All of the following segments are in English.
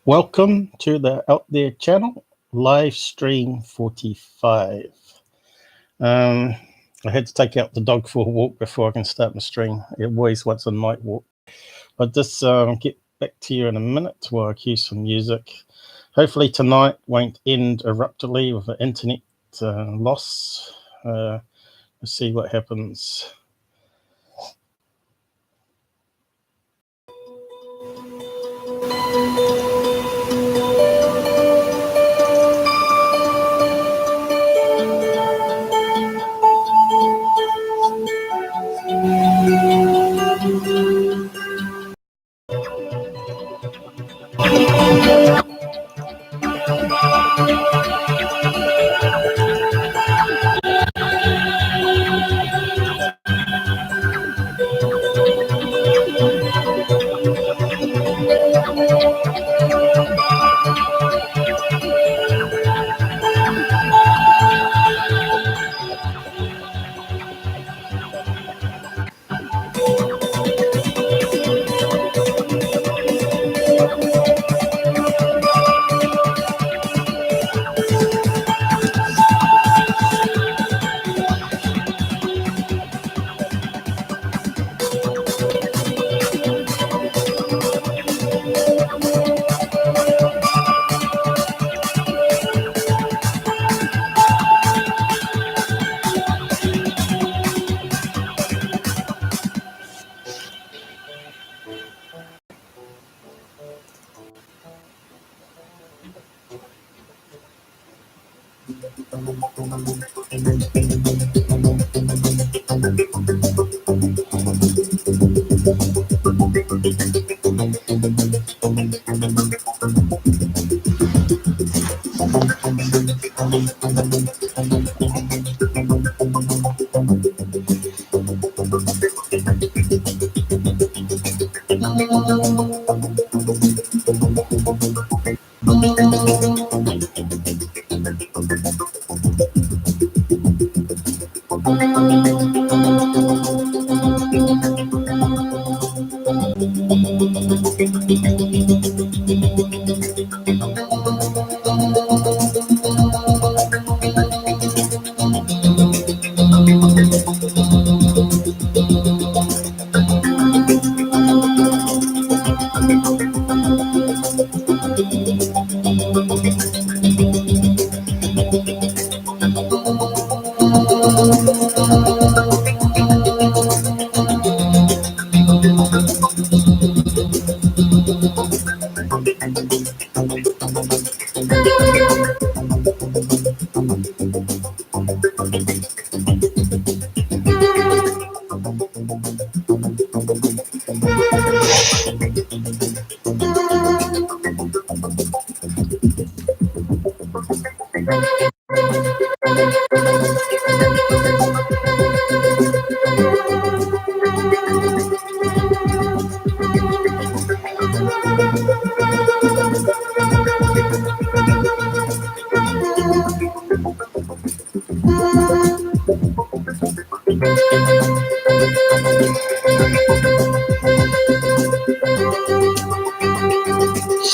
Welcome to the Out There channel, live stream 45. I had to take out the dog for a walk before I can start my stream. It always wants a night walk. I'll just get back to you in a minute while I cue some music. Hopefully tonight won't end abruptly with an internet loss. Let's see what happens.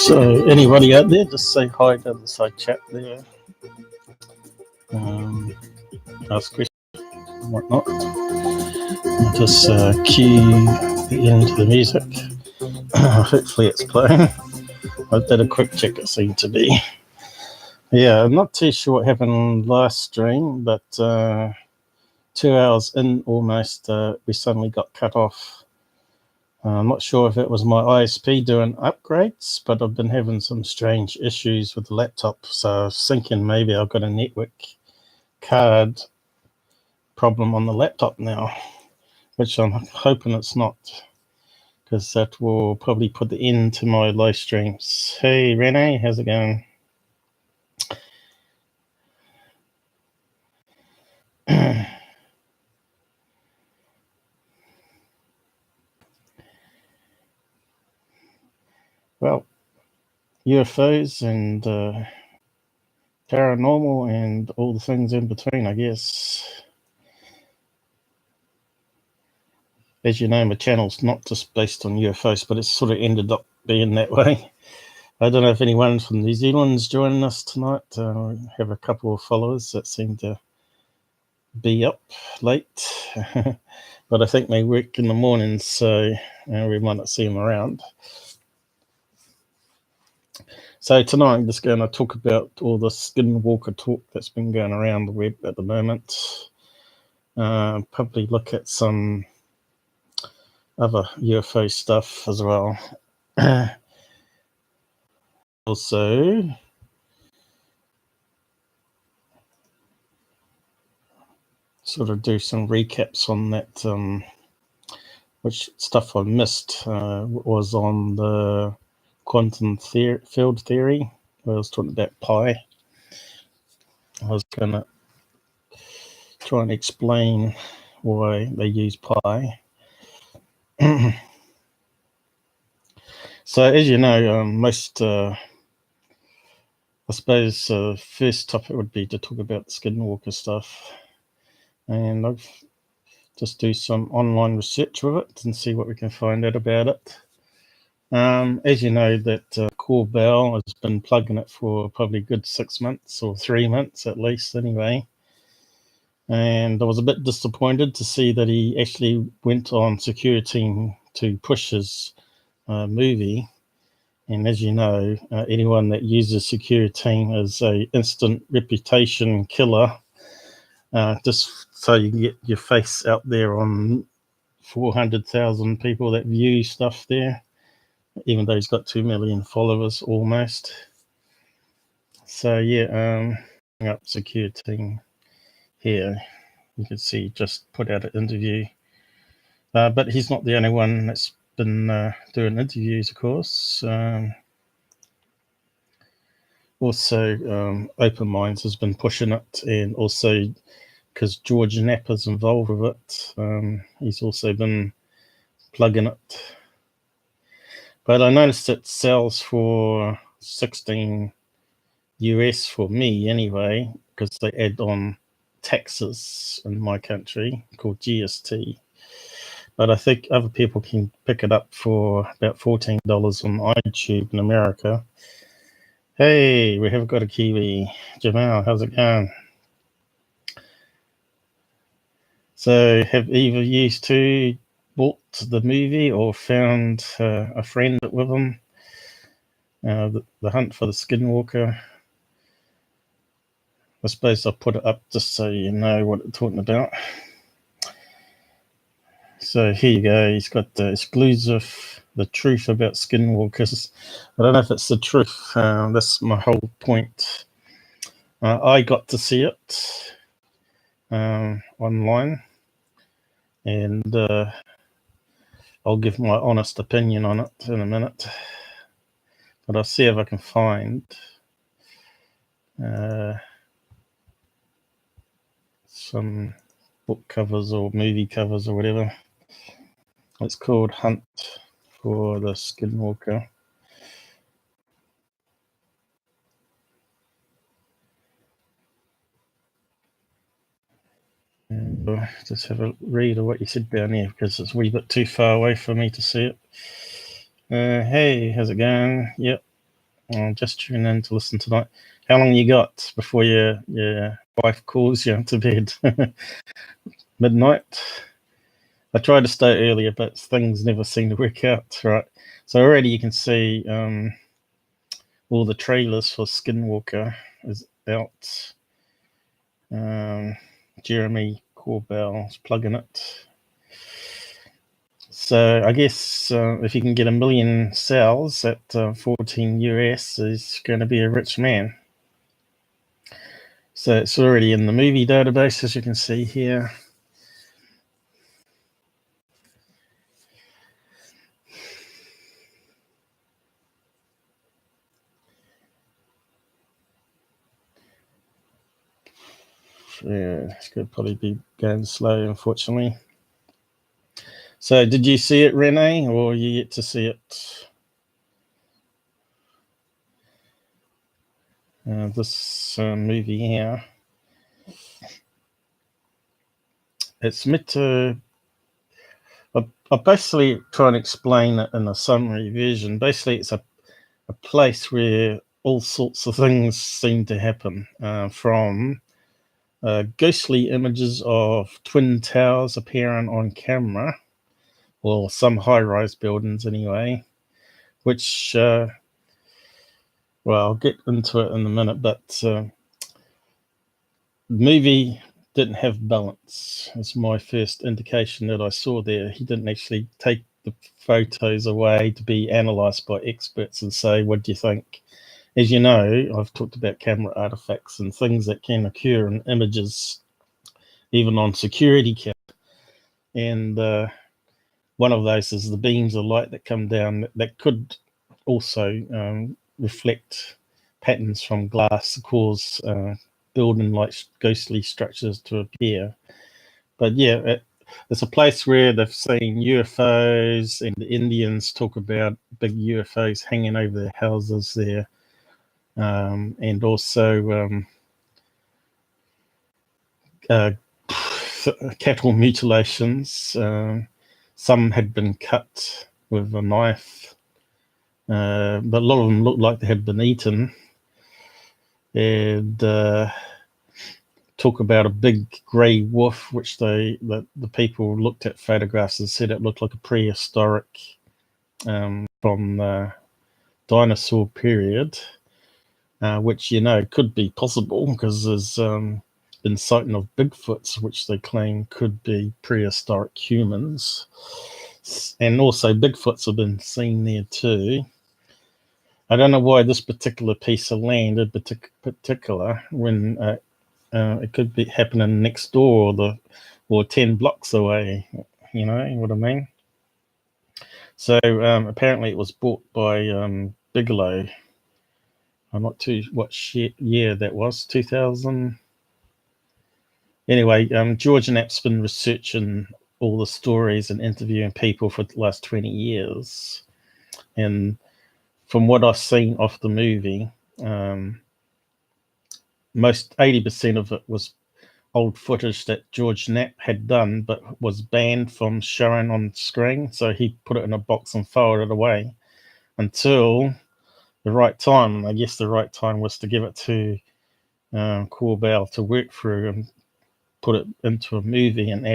So anybody out there, just say hi to the side chat there. Ask questions and whatnot. I'll just cue the end of the music. Hopefully it's playing. I did a quick check, it seemed to be. Yeah, I'm not too sure what happened last stream, but 2 hours in almost, we suddenly got cut off. I'm not sure if it was my ISP doing upgrades, but I've been having some strange issues with the laptop. So I was thinking maybe I've got a network card problem on the laptop now, which I'm hoping it's not, because that will probably put the end to my live streams. Hey, Renee, how's it going? Well, UFOs and paranormal and all the things in between, I guess. As you know, my channel's not just based on UFOs, but it's sort of ended up being that way. I don't know if anyone from New Zealand's joining us tonight. We have a couple of followers that seem to be up late, but I think they work in the mornings, so we might not see them around. So tonight I'm just going to talk about all the Skinwalker talk that's been going around the web at the moment. Probably look at some other UFO stuff as well. Also, sort of do some recaps on that, which stuff I missed was on the quantum field theory, where I was talking about pi. I was going to try and explain why they use pi. So, as you know, I suppose first topic would be to talk about the Skinwalker stuff, and I've just do some online research with it and see what we can find out about it. As you know, that Core Bell has been plugging it for probably a good 6 months or 3 months at least anyway. And I was a bit disappointed to see that he actually went on Security to push his movie. And as you know, anyone that uses Security is a instant reputation killer. Just so you can get your face out there on 400,000 people that view stuff there, even though he's got 2 million followers almost. So yeah, up Security here. You can see just put out an interview. But he's not the only one that's been doing interviews, of course. Also, Open Minds has been pushing it, and also because George Napper's involved with it, he's also been plugging it. But I noticed it sells for 16 US for me anyway, because they add on taxes in my country called GST. But I think other people can pick it up for about $14 on iTube in America. Hey, we have got a Kiwi. Jamal, how's it going? So have either of you two bought the movie or found a friend with them? The Hunt for the Skinwalker. I suppose I'll put it up just so you know what I'm talking about. So here you go. He's got the exclusive, the truth about Skinwalkers. I don't know if it's the truth. That's my whole point. I got to see it online, and I'll give my honest opinion on it in a minute. But I'll see if I can find some book covers or movie covers or whatever. It's called Hunt for the Skinwalker. And just have a read of what you said down here, because it's a wee bit too far away for me to see it. Hey, how's it going? Yep, I'll just tune in to listen tonight. How long you got before your wife calls you to bed? Midnight? I tried to stay earlier, but things never seem to work out right. So already you can see all the trailers for Skinwalker is out. Jeremy Corbell's plugging it. So I guess if you can get 1 million sales at 14 US, he's going to be a rich man. So it's already in the movie database, as you can see here. Yeah, it's going to probably be going slow, unfortunately. So did you see it, Renee, or are you yet to see it? This movie here. It's meant to... I'll basically try and explain it in a summary version. Basically, it's a a place where all sorts of things seem to happen, from ghostly images of twin towers appearing on camera, or some high-rise buildings anyway, which, well, I'll get into it in a minute, but the movie didn't have balance. It's my first indication that I saw there. He didn't actually take the photos away to be analysed by experts and say, what do you think? As you know, I've talked about camera artifacts and things that can occur in images, even on security cam. And one of those is the beams of light that come down that could also reflect patterns from glass to cause building like ghostly structures to appear. But yeah, it's a place where they've seen UFOs, and the Indians talk about big UFOs hanging over their houses there. And also cattle mutilations. Some had been cut with a knife, but a lot of them looked like they had been eaten. And talk about a big grey wolf, which the people looked at photographs and said it looked like a prehistoric from the dinosaur period, which, you know, could be possible because there's been sighting of Bigfoots, which they claim could be prehistoric humans. And also Bigfoots have been seen there too. I don't know why this particular piece of land in particular, when it could be happening next door or 10 blocks away, you know what I mean? So apparently it was bought by Bigelow. I'm not too what year that was, 2000. Anyway, George Knapp's been researching all the stories and interviewing people for the last 20 years. And from what I've seen off the movie, most 80% of it was old footage that George Knapp had done, but was banned from showing on screen. So he put it in a box and filed it away until the right time. And I guess the right time was to give it to Corbell to work through and put it into a movie and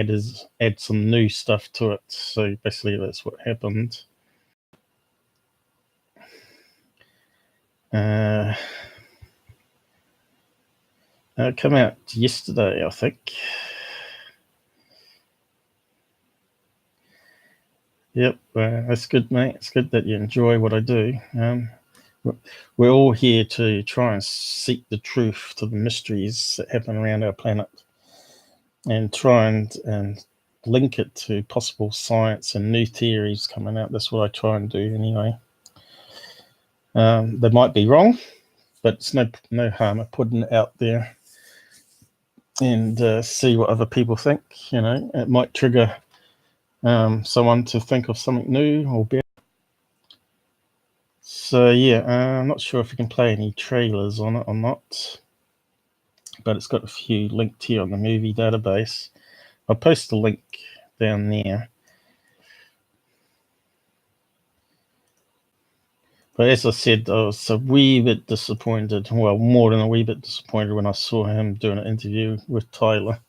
add some new stuff to it. So basically that's what happened. It came out yesterday, I think. Yep, that's good, mate. It's good that you enjoy what I do. We're all here to try and seek the truth to the mysteries that happen around our planet, and try and link it to possible science and new theories coming out. That's what I try and do anyway. They might be wrong, but it's no harm in putting it out there and see what other people think. You know, it might trigger someone to think of something new or better. So yeah, I'm not sure if we can play any trailers on it or not, but it's got a few linked here on the movie database. I'll post the link down there. But as I said, I was a wee bit disappointed, well, more than a wee bit disappointed when I saw him doing an interview with Tyler.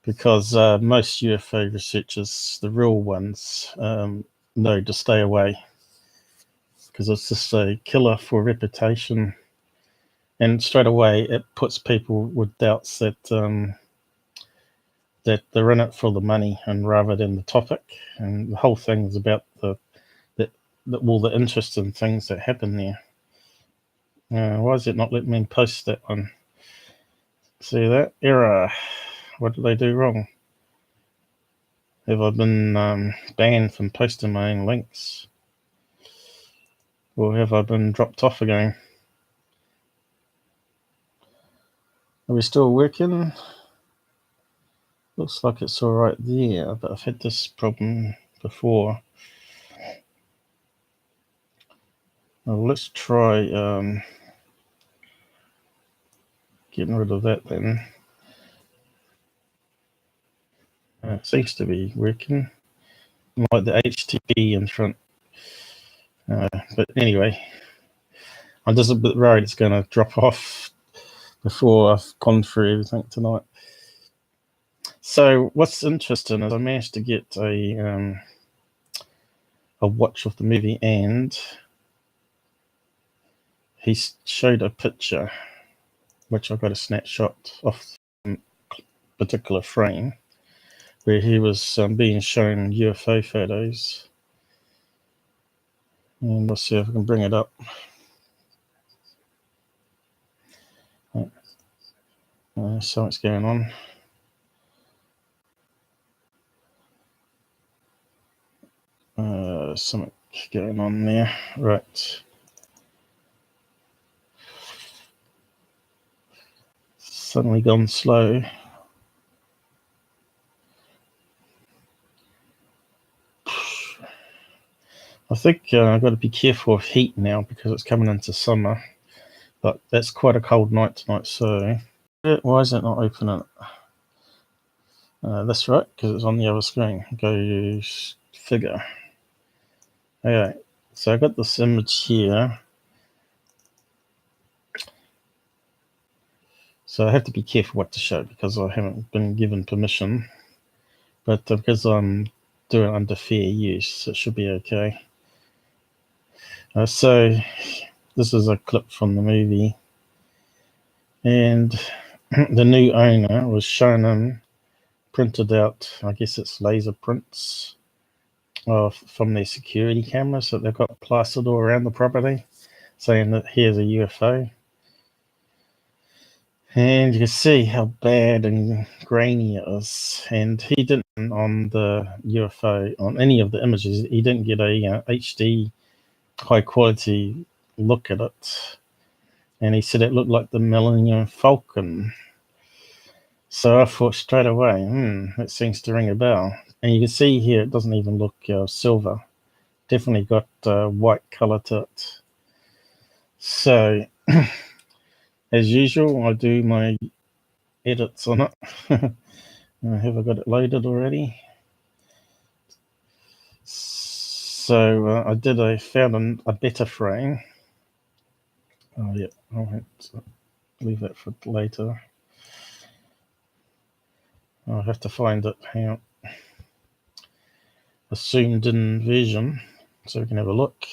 Because most UFO researchers, the real ones, know to stay away. Because it's just a killer for reputation. And straight away, it puts people with doubts that that they're in it for the money and rather than the topic. And the whole thing is about all the interesting things that happen there. Why is it not letting me post that one? See that? Error. What did I do wrong? Have I been banned from posting my own links? Or have I been dropped off again? Are we still working? Looks like it's all right there, but I've had this problem before. Well, let's try getting rid of that then. It seems to be working. Like the HTTP in front. But anyway, I'm just a bit worried it's going to drop off before I've gone through everything tonight. So what's interesting is I managed to get a watch of the movie, and he showed a picture, which I got a snapshot of a particular frame, where he was being shown UFO photos. And let's see if I can bring it up. So what's going on? Something going on there. Right. Suddenly gone slow. I think I've got to be careful of heat now because it's coming into summer. But that's quite a cold night tonight, so why is it not opening? That's right, because it's on the other screen. Go figure. Okay, so I got this image here. So I have to be careful what to show because I haven't been given permission. But because I'm doing it under fair use, it should be okay. So this is a clip from the movie. And the new owner was shown him printed out, I guess it's laser prints from their security cameras that they've got plastered all around the property, saying that here's a UFO. And you can see how bad and grainy it is. And he didn't, on the UFO, on any of the images, he didn't get a HD high quality look at it. And he said it looked like the Millennium Falcon. So I thought straight away, that seems to ring a bell. And you can see here, it doesn't even look silver. Definitely got white color to it. So, as usual, I do my edits on it. Have I got it loaded already? So I found a better frame. Oh yeah, I'll have to leave that for later. I'll have to find it. Hang on. A zoomed in version so we can have a look.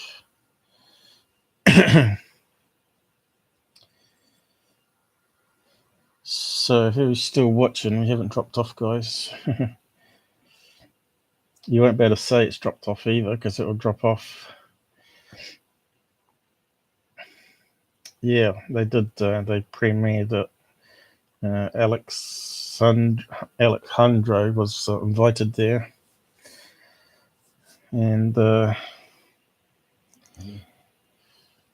So who's still watching? We haven't dropped off, guys. You won't be able to say it's dropped off either because it will drop off. Yeah, they did. They premiered it. Alejandro was invited there, and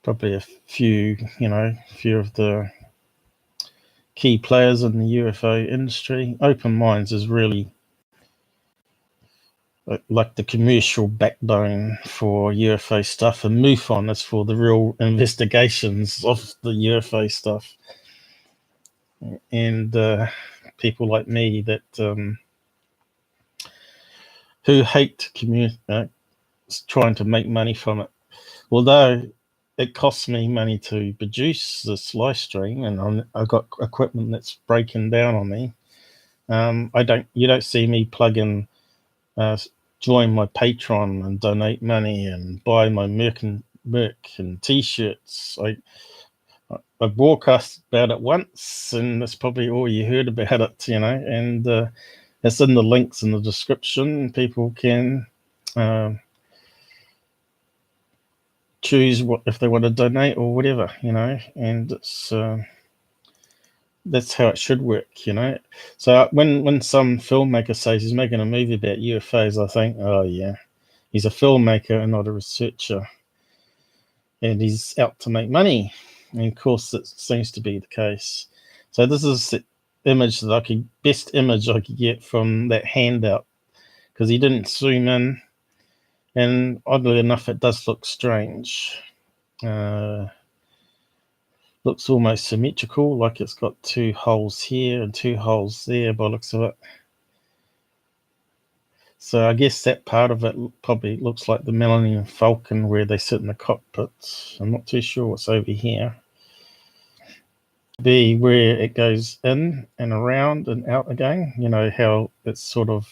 probably a few of the key players in the UFO industry. Open Minds is really like the commercial backbone for UFO stuff, and MUFON is for the real investigations of the UFO stuff. And people like me that who hate trying to make money from it. Although it costs me money to produce this live stream, and I've got equipment that's breaking down on me. You don't see me plug in, join my Patreon and donate money and buy my merch and t-shirts. I broadcast about it once, and that's probably all you heard about it, and it's in the links in the description. People can choose if they want to donate or whatever, and it's that's how it should work, So when some filmmaker says he's making a movie about UFOs, I think, oh yeah, he's a filmmaker and not a researcher, and he's out to make money. And of course, that seems to be the case. So this is the best image I could get from that handout, because he didn't zoom in, and oddly enough, it does look strange. Looks almost symmetrical, like it's got two holes here and two holes there by the looks of it. So I guess that part of it probably looks like the Millennium Falcon where they sit in the cockpit. I'm not too sure what's over here. B, where it goes in and around and out again. You know how it's sort of,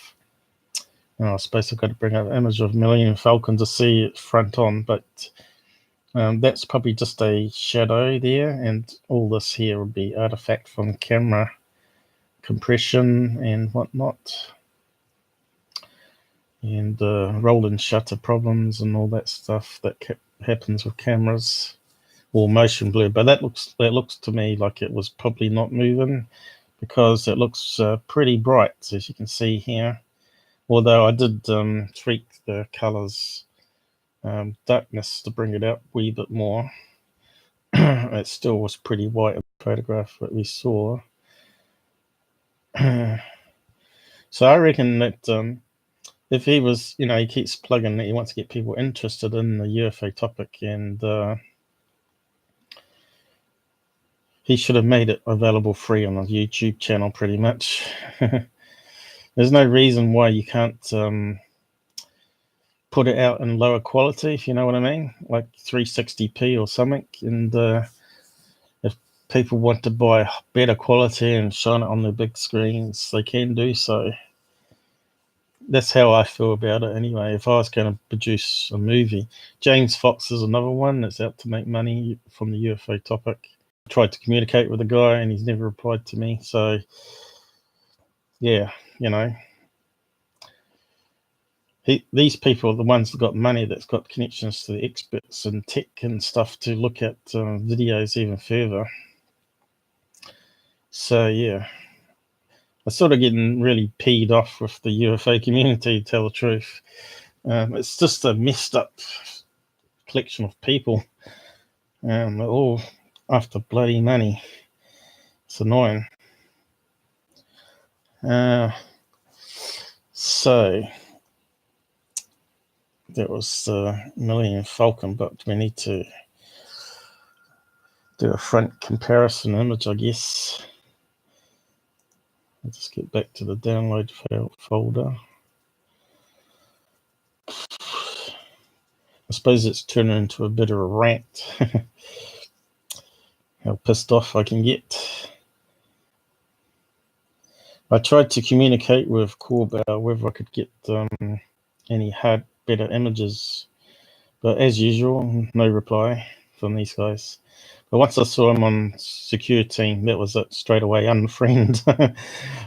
I suppose I've got to bring up an image of Millennium Falcon to see it front on, but that's probably just a shadow there, and all this here would be artifact from camera compression and whatnot, and roll and shutter problems and all that stuff that happens with cameras, or motion blur. But that looks to me like it was probably not moving, because it looks pretty bright, as you can see here. Although I did tweak the colors, darkness, to bring it out a wee bit more. It still was pretty white in the photograph that we saw. So I reckon that if he was, he keeps plugging that he wants to get people interested in the UFO topic, and he should have made it available free on his YouTube channel, pretty much. There's no reason why you can't put it out in lower quality, if you know what I mean, like 360p or something. And if people want to buy better quality and shine it on the big screens, they can do so. That's how I feel about it anyway. If I was going to produce a movie, James Fox is another one that's out to make money from the UFO topic. I tried to communicate with the guy and he's never replied to me. So yeah, these people are the ones that got money, that's got connections to the experts and tech and stuff to look at videos even further. So yeah, I'm sort of getting really peed off with the UFO community, to tell the truth. It's just a messed up collection of people. They're all after bloody money. It's annoying. So that was the Millennium Falcon, but we need to do a front comparison image, I guess. I'll just get back to the download folder. I suppose it's turning into a bit of a rant. How pissed off I can get. I tried to communicate with Corbeau whether I could get any better images, but as usual, no reply from these guys. But once I saw him on Secure Team, that was it, straight away, unfriend.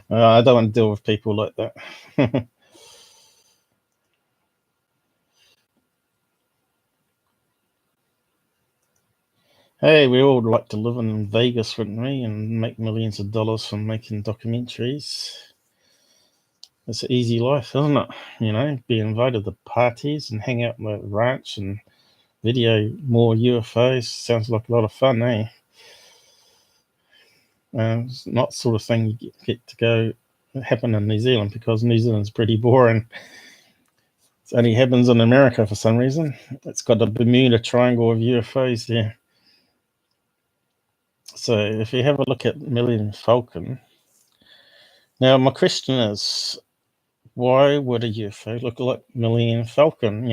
I don't want to deal with people like that. Hey, we all like to live in Vegas, wouldn't we, and make millions of dollars from making documentaries. It's an easy life, isn't it? Be invited to parties and hang out in the ranch and video more UFOs. Sounds like a lot of fun, eh? It's not the sort of thing you get to go happen in New Zealand, because New Zealand's pretty boring. It only happens in America for some reason. It's got a Bermuda Triangle of UFOs there. So if you have a look at Millennium Falcon, now my question is, why would a UFO look like Millennium Falcon?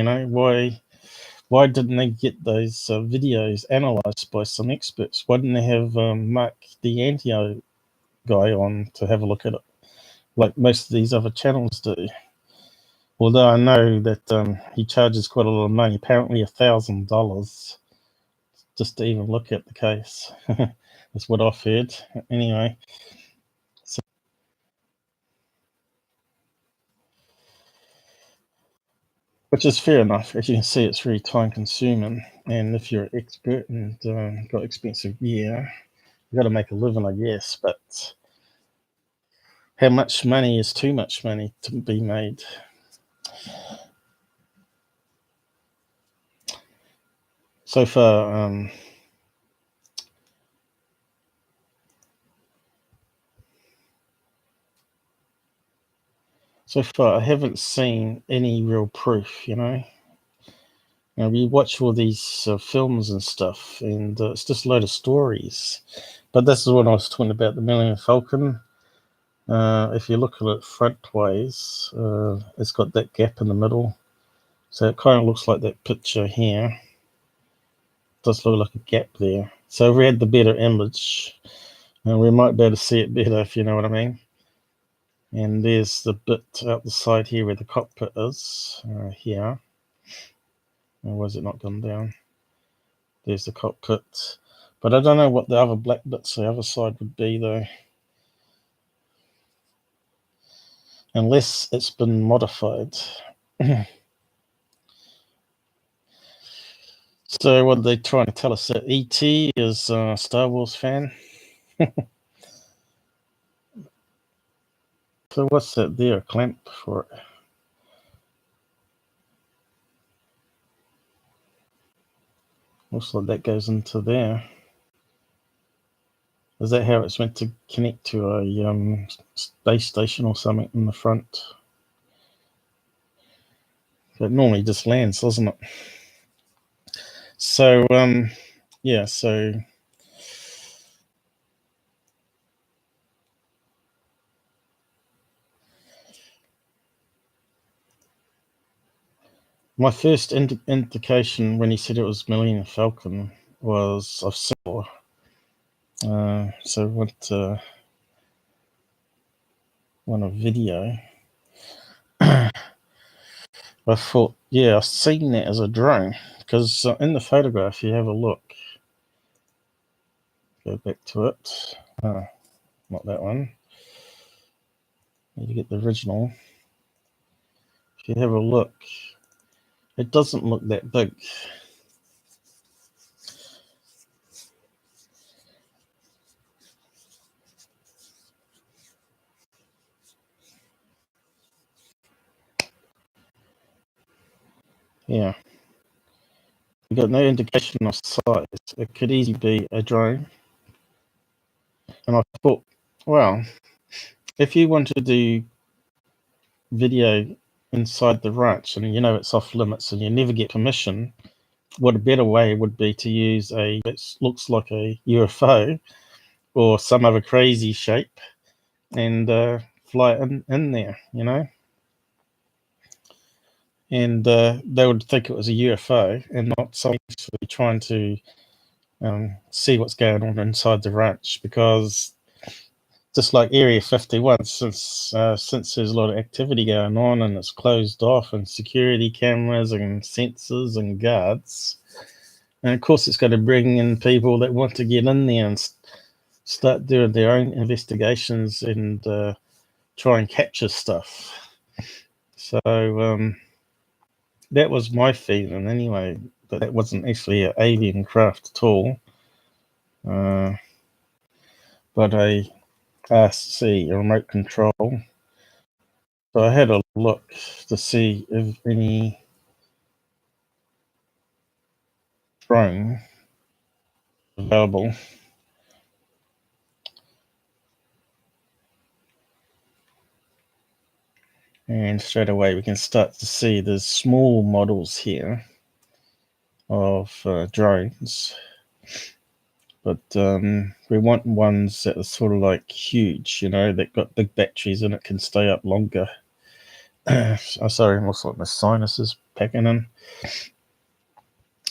Why didn't they get those videos analysed by some experts? Why didn't they have Mark D'Antio guy on to have a look at it, like most of these other channels do? Although I know that he charges quite a lot of money, apparently $1,000, just to even look at the case. That's what I've heard. Anyway, so, which is fair enough. As you can see, it's very time consuming, and if you're an expert and got expensive gear, you got to make a living, I guess. But how much money is too much money to be made? So far, I haven't seen any real proof. We watch all these films and stuff, and it's just a load of stories. But this is what I was talking about, the Millennium Falcon. If you look at it frontways, it's got that gap in the middle. So it kind of looks like that picture here. It does look like a gap there. So if we had the better image, we might be able to see it better, if you know what I mean. And there's the bit out the side here where the cockpit is, here. Or was it not gone down? There's the cockpit. But I don't know what the other black bits the other side would be, though. Unless it's been modified. So what are they trying to tell us? That E.T. is a Star Wars fan? So what's that there? A clamp for it? Looks like that goes into there. Is that how it's meant to connect to a space station or something in the front? It normally just lands, doesn't it? So, yeah, so my first indication when he said it was Millennium Falcon was I saw. So went a video. I thought, yeah, I've seen that as a drone because in the photograph, you have a look. Go back to it. Not that one. Need to get the original. If you have a look, it doesn't look that big. Yeah. We got no indication of size. It could easily be a drone. And I thought, well, if you want to do video inside the ranch and you know it's off limits and you never get permission, what a better way would be to use it looks like a UFO or some other crazy shape and fly it in there, you know? And they would think it was a UFO and not somebody actually trying to see what's going on inside the ranch, because just like Area 51, since there's a lot of activity going on and it's closed off and security cameras and sensors and guards, and of course it's going to bring in people that want to get in there and start doing their own investigations and try and capture stuff. So that was my feeling anyway, but that wasn't actually an alien craft at all, but a RC, a remote control. So I had a look to see if any drone available. And straight away we can start to see there's small models here of drones. But we want ones that are sort of like huge, you know, that got big batteries and it can stay up longer. Oh, sorry, almost like my sinuses packing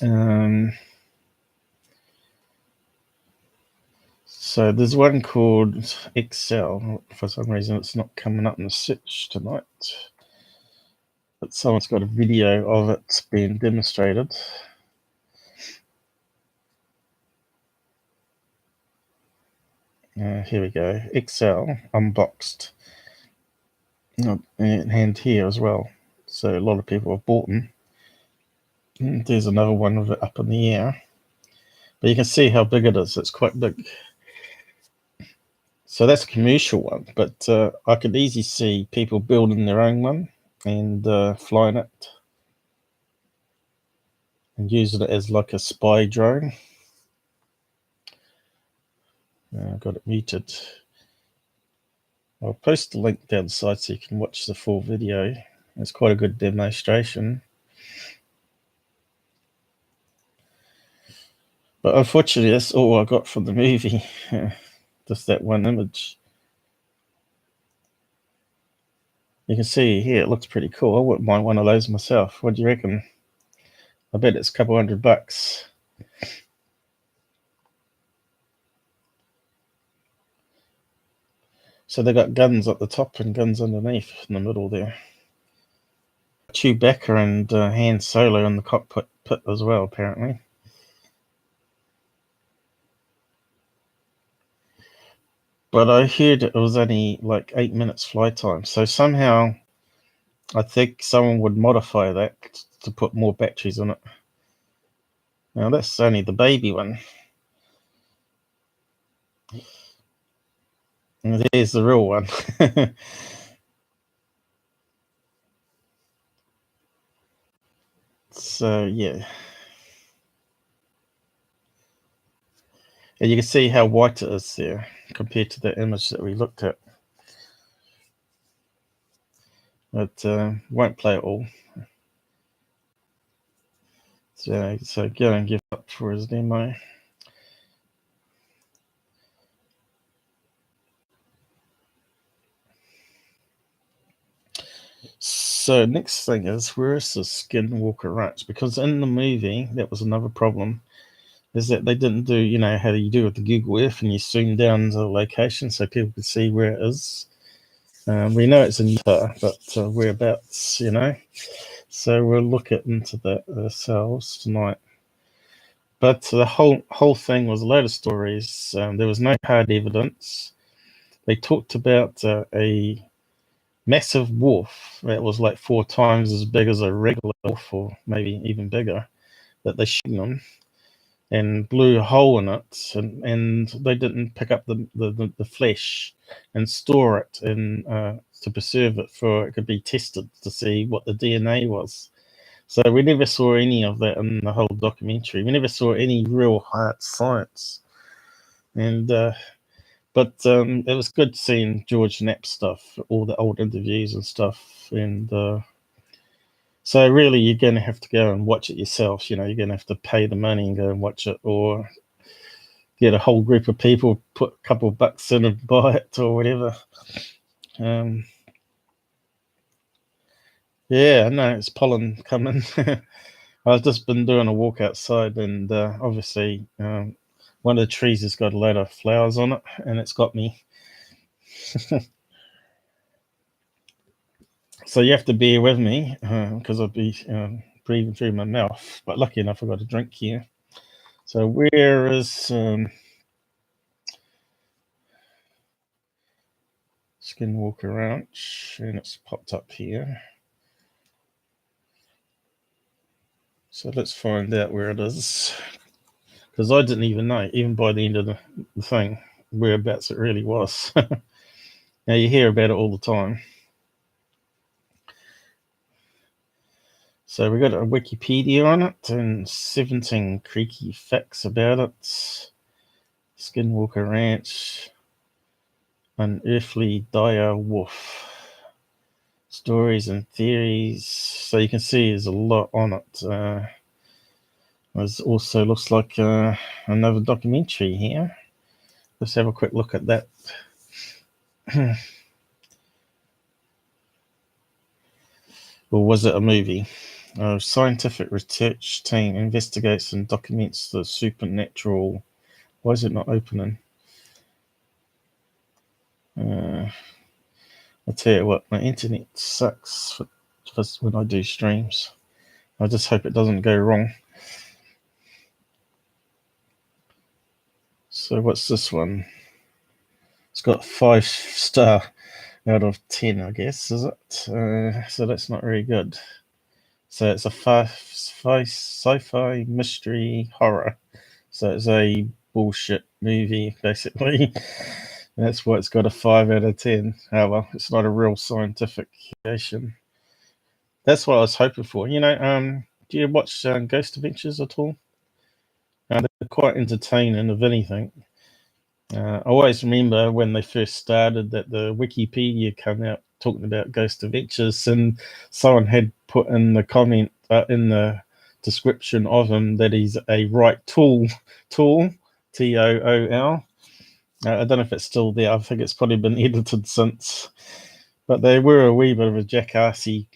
in. So there's one called Excel. For some reason, it's not coming up in the search tonight. But someone's got a video of it being demonstrated. Here we go. Excel unboxed. And here as well. So a lot of people have bought them. And there's another one of it up in the air. But you can see how big it is. It's quite big. So that's a commercial one. But I could easily see people building their own one and flying it and using it as like a spy drone. I've got it muted. I'll post the link down the side so you can watch the full video. It's quite a good demonstration. But unfortunately, that's all I got from the movie. Just that one image. You can see here, it looks pretty cool. I wouldn't mind one of those myself. What do you reckon? I bet it's a couple $100. So they got guns at the top and guns underneath in the middle there. Chewbacca and Han Solo in the cockpit pit as well, apparently. But I heard it was only like 8 minutes flight time. So somehow I think someone would modify that to put more batteries on it. Now that's only the baby one. And there's the real one. So yeah. And you can see how white it is there compared to the image that we looked at. But won't play it all. So go and give up for his demo. So next thing is, where is the Skinwalker Ranch? Because in the movie, that was another problem, is that they didn't do, you know, how you do with the Google Earth and you zoom down the location so people could see where it is. We know it's in Utah, but whereabouts, you know? So we'll look into that ourselves tonight. But the whole thing was a load of stories. There was no hard evidence. They talked about a massive wolf that was like 4 times as big as a regular wolf, or maybe even bigger, that they shot them and blew a hole in it, and they didn't pick up the flesh and store it and to preserve it for it could be tested to see what the DNA was. So we never saw any of that in the whole documentary. We never saw any real hard science. And but it was good seeing George Knapp's stuff, all the old interviews and stuff. And so really you're going to have to go and watch it yourself. You know, you're going to have to pay the money and go and watch it, or get a whole group of people, put a couple of bucks in and buy it or whatever. Yeah, I know, it's pollen coming. I've just been doing a walk outside, and obviously one of the trees has got a load of flowers on it, and it's got me. So you have to bear with me because I'll be breathing through my mouth. But lucky enough, I've got a drink here. So where is Skinwalker Ranch? And it's popped up here. So let's find out where it is. Because I didn't even know, even by the end of the thing, whereabouts it really was. Now you hear about it all the time. So we got a Wikipedia on it and 17 creaky facts about it. Skinwalker Ranch, unearthly dire wolf. Stories and theories. So you can see there's a lot on it. There's also looks like another documentary here. Let's have a quick look at that. Or was it a movie? A scientific research team investigates and documents the supernatural. Why is it not opening? I'll tell you what, my internet sucks for when I do streams. I just hope it doesn't go wrong. So what's this one? It's got 5-star out of 10, I guess, is it? So that's not very good. So it's a sci-fi mystery horror. So it's a bullshit movie, basically. That's why it's got a 5 out of 10. Oh well, it's not a real scientific creation. That's what I was hoping for. You know, do you watch Ghost Adventures at all? They're quite entertaining, if anything. I always remember when they first started that the Wikipedia came out talking about Ghost Adventures, and someone had put in the comment in the description of him that he's a right tool, Tool. I don't know if it's still there. I think it's probably been edited since. But they were a wee bit of a jackassy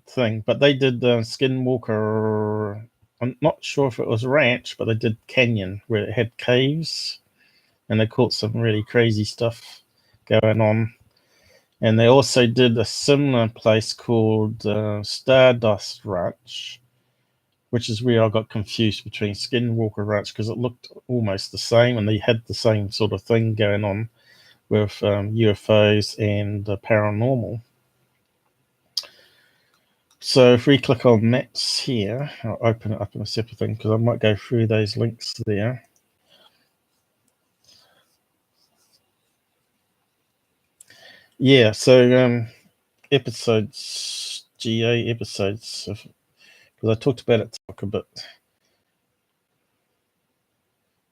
thing. But they did Skinwalker. I'm not sure if it was ranch, but they did canyon where it had caves, and they caught some really crazy stuff going on. And they also did a similar place called Stardust Ranch, which is where I got confused between Skinwalker Ranch because it looked almost the same, and they had the same sort of thing going on with UFOs and paranormal. So if we click on maps here, I'll open it up in a separate thing because I might go through those links there. Yeah, so episodes, GA episodes, because I talked about it a bit.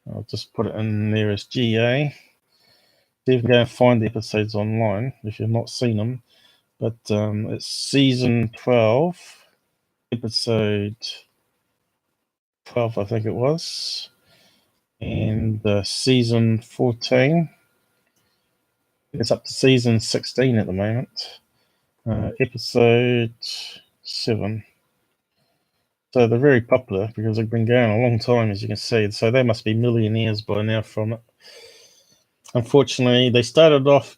I'll just put it in there as GA. See if you can go and find the episodes online if you've not seen them. But it's season 12, episode 12, I think it was, and season 14. It's up to season 16 at the moment. Episode 7. So they're very popular because they've been going a long time, as you can see. So they must be millionaires by now from it. Unfortunately, they started off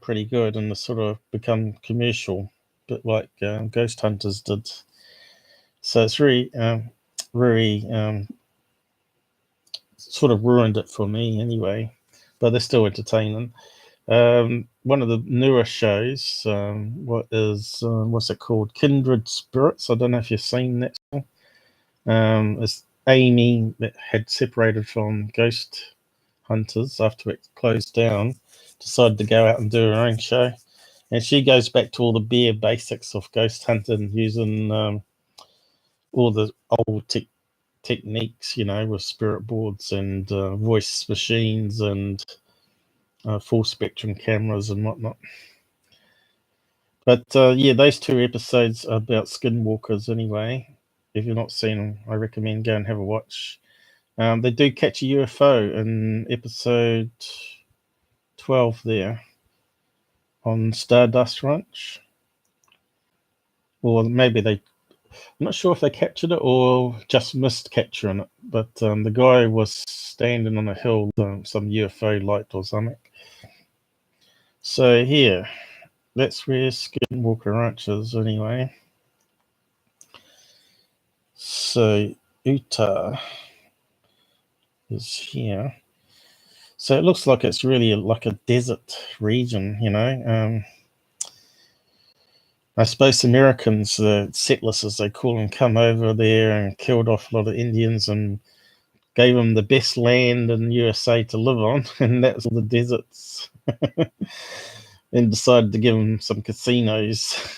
pretty good and they sort of become commercial, a bit like Ghost Hunters did. So it's really, sort of ruined it for me anyway. But they're still entertaining. One of the newer shows, what's it called? Kindred Spirits. I don't know if you've seen that. It's Amy that had separated from Ghost Hunters after it closed down, decided to go out and do her own show. And she goes back to all the bare basics of ghost hunting using all the old techniques, with spirit boards and voice machines and full spectrum cameras and whatnot. But those 2 episodes are about skinwalkers anyway. If you've not seen them, I recommend go and have a watch. They do catch a UFO in episode 12 there on Stardust Ranch. Or maybe I'm not sure if they captured it or just missed capturing it. But the guy was standing on a hill, some UFO light or something. So here, that's where Skinwalker Ranch is anyway. So Utah is here. So it looks like it's really like a desert region, I suppose Americans, the settlers as they call them, come over there and killed off a lot of Indians and gave them the best land in the USA to live on, and that's all the deserts. And decided to give them some casinos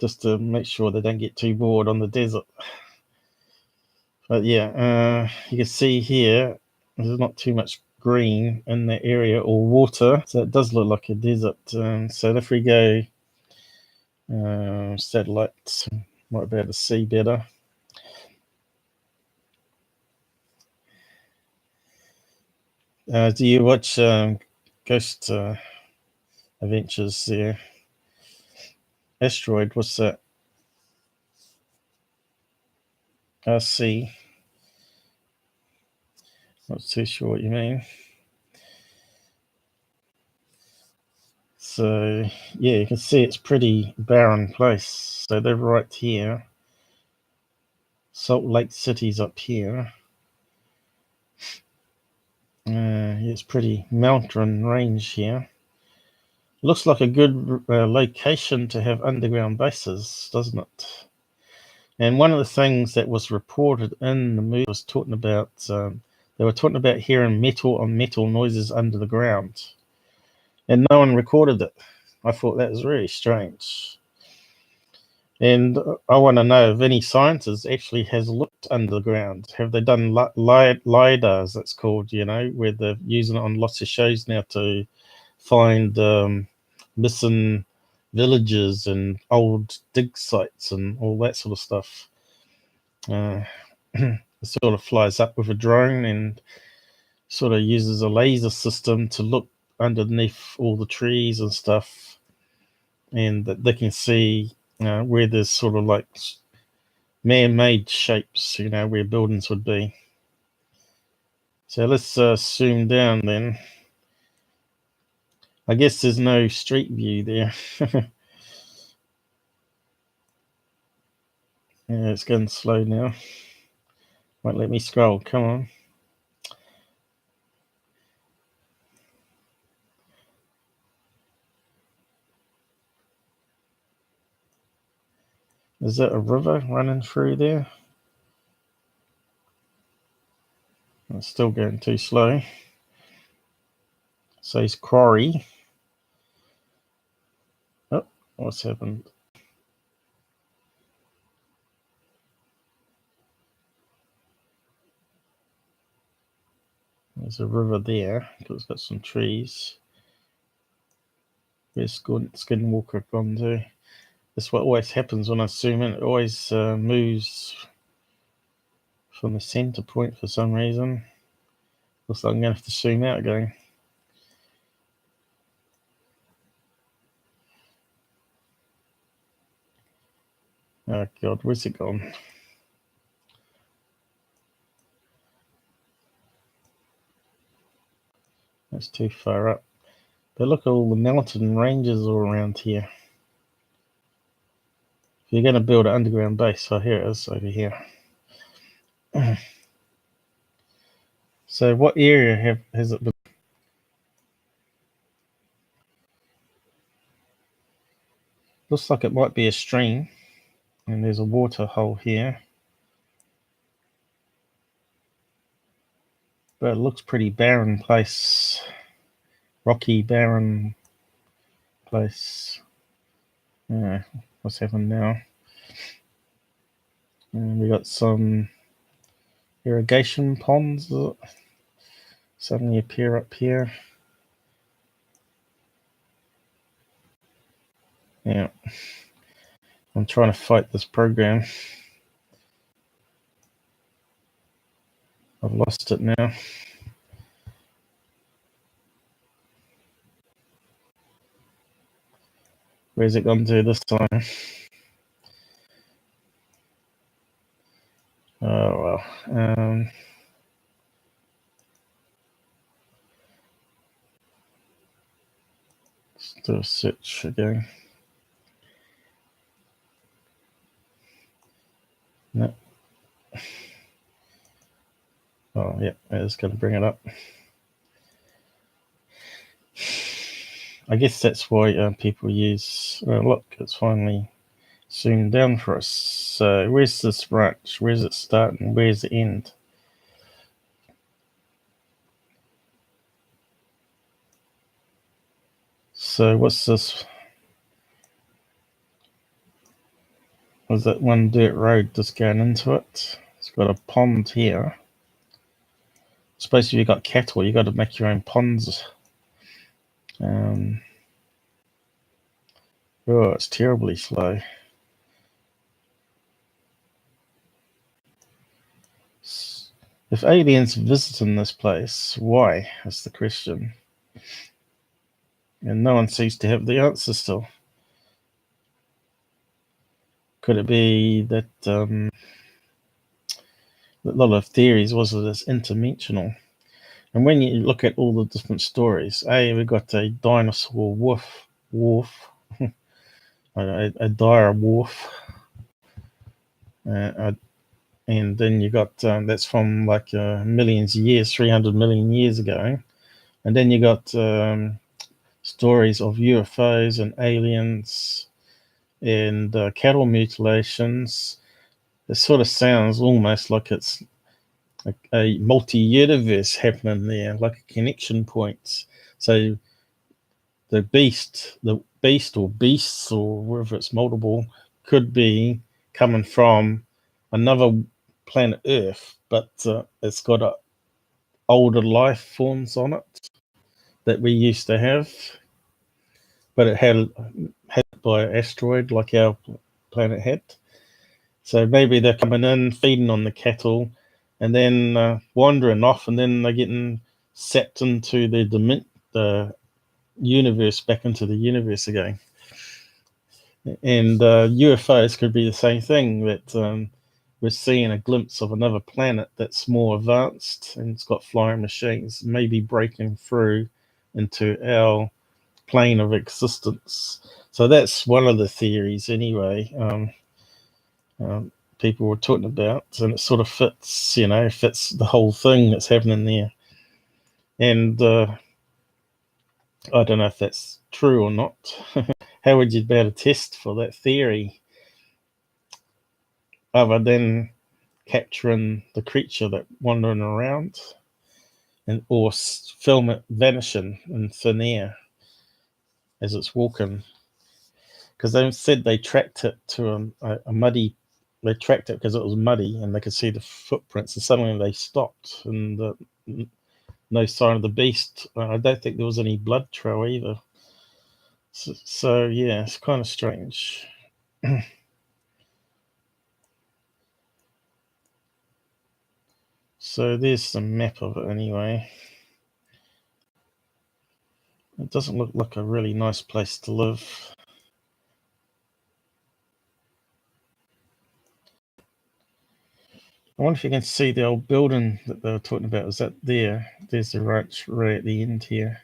just to make sure they don't get too bored on the desert. But yeah, you can see here there's not too much green in the area or water, so it does look like a desert. So if we go satellites, might be able to see better. Do you watch Ghost Adventures there? Asteroid, what's that? RC. Not too sure what you mean. So yeah, you can see it's pretty barren place. So they're right here. Salt Lake City's up here. It's pretty mountain range here. Looks like a good location to have underground bases, doesn't it? And one of the things that was reported in the movie was talking about, they were talking about hearing metal on metal noises under the ground. And no one recorded it. I thought that was really strange. And I want to know if any scientist actually has looked underground. Have they done LiDARs, it's called, where they're using it on lots of shows now to find missing villages and old dig sites and all that sort of stuff. It sort of flies up with a drone and sort of uses a laser system to look underneath all the trees and stuff, and that they can see where there's sort of like man-made shapes, where buildings would be. So let's zoom down then. I guess there's no street view there. Yeah, it's getting slow now. Won't let me scroll. Come on. Is that a river running through there? It's still going too slow. So it's quarry. Oh, what's happened? There's a river there. It's got some trees. Where's Skinwalker gone to? That's what always happens when I zoom in. It always moves from the center point for some reason. Looks like I'm going to have to zoom out again. Oh God, where's it gone? That's too far up. But look at all the mountain ranges all around here. If you're going to build an underground base, oh, here it is over here. So what area has it been? Looks like it might be a stream, and there's a water hole here. But it looks pretty barren place. Rocky, barren place. Yeah, what's happened now? And we got some irrigation ponds that suddenly appear up here. Yeah. I'm trying to fight this program. I've lost it now. Where's it gone to this time? Oh well. Let's do a search again. No. Oh yeah, it's going to bring it up. I guess that's why people use. Oh, look, it's finally zoomed down for us. So where's this ranch? Where's it start and where's it end? So what's this? Was that one dirt road just going into it? It's got a pond here. I suppose if you've got cattle, you've got to make your own ponds. Oh, it's terribly slow. If aliens visiting this place, why? Is the question. And no one seems to have the answer still. Could it be that a lot of theories was that it's interdimensional? And when you look at all the different stories, we got a dinosaur wolf, a dire wolf, and then you got that's from like millions of years, 300 million years ago, and then you got stories of UFOs and aliens and cattle mutilations. It sort of sounds almost like it's a multi-universe happening there, like a connection point. So the beast or beasts or wherever it's multiple could be coming from another planet Earth, but it's got older life forms on it that we used to have, but it had by an asteroid like our planet had. So maybe they're coming in, feeding on the cattle, and then wandering off, and then they're getting sapped into the universe back into the universe again. And UFOs could be the same thing, that we're seeing a glimpse of another planet that's more advanced and it's got flying machines, maybe breaking through into our plane of existence. So that's one of the theories, anyway. People were talking about, and it sort of fits, fits the whole thing that's happening there. And I don't know if that's true or not. How would you be able to test for that theory other than capturing the creature that wandering around, and or film it vanishing in thin air as it's walking? Because they said they tracked it to a muddy. They tracked it because it was muddy and they could see the footprints, and suddenly they stopped, and no sign of the beast. I don't think there was any blood trail either. So yeah, it's kind of strange. So there's some map of it anyway. It doesn't look like a really nice place to live. I wonder if you can see the old building that they were talking about. Is that there? There's the ranch right at the end here.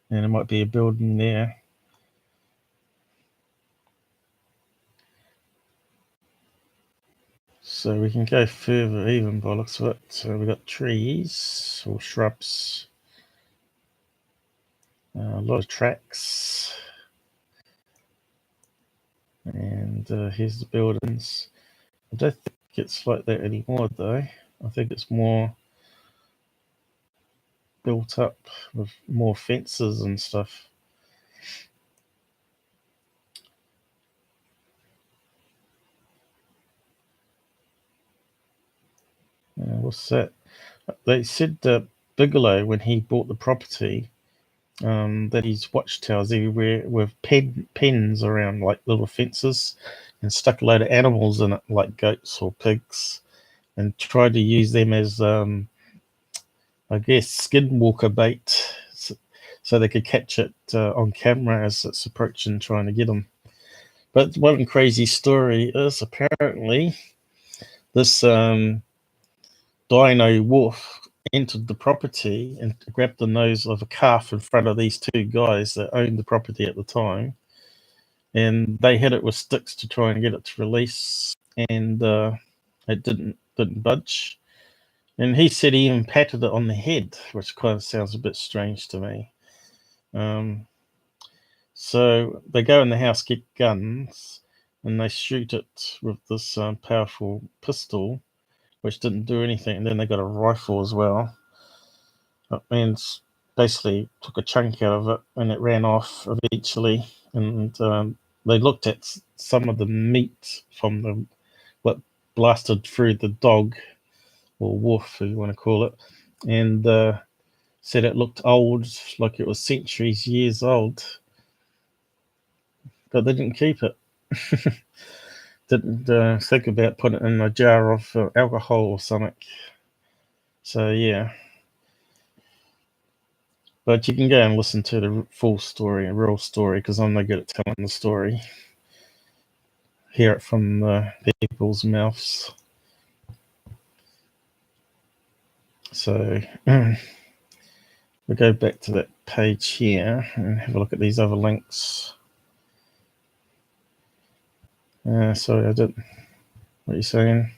And there might be a building there. So we can go further even by the looks of it. So we've got trees or shrubs. A lot of tracks. And here's the buildings. I don't think it's like that anymore though. I think it's more built up with more fences and stuff. What's that? They said Bigelow, when he bought the property, that his watchtowers everywhere with pens around, like little fences, and stuck a load of animals in it, like goats or pigs, and tried to use them as, I guess, skinwalker bait, so they could catch it on camera as it's approaching, trying to get them. But one crazy story is apparently this dino wolf entered the property and grabbed the nose of a calf in front of these two guys that owned the property at the time, and they hit it with sticks to try and get it to release, and it didn't budge. And he said he even patted it on the head, which kind of sounds a bit strange to me. So they go in the house, get guns, and they shoot it with this powerful pistol, which didn't do anything. And then they got a rifle as well, and basically took a chunk out of it, and it ran off eventually. And they looked at some of the meat from what blasted through the dog, or wolf, if you want to call it, and said it looked old, like it was centuries, years old. But they didn't keep it. Didn't think about putting it in a jar of alcohol or something. So yeah. But you can go and listen to the full story, a real story, because I'm no good at telling the story. Hear it from people's mouths. So we'll go back to that page here and have a look at these other links. Sorry, I didn't. What are you saying?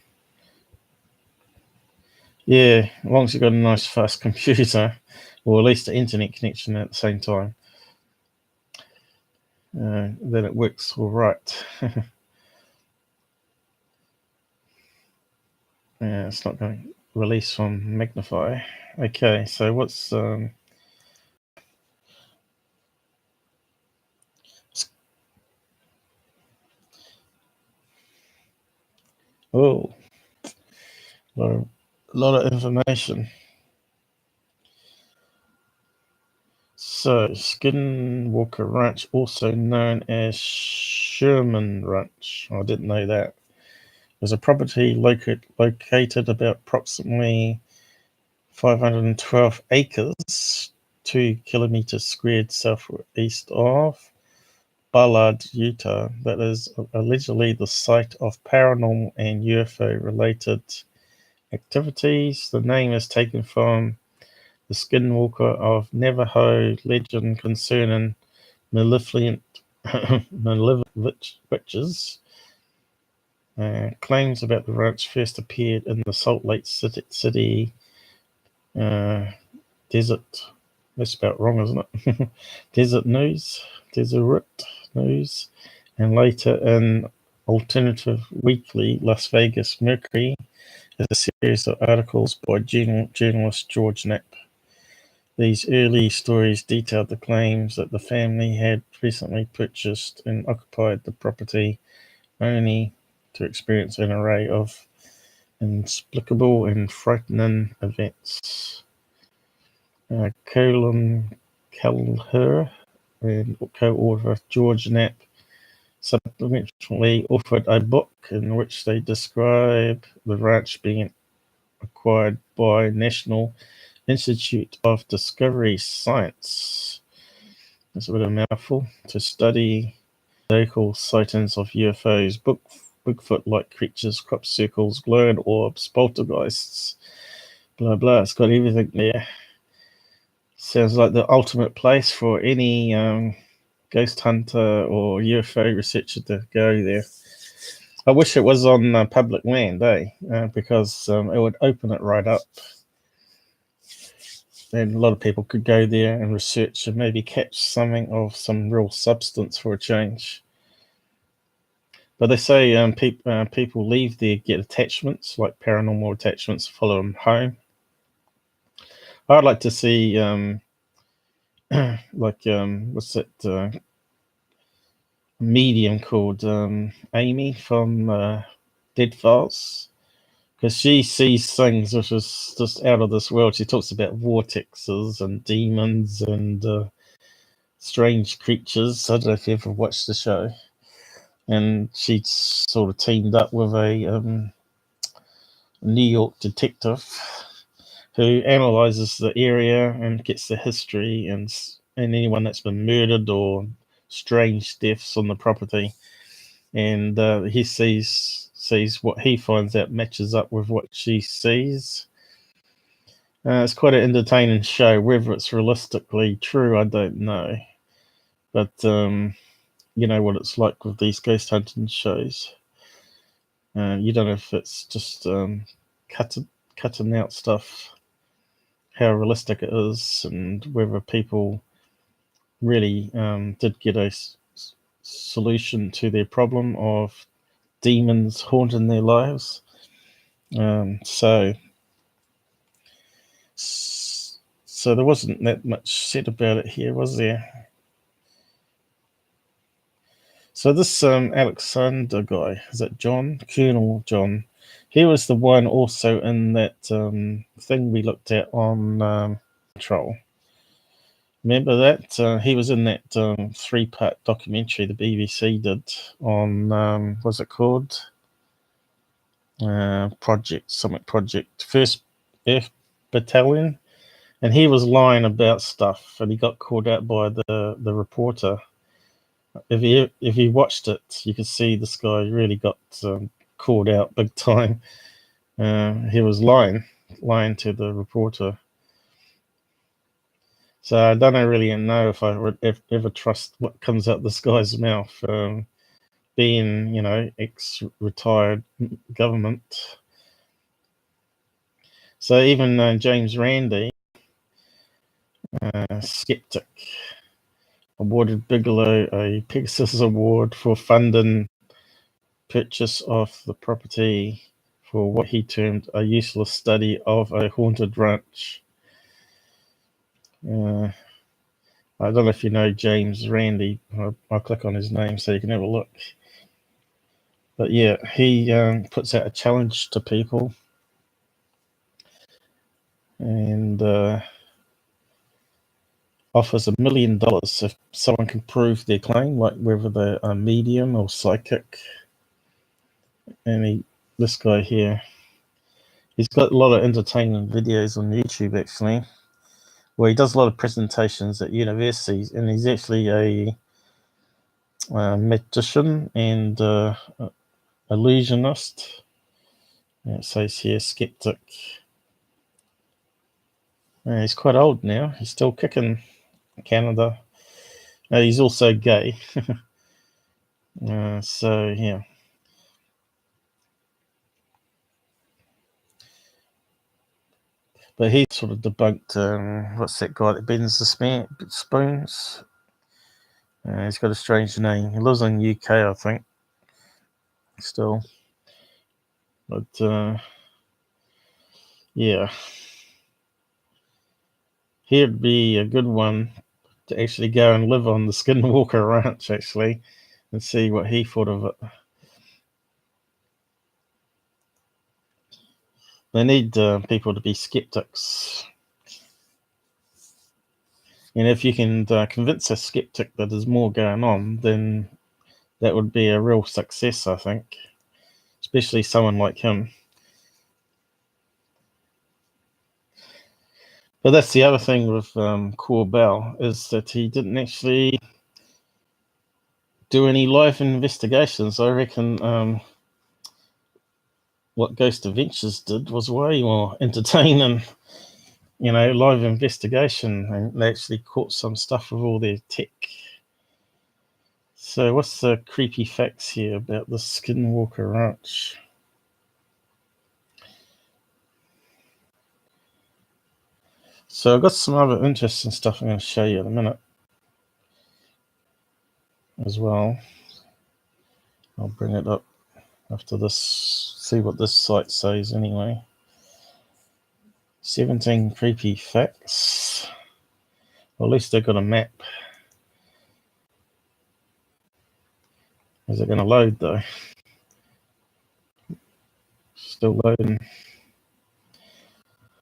Yeah, as long as you've got a nice fast computer, or at least an internet connection at the same time, then it works all right. Yeah, it's not going to release from Magnify. Okay, so what's oh, a lot of information. So, Skinwalker Ranch, also known as Sherman Ranch. I didn't know that. There's a property located about approximately 512 acres 2 kilometers squared southeast of Ballard, Utah, that is allegedly the site of paranormal and UFO-related activities. The name is taken from the Skinwalker of Navajo legend concerning malevolent witches. Claims about the ranch first appeared in the Salt Lake City Desert. That's about wrong, isn't it? Desert News, and later in Alternative Weekly, Las Vegas Mercury, as a series of articles by journalist George Knapp. These early stories detailed the claims that the family had recently purchased and occupied the property only to experience an array of inexplicable and frightening events. Colin Kelleher and co-author George Knapp subsequently authored a book in which they describe the ranch being acquired by National Institute of Discovery Science. That's a bit of a mouthful. To study local sightings of UFOs, Bigfoot-like creatures, crop circles, glowing orbs, poltergeists, blah blah. It's got everything there. Sounds like the ultimate place for any ghost hunter or UFO researcher to go there. I wish it was on public land, because it would open it right up. And a lot of people could go there and research and maybe catch something of some real substance for a change. But they say people leave there, get attachments, like paranormal attachments, follow them home. I'd like to see, what's that medium called Amy from Dead Files? Because she sees things which is just out of this world. She talks about vortexes and demons and strange creatures. I don't know if you ever watched the show. And she sort of teamed up with a New York detective who analyzes the area and gets the history and anyone that's been murdered or strange deaths on the property. And he sees what he finds out matches up with what she sees. It's quite an entertaining show. Whether it's realistically true, I don't know. But you know what it's like with these ghost hunting shows. You don't know if it's just cutting out stuff, how realistic it is, and whether people really did get a solution to their problem of demons haunting their lives. So there wasn't that much said about it here, was there? So this Alexander guy, is that John? Colonel John. He was the one also in that thing we looked at on Control. Remember that? He was in that 3-part documentary the BBC did on, what's it called? Project, First Earth Battalion. And he was lying about stuff and he got called out by the reporter. If you watched it, you could see this guy really got called out big time. He was lying to the reporter. So I don't really know if I would ever trust what comes out this guy's mouth. Being, ex-retired government. So even James Randi, skeptic, awarded Bigelow a Pegasus Award for funding purchase of the property for what he termed a useless study of a haunted ranch. I don't know if you know James Randi. I'll click on his name so you can have a look. But yeah, he puts out a challenge to people and offers $1 million if someone can prove their claim, like whether they're a medium or psychic. And this guy here, he's got a lot of entertainment videos on YouTube actually. Well, he does a lot of presentations at universities, and he's actually a magician and illusionist. It says here, skeptic. He's quite old now. He's still kicking Canada. He's also gay. So, yeah. But he sort of debunked, what's that guy that bends the spoons? He's got a strange name. He lives in the UK, I think, still. But, yeah. He'd be a good one to actually go and live on the Skinwalker Ranch, actually, and see what he thought of it. They need people to be skeptics. And if you can convince a skeptic that there's more going on, then that would be a real success, I think, especially someone like him. But that's the other thing with Corbell, is that he didn't actually do any live investigations. I reckon what Ghost Adventures did was way more entertaining, live investigation, and they actually caught some stuff with all their tech. So what's the creepy facts here about the Skinwalker Ranch? So I've got some other interesting stuff I'm going to show you in a minute as well. I'll bring it up after this, see what this site says anyway. 17 creepy facts. Well, at least they've got a map. Is it going to load though? Still loading.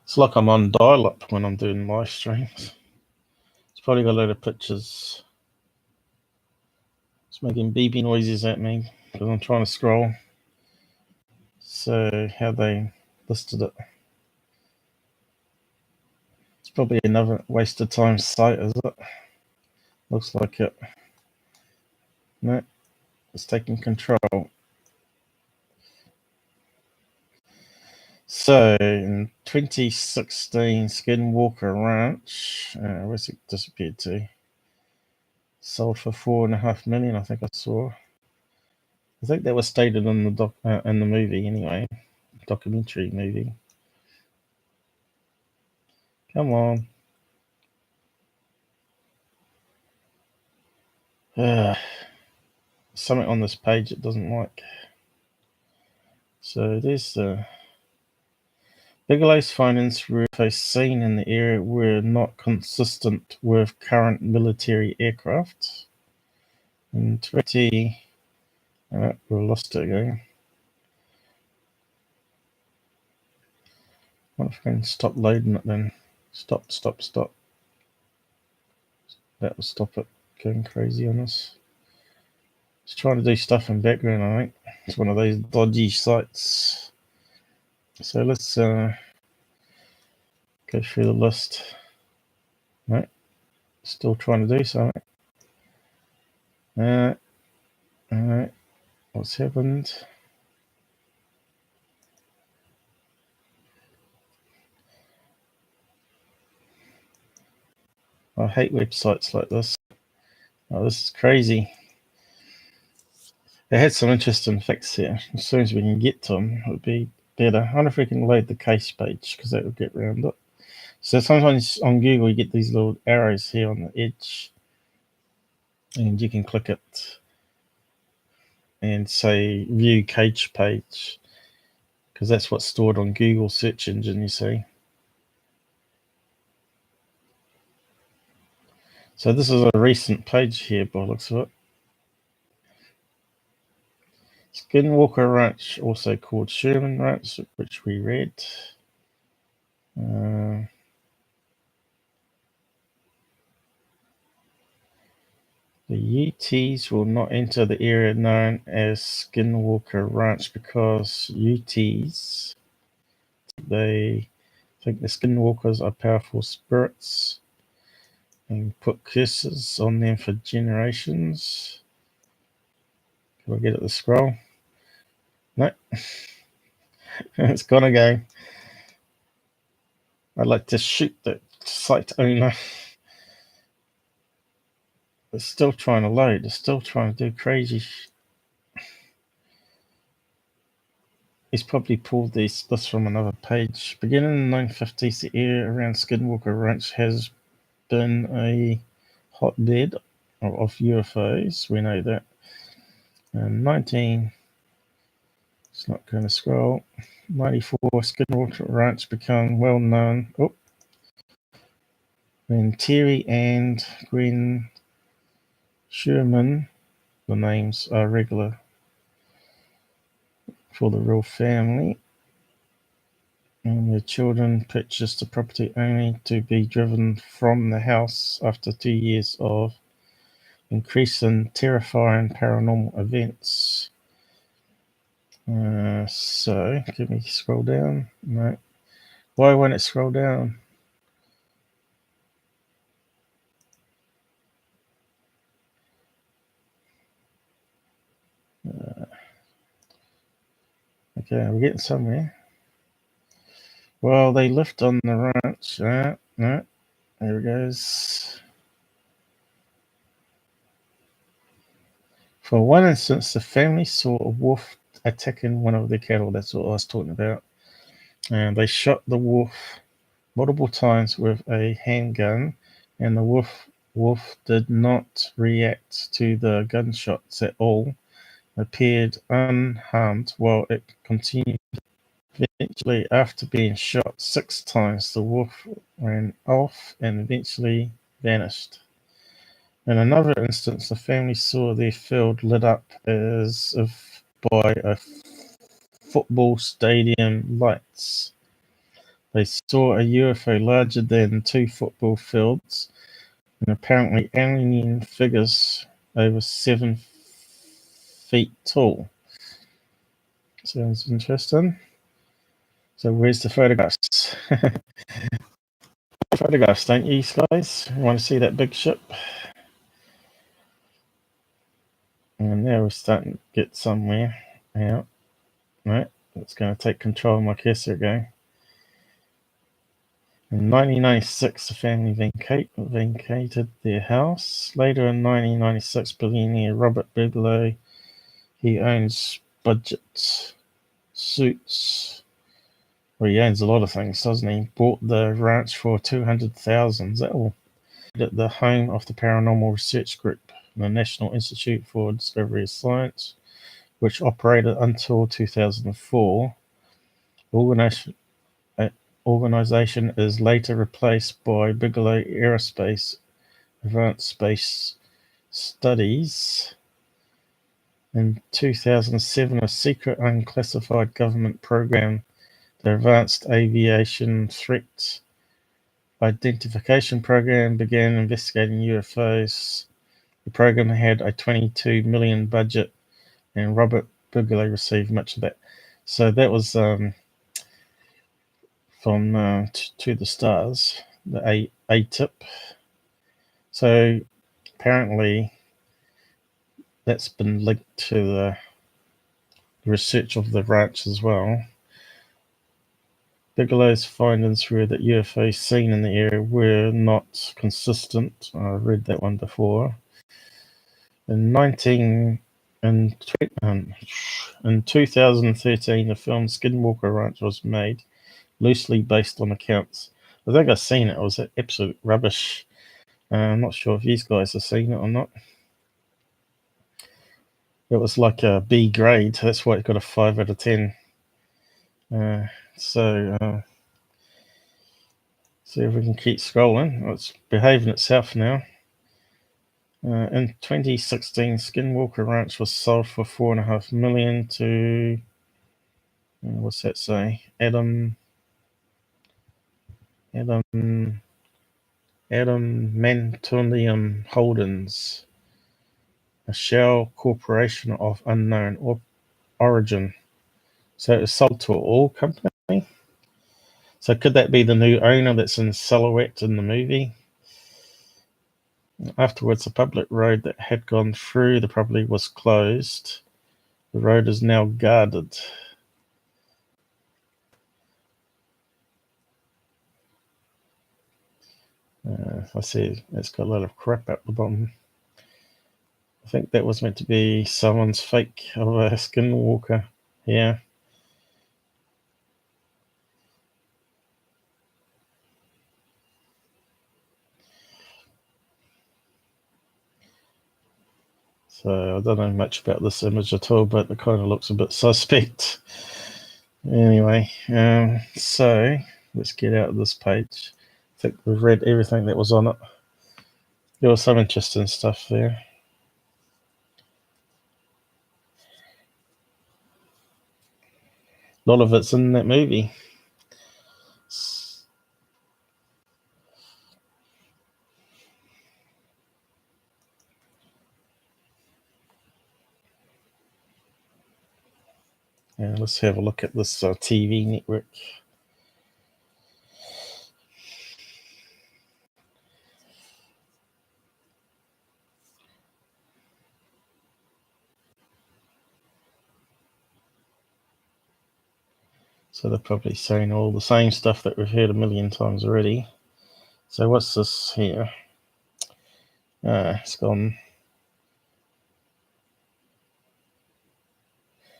It's like I'm on dial-up when I'm doing live streams. It's probably got a load of pictures. It's making beeping noises at me because I'm trying to scroll. So how they listed it. It's probably another waste of time site, is it? Looks like it. No, it's taking control. So in 2016, Skinwalker Ranch, where's it disappeared to? Sold for $4.5 million, I think I saw. I think that was stated in the in the movie anyway, documentary movie. Come on. Something on this page it doesn't like. So there's the Bigelow's findings through UFO seen in the area were not consistent with current military aircraft. In 20, we lost it again. What if I can stop loading it then? Stop. That will stop it going crazy on us. It's trying to do stuff in background, I think. It's one of those dodgy sites. So let's go through the list. No, still trying to do something. Alright, what's happened? I hate websites like this. Oh, this is crazy. It had some interesting facts here. As soon as we can get to them, it would be better. I wonder if we can load the case page, because that would get around it. So sometimes on Google, you get these little arrows here on the edge, and you can click it and say view cage page, because that's what's stored on Google search engine, you see. So this is a recent page here by the looks of it. Skinwalker Ranch, also called Sherman Ranch, which we read. The UTs will not enter the area known as Skinwalker Ranch because UTs, they think the Skinwalkers are powerful spirits and put cursors on them for generations. Can I get it to scroll? No. It's gone again. I'd like to shoot the site owner. It's still trying to load. It's still trying to do crazy. He's probably pulled this from another page. Beginning in the 1950s, the area around Skinwalker Ranch has been a hotbed of UFOs. We know that. It's not going to scroll. 94, Skinwalker Ranch became well known. When Terry and Gwen Sherman, the names are regular for the real family, and their children purchased the property only to be driven from the house after 2 years of increasing terrifying paranormal events. So, can we scroll down? No. Why won't it scroll down? Okay, we're getting somewhere. Well, they lived on the ranch. No, there it goes. For one instance, the family saw a wolf attacking one of their cattle. That's what I was talking about. And they shot the wolf multiple times with a handgun, and the wolf did not react to the gunshots at all. Appeared unharmed while it continued. Eventually, after being shot 6 times, the wolf ran off and eventually vanished. In another instance, the family saw their field lit up as if by a football stadium lights. They saw a UFO larger than 2 football fields and apparently alien figures over 7 feet tall. Sounds interesting. So where's the photographs? Photographs, don't you guys? You want to see that big ship? And now we're starting to get somewhere. Yeah. Right. It's going to take control of my cursor again. In 1996, the family vacated their house. Later in 1996, billionaire Robert Bigelow, he owns Budget Suits. Well, he owns a lot of things, doesn't he? Bought the ranch for $200,000. Is that all? At the home of the Paranormal Research Group, the National Institute for Discovery of Science, which operated until 2004. Organization is later replaced by Bigelow Aerospace Advanced Space Studies. In 2007, a secret unclassified government program, the Advanced Aviation Threat Identification Program, began investigating UFOs. The program had a $22 million budget, and Robert Bigelow received much of that. So that was from To the Stars, the A-tip. So apparently that's been linked to the research of the ranch as well. Bigelow's findings were that UFOs seen in the area were not consistent. I read that one before. In 2013, the film Skinwalker Ranch was made, loosely based on accounts. I think I've seen it. It was absolute rubbish. I'm not sure if you guys have seen it or not. It was like a B grade. That's why it got a 5 out of 10. See if we can keep scrolling. It's behaving itself now. In 2016, Skinwalker Ranch was sold for $4.5 million to what's that say? Adam Mantonium Holdings, a shell corporation of unknown origin. So it was sold to an oil company. So could that be the new owner that's in silhouette in the movie? Afterwards, a public road that had gone through the property was closed. The road is now guarded. I see it's got a lot of crap at the bottom. I think that was meant to be someone's fake of a Skinwalker. Yeah. So I don't know much about this image at all, but it kind of looks a bit suspect. Anyway, so let's get out of this page. I think we've read everything that was on it. There was some interesting stuff there. A lot of it's in that movie. Let's have a look at this TV network. So they're probably saying all the same stuff that we've heard a million times already. So what's this here? It's gone.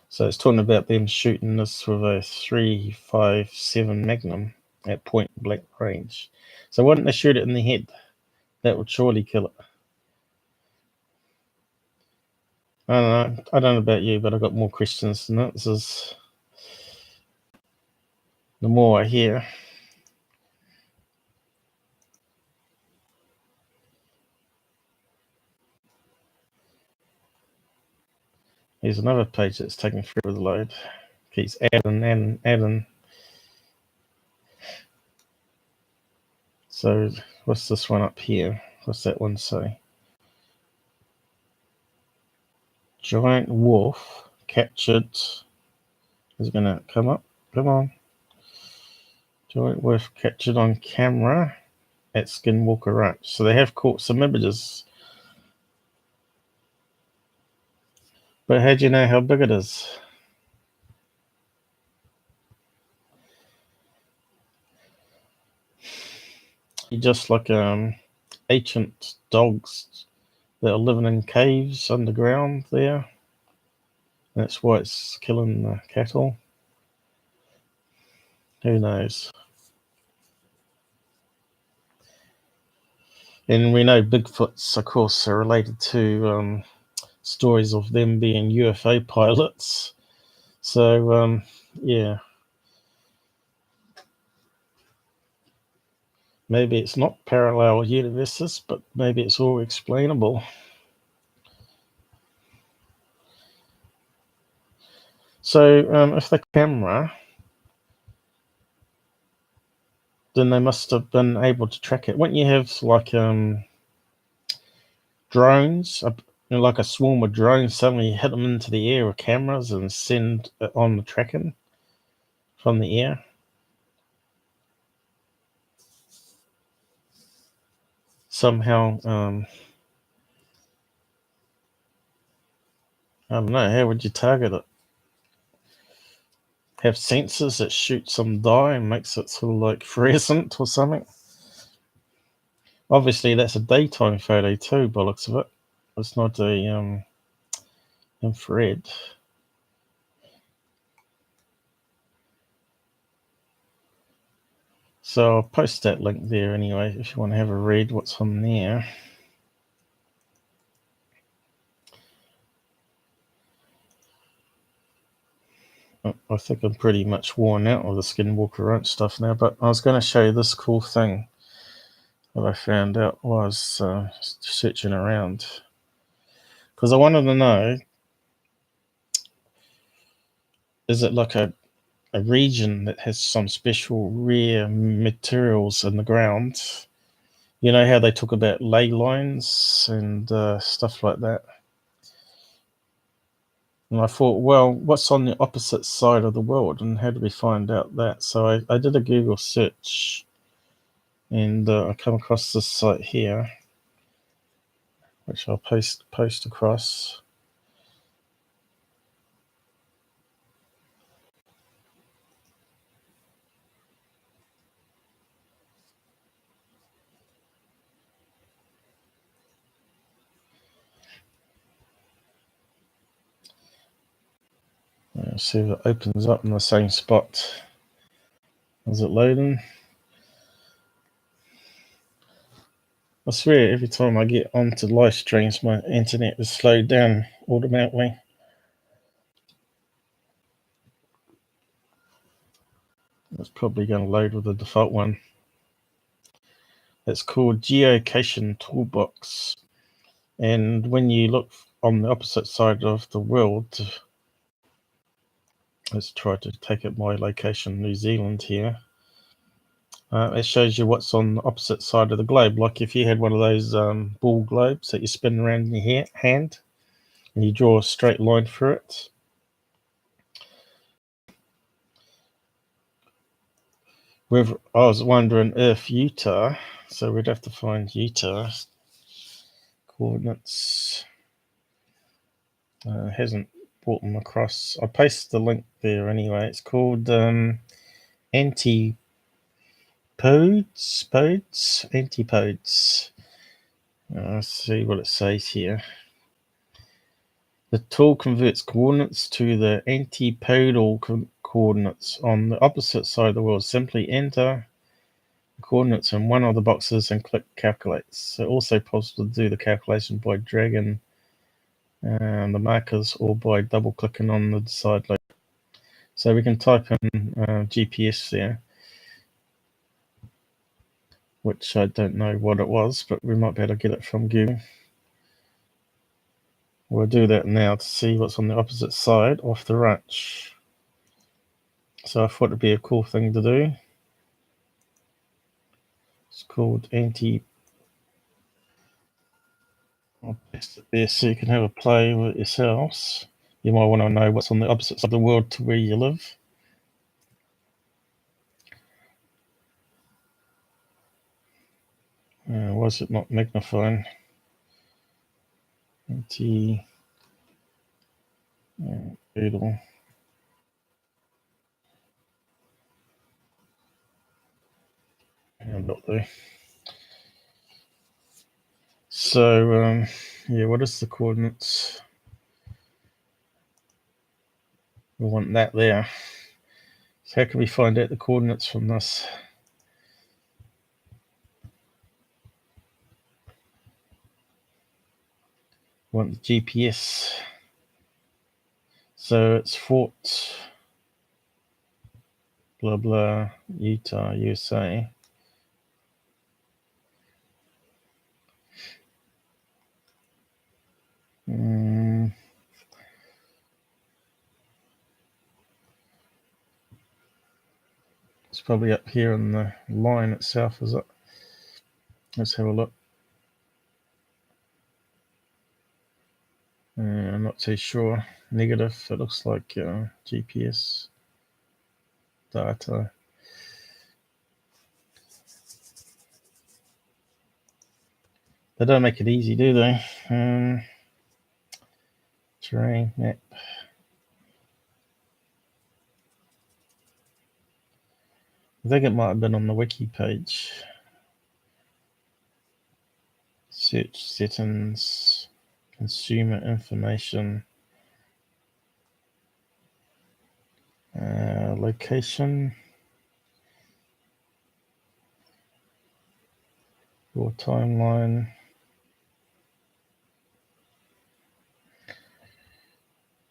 So it's talking about them shooting this with a 357 Magnum at point blank range. So why didn't they shoot it in the head? That would surely kill it. I don't know about you, but I've got more questions than that. This is the more I hear. Here's another page that's taking forever to load. Keeps adding. So what's this one up here? What's that one say? Giant wolf captured. Is it going to come up? Come on. Giant wolf captured on camera at Skinwalker Ranch. So they have caught some images. But how do you know how big it is? Just like ancient dogs that are living in caves underground there. That's why it's killing the cattle. Who knows? And we know Bigfoots, of course, are related to stories of them being UFO pilots. So, yeah. Maybe it's not parallel universes, but maybe it's all explainable. So, if the camera, then they must have been able to track it. Wouldn't you have like drones, like a swarm of drones, suddenly hit them into the air with cameras and send it on the tracking from the air? Somehow, I don't know, how would you target it? Have sensors that shoot some dye and makes it sort of like fluorescent or something? Obviously, that's a daytime photo too, by the looks of it. It's not a infrared. So I'll post that link there anyway if you want to have a read what's on there. I think I'm pretty much worn out with the Skinwalker Ranch stuff now, but I was going to show you this cool thing that I found out while I was searching around. Because I wanted to know, is it like a region that has some special rare materials in the ground? You know how they talk about ley lines and stuff like that? And I thought, well, what's on the opposite side of the world, and how do we find out that? So I did a Google search, and I come across this site here. which I'll post across. See if it opens up in the same spot. Is it loading? I swear every time I get onto live streams, my internet is slowed down automatically. It's probably going to load with the default one. It's called Geolocation Toolbox. And when you look on the opposite side of the world, let's try to take it my location, New Zealand here. It shows you what's on the opposite side of the globe. Like if you had one of those ball globes that you spin around in your hand and you draw a straight line through it. I was wondering if Utah, so we'd have to find Utah coordinates. Hasn't brought them across. I pasted the link there anyway. It's called Antipodes. Let's see what it says here. The tool converts coordinates to the antipodal coordinates on the opposite side of the world. Simply enter the coordinates in one of the boxes and click calculate. So also possible to do the calculation by dragging the markers or by double clicking on the side load. So we can type in GPS there, which I don't know what it was, but we might be able to get it from Google. We'll do that now to see what's on the opposite side of the ranch. So I thought it'd be a cool thing to do. It's called I'll paste it there so you can have a play with it yourselves. You might want to know what's on the opposite side of the world to where you live. Why is it not magnifying? Doodle. So, yeah, what is the coordinates? We want that there. So how can we find out the coordinates from this? We want the GPS. So it's Fort blah blah Utah, USA. It's probably up here in the line itself, is it? Let's have a look. I'm not too sure. Negative. It looks like GPS data. They don't make it easy, do they? Terrain map. I think it might have been on the wiki page. Search settings, consumer information, location, your timeline.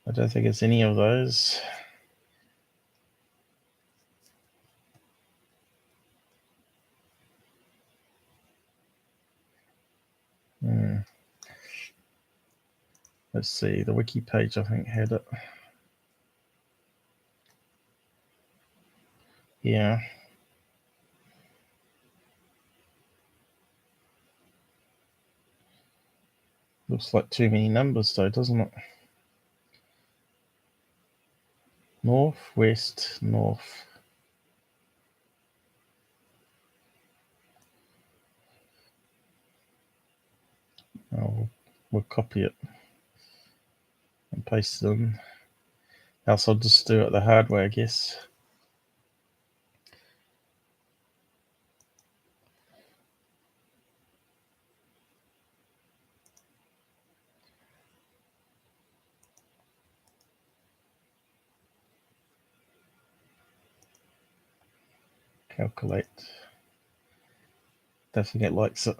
I don't think it's any of those. Let's see, the wiki page I think had it. Yeah. Looks like too many numbers though, doesn't it? North, west, north. Oh, we'll copy it and paste it in. Else I'll just do it the hard way, I guess. Calculate. Don't think it likes it.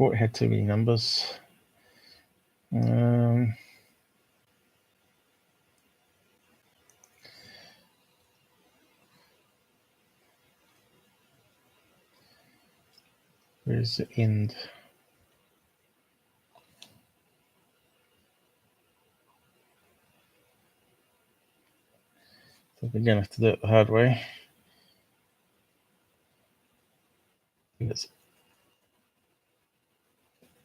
Oh, it had too many numbers. Where Where's the end? So we're going to have to do it the hard way. It's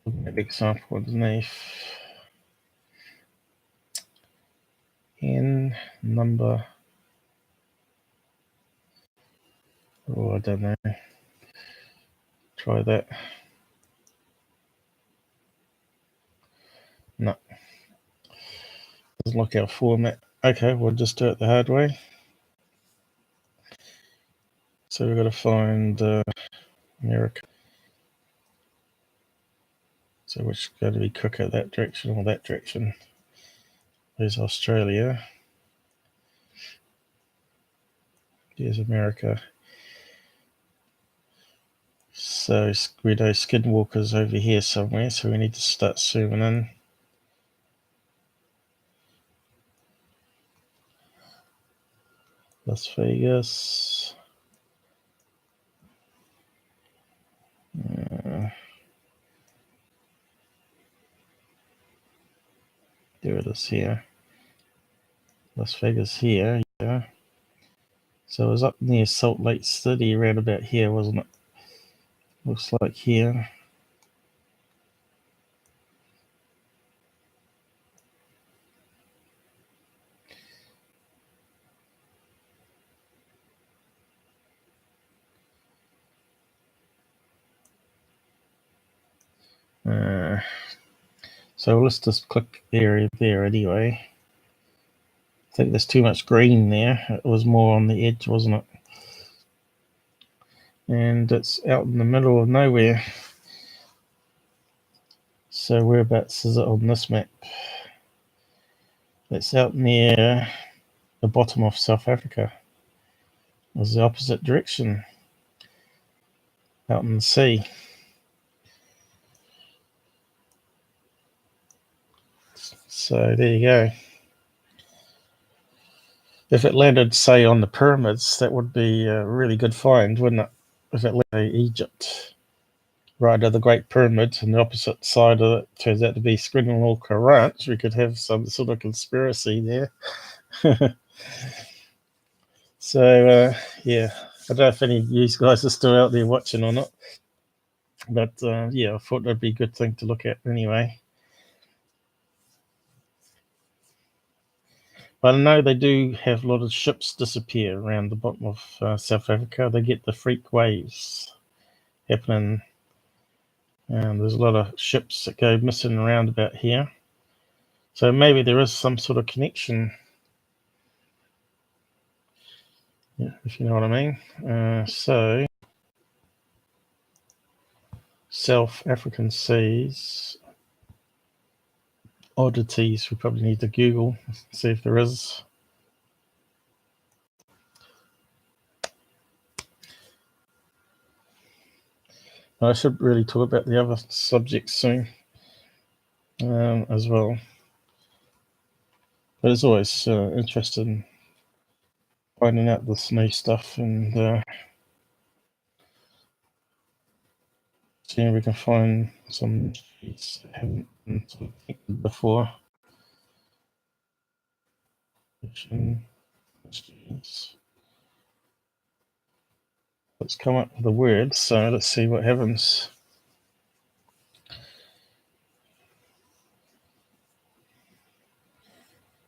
a big sample underneath. N number. Oh, I don't know. Try that. No. Doesn't look our format. Okay, we'll just do it the hard way. So we've got to find America. So which is going to be quicker, that direction or that direction? There's Australia. Here's America. So we know Skinwalker's over here somewhere, so we need to start zooming in. Las Vegas. There it is here. Las Vegas here, yeah. So it was up near Salt Lake City, around about here, wasn't it? Looks like here. So let's just click area there anyway. I think there's too much green there. It was more on the edge, wasn't it? And it's out in the middle of nowhere. So whereabouts is it on this map? It's out near the bottom of South Africa. It's the opposite direction. Out in the sea. So there you go. If it landed, say, on the pyramids, that would be a really good find, wouldn't it? If it landed in Egypt, right of the Great Pyramid, and the opposite side of it turns out to be Skinwalker Ranch, we could have some sort of conspiracy there. So, yeah, I don't know if any of you guys are still out there watching or not. But, yeah, I thought that'd be a good thing to look at anyway. But I know they do have a lot of ships disappear around the bottom of South Africa. They get the freak waves happening. And there's a lot of ships that go missing around about here. So maybe there is some sort of connection. Yeah, if you know what I mean. So, South African seas. Oddities, we probably need to Google, see if there is. I should really talk about the other subjects soon as well. But it's always interesting finding out this new stuff and seeing if we can find some sheets that haven't been sort of connected before. Let's come up with a word, so let's see what happens.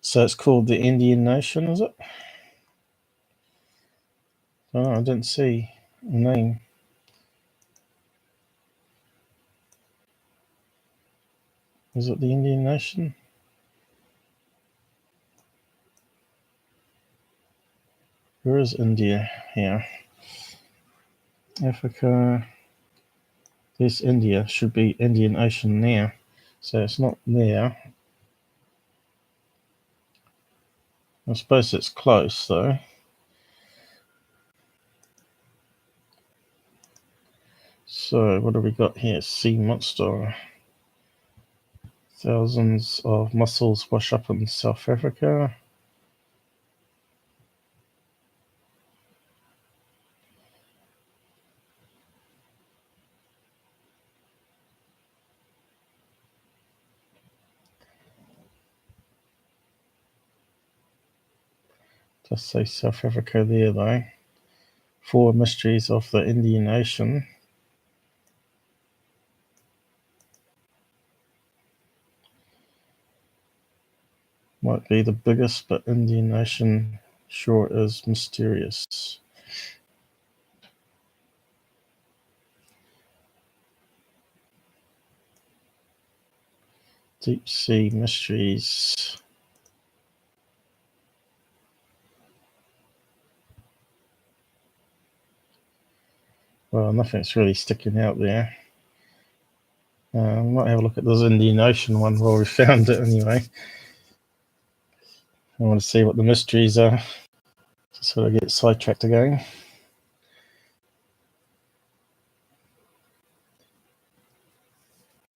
So it's called the Indian Nation, is it? Oh, I didn't see a name. Is it the Indian Ocean? Where is India here? Africa. There's India. Should be Indian Ocean there. So it's not there. I suppose it's close though. So what have we got here? Sea monster. Thousands of mussels wash up in South Africa. Just say South Africa there though. 4 mysteries of the Indian Ocean. Might be the biggest, but Indian Ocean sure is mysterious. Deep sea mysteries. Well, nothing's really sticking out there. I might have a look at this Indian Ocean one while we found it anyway. I want to see what the mysteries are. Just sort of get sidetracked again.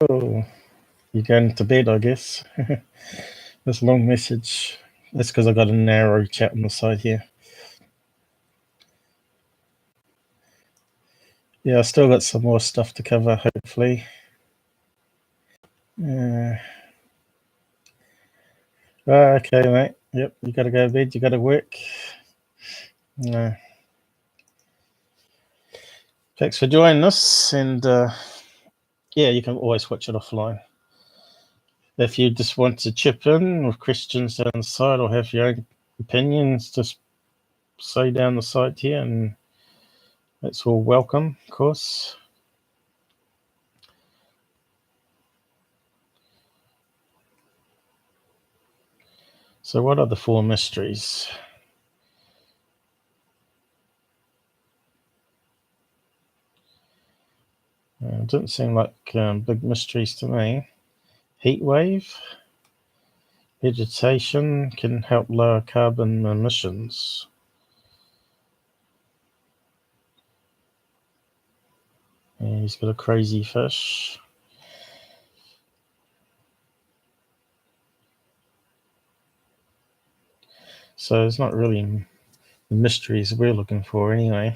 Oh, you're going to bed, I guess. This long message. That's because I got a narrow chat on the side here. Yeah, I still got some more stuff to cover, hopefully. Okay, mate. Yep, you got to go to bed. You got to work. Thanks for joining us. And yeah, you can always watch it offline. If you just want to chip in with questions down the side or have your own opinions, just say down the side here, and that's all welcome, of course. So what are the 4 mysteries? Didn't seem like big mysteries to me. Heat wave. Vegetation can help lower carbon emissions. And he's got a crazy fish. So it's not really the mysteries we're looking for anyway.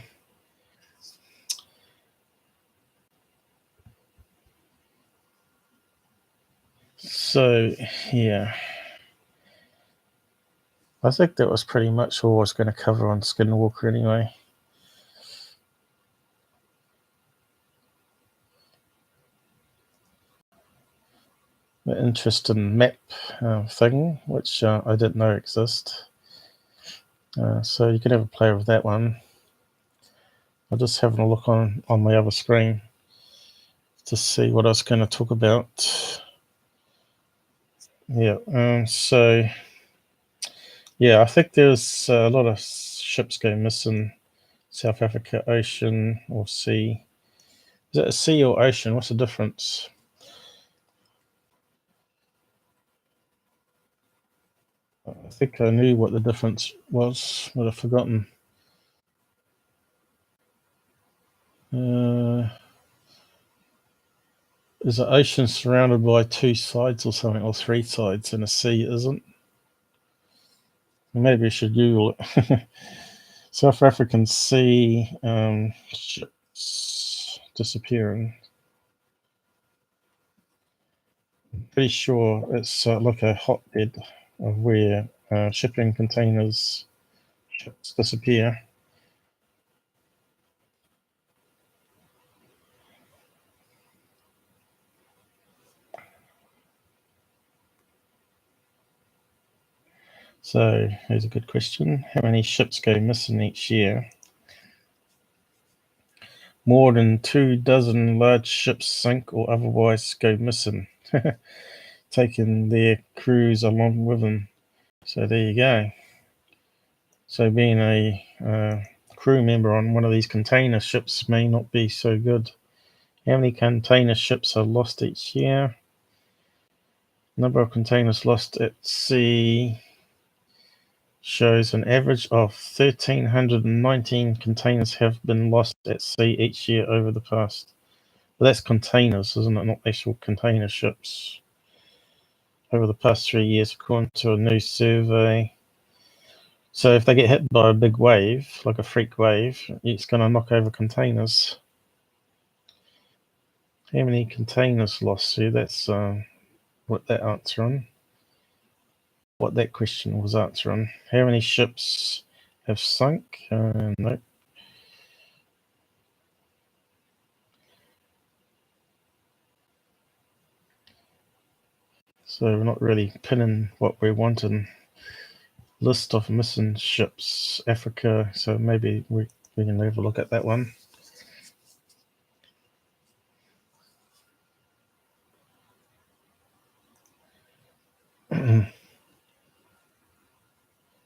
So, yeah. I think that was pretty much all I was going to cover on Skinwalker anyway. The interesting map thing, which I didn't know existed. So you can have a play with that one. I'm just having a look on my other screen to see what I was going to talk about. Yeah, so yeah, I think there's a lot of ships go missing. South Africa Ocean or sea. Is it a sea or ocean? What's the difference? I think I knew what the difference was, but I've forgotten. Is an ocean surrounded by 2 sides or something, or 3 sides, and a sea isn't? Maybe I should Google it. South African sea ships disappearing. Pretty sure it's like a hotbed of where shipping containers ships disappear. So here's a good question. How many ships go missing each year? More than 24 large ships sink or otherwise go missing. taking their crews along with them. So there you go. So being a crew member on one of these container ships may not be so good. How many container ships are lost each year? Number of containers lost at sea shows an average of 1,319 containers have been lost at sea each year over the past. Well, that's containers, isn't it? Not actual container ships. Over the past 3 years, according to a new survey. So if they get hit by a big wave, like a freak wave, it's going to knock over containers. How many containers lost? See, that's what that answering. What that question was answering. How many ships have sunk? Nope. So we're not really pinning what we're wanting. List of missing ships, Africa. So maybe we can have a look at that one.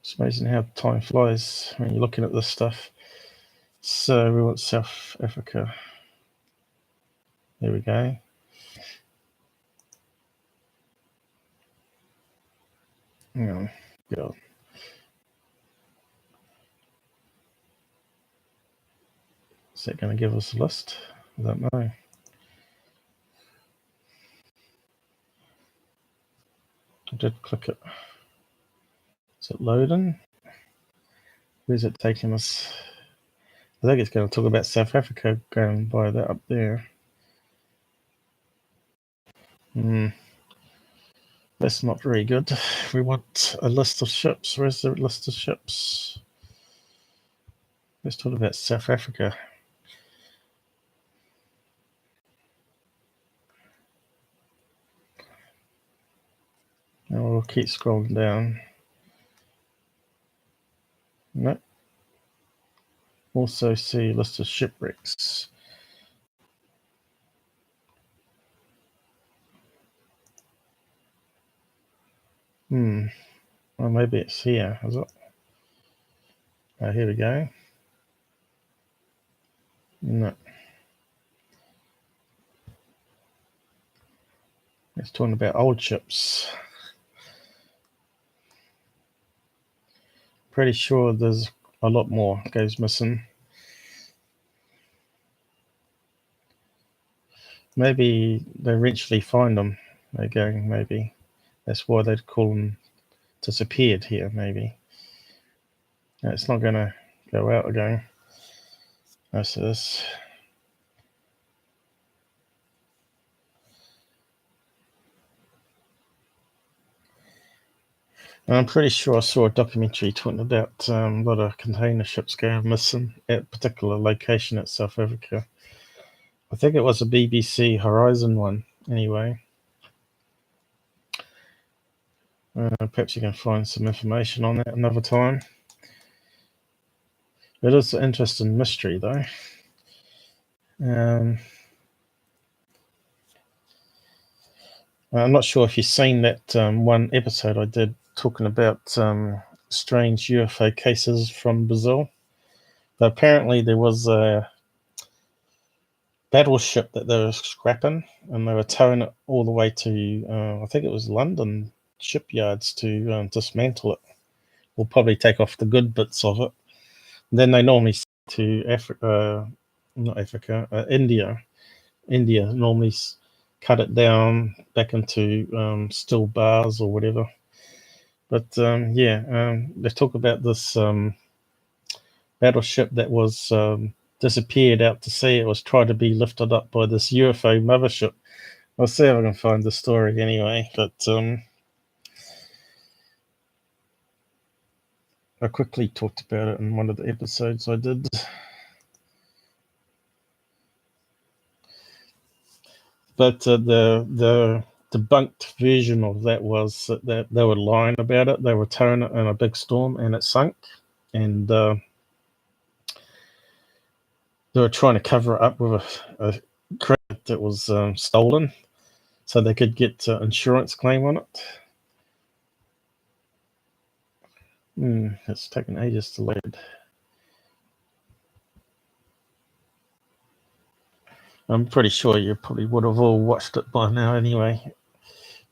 It's amazing how time flies when you're looking at this stuff. So we want South Africa. There we go. Hang on. God. Is that going to give us a list? I don't know. I did click it. Is it loading? Where's it taking us? I think it's going to talk about South Africa going by that up there. That's not very good. We want a list of ships. Where's the list of ships? Let's talk about South Africa. And we'll keep scrolling down. No. Also see list of shipwrecks. Well, maybe it's here, is it? Oh, here we go. No. It's talking about old ships. Pretty sure there's a lot more goes missing. Maybe they eventually find them. They're going, maybe. That's why they'd call them disappeared here, maybe. No, it's not going to go out again. Most of this. I'm pretty sure I saw a documentary talking about a lot of container ships going missing at a particular location at South Africa. I think it was a BBC Horizon one, anyway. Perhaps you can find some information on that another time. It is an interesting mystery, though. I'm not sure if you've seen that one episode I did talking about strange UFO cases from Brazil. But apparently there was a battleship that they were scrapping, and they were towing it all the way to, I think it was London shipyards to dismantle it. We'll probably take off the good bits of it. And then they normally to India. India normally cut it down back into steel bars or whatever. But they talk about this battleship that was disappeared out to sea. It was trying to be lifted up by this UFO mothership. I'll see if I can find the story anyway. But I quickly talked about it in one of the episodes I did. But the debunked version of that was that they were lying about it. They were towing it in a big storm and it sunk. And they were trying to cover it up with a crate that was stolen. so they could get an insurance claim on it. It's taken ages to load. I'm pretty sure you probably would have all watched it by now anyway.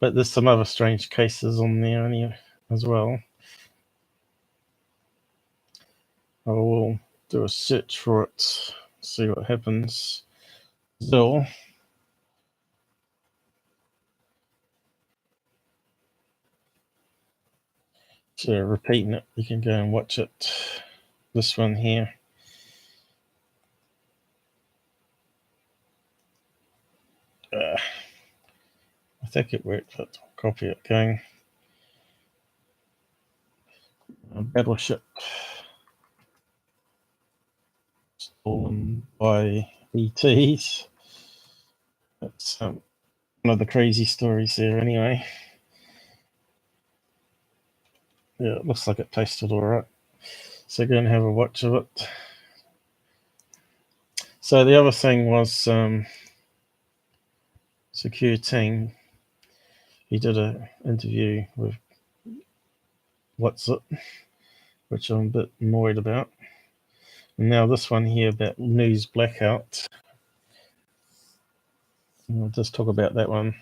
But there's some other strange cases on there anyway as well. I will do a search for it, see what happens. Still, so repeating it, you can go and watch it. This one here. I think it worked, but I'll copy it going. A battleship stolen by ETs. That's one of the crazy stories there anyway. Yeah, it looks like it tasted alright. So go and have a watch of it. So the other thing was Secure Team. He did an interview with What's It, which I'm a bit annoyed about. And now this one here about news blackout. I'll just talk about that one.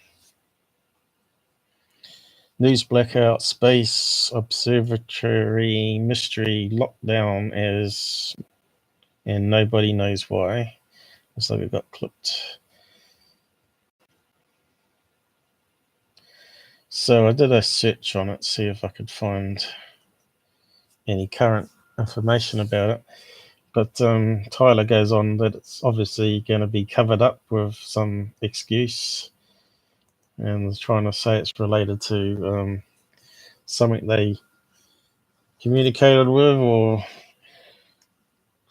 News blackout, space observatory mystery lockdown and nobody knows why. Looks like it got clipped. So I did a search on it, see if I could find any current information about it. But Tyler goes on that it's obviously going to be covered up with some excuse, and is trying to say it's related to something they communicated with or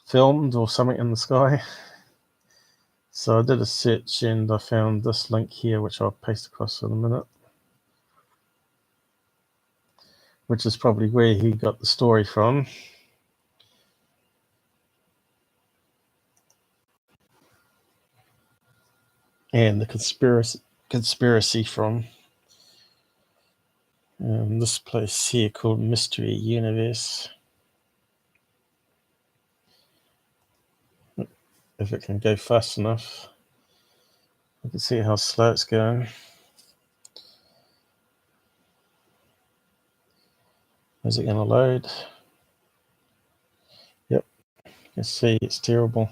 filmed or something in the sky. So I did a search and I found this link here, which I'll paste across in a minute, which is probably where he got the story from. And the conspiracy from this place here called Mystery Universe. If it can go fast enough, you can see how slow it's going. Is it going to load? Yep, you can see it's terrible.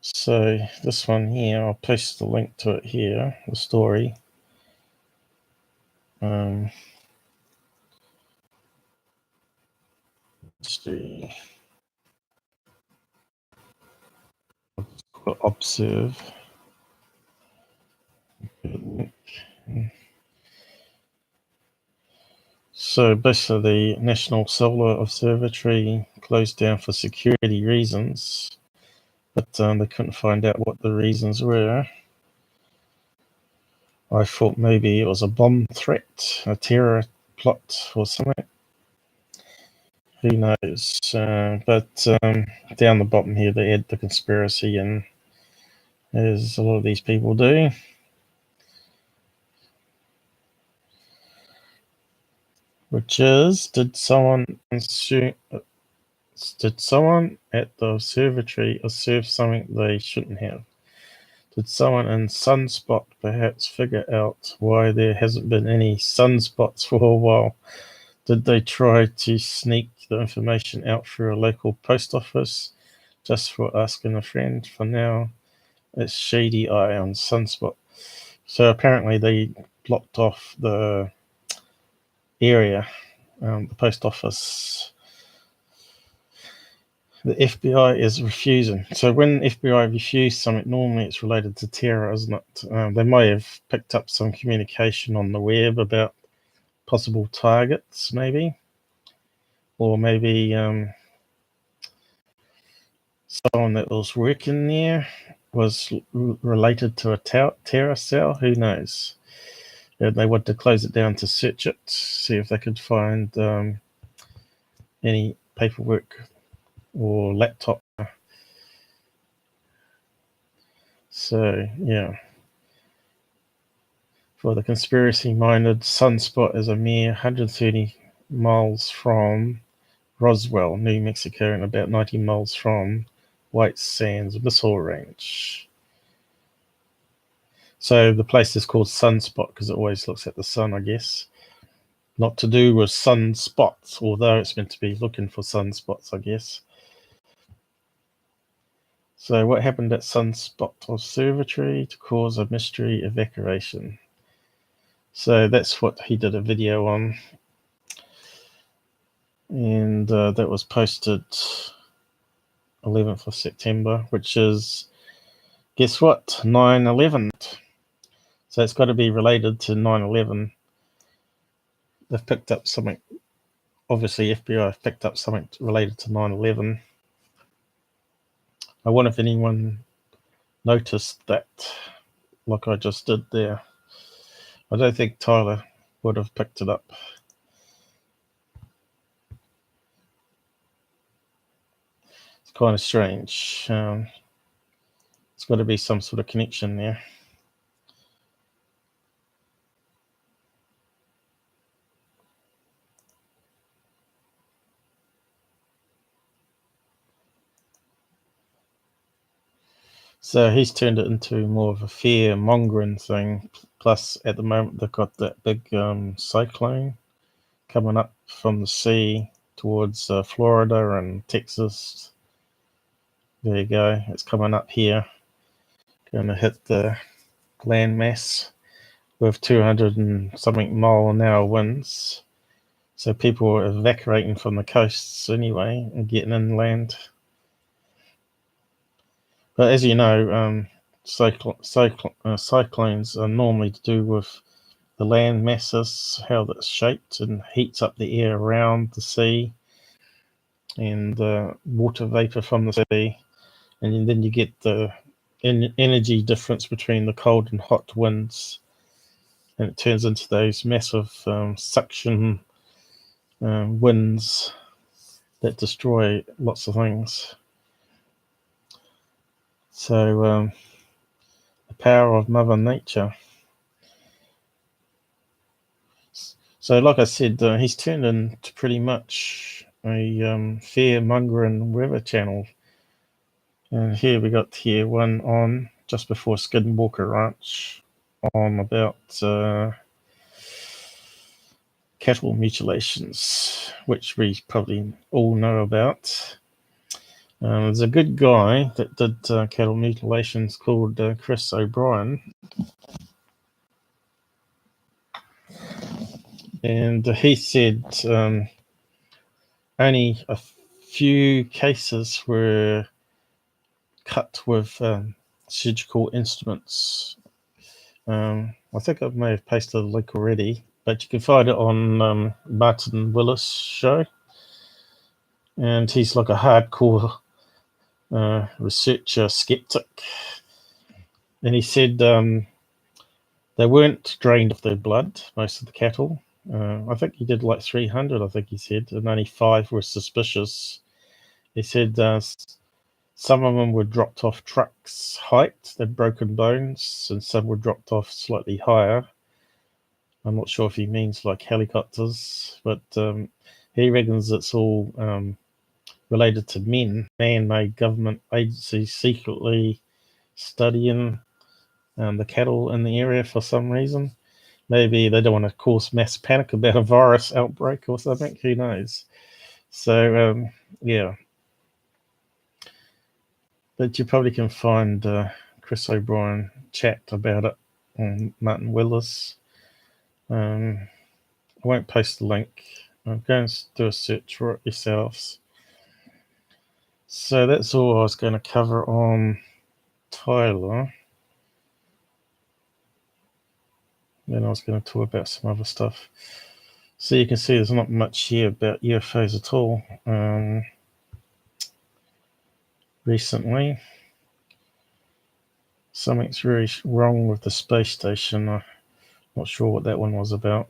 So this one here, I'll paste the link to it here, the story. Observe. So basically, the National Solar Observatory closed down for security reasons, but they couldn't find out what the reasons were. I thought maybe it was a bomb threat, a terror plot or something. Who knows? But down the bottom here, they add the conspiracy, and as a lot of these people do. Which is, did someone at the observatory observe something they shouldn't have? Did someone in Sunspot perhaps figure out why there hasn't been any sunspots for a while? Did they try to sneak the information out through a local post office just for asking a friend? For now, it's shady eye on Sunspot. So apparently they blocked off the area, the post office. The FBI is refusing. So when FBI refuse something, normally it's related to terror, isn't it? They may have picked up some communication on the web about possible targets, maybe. Or maybe someone that was working there was related to a terror cell. Who knows? They wanted to close it down to search it, see if they could find any paperwork or laptop. So, yeah. For the conspiracy-minded, Sunspot is a mere 130 miles from Roswell, New Mexico, and about 90 miles from White Sands Missile Range. So the place is called Sunspot because it always looks at the sun, I guess. Not to do with sunspots, although it's meant to be looking for sunspots, I guess. So what happened at Sunspot Observatory to cause a mystery evacuation? So that's what he did a video on. And that was posted 11th of September, which is, guess what, 9/11. So it's got to be related to 9/11. They've picked up something, obviously FBI have picked up something related to 9/11. I wonder if anyone noticed that, like I just did there. I don't think Tyler would have picked it up. It's kind of strange. It's got to be some sort of connection there. So he's turned it into more of a fear-mongering thing. Plus, at the moment, they've got that big cyclone coming up from the sea towards Florida and Texas. There you go. It's coming up here. Going to hit the landmass with 200 and something mile an hour winds. So people are evacuating from the coasts anyway and getting inland. But as you know, cyclones are normally to do with the land masses, how that's shaped, and heats up the air around the sea and water vapor from the sea. And then you get the energy difference between the cold and hot winds. And it turns into those massive suction winds that destroy lots of things. So the power of Mother Nature. So, like I said, he's turned into pretty much a fear-mongering weather channel. And here we got here one on just before Skinwalker Ranch on about cattle mutilations, which we probably all know about. There's a good guy that did cattle mutilations called Chris O'Brien. And he said only a few cases were cut with surgical instruments. I think I may have pasted a link already, but you can find it on Martin Willis' show. And he's like a hardcore researcher skeptic. And he said they weren't drained of their blood, most of the cattle. I think he did like 300, I think he said, and only 5 were suspicious. He said some of them were dropped off trucks' height, they'd broken bones, and some were dropped off slightly higher. I'm not sure if he means like helicopters, but he reckons it's all related to man-made government agencies secretly studying the cattle in the area for some reason. Maybe they don't want to cause mass panic about a virus outbreak or something. Who knows? So, yeah. But you probably can find Chris O'Brien chat about it on Martin Willis. I won't post the link. I'm going to do a search for it yourselves. So that's all I was going to cover on Tyler. Then I was going to talk about some other stuff. So you can see there's not much here about UFOs at all recently. Something's really wrong with the space station. I'm not sure what that one was about.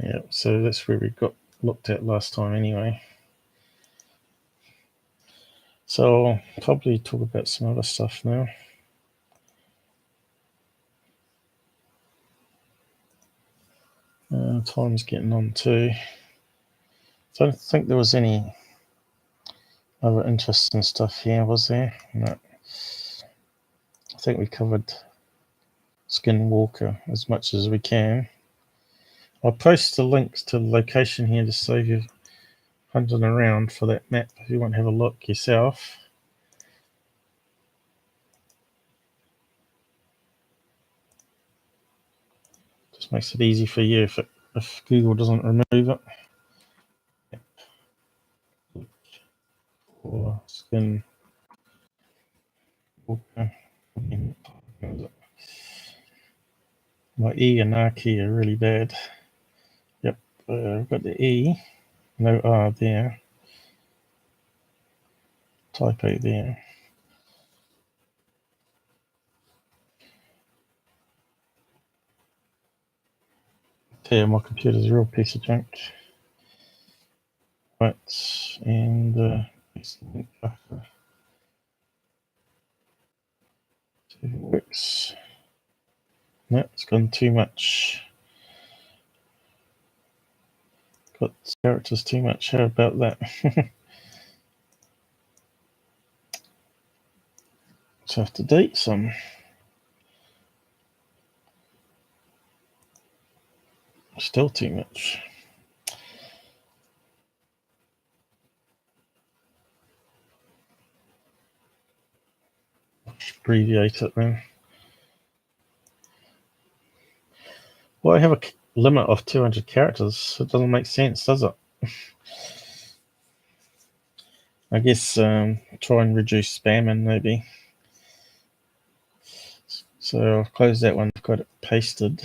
Yeah, so that's where we got looked at last time anyway. So I'll probably talk about some other stuff now. Time's getting on too. So I don't think there was any other interesting stuff here, was there? No. I think we covered Skinwalker as much as we can. I'll post the links to the location here to save you hunting around for that map if you want to have a look yourself. Just makes it easy for you if Google doesn't remove it. Or Skinwalker. My E and R key are really bad. Yep, I've got the E, no R there. Typo there. Yeah, my computer's a real piece of junk. Right, and it works. No, it's gone too much. Got characters too much. How about that? So I have to delete some. Still too much. Abbreviate it then. Well, I have a limit of 200 characters. It doesn't make sense, does it? I guess try and reduce spamming maybe. So I've closed that one. I've got it pasted.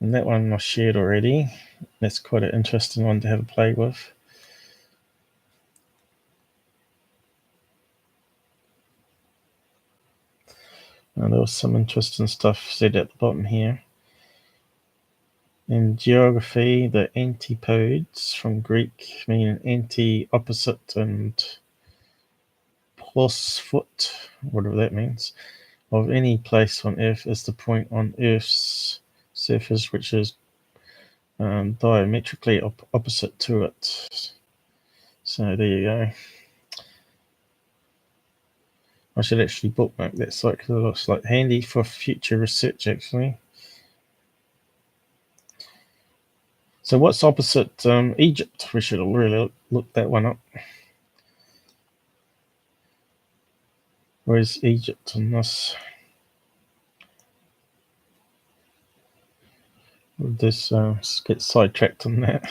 And that one I shared already. That's quite an interesting one to have a play with. Now, there was some interesting stuff said at the bottom here. In geography, the antipodes from Greek mean anti, opposite, and plus foot, whatever that means, of any place on Earth is the point on Earth's surface which is diametrically opposite to it. So there you go. I should actually bookmark that site because it looks like handy for future research actually. So what's opposite Egypt? We should really look that one up. Where's Egypt on this? This get sidetracked on that.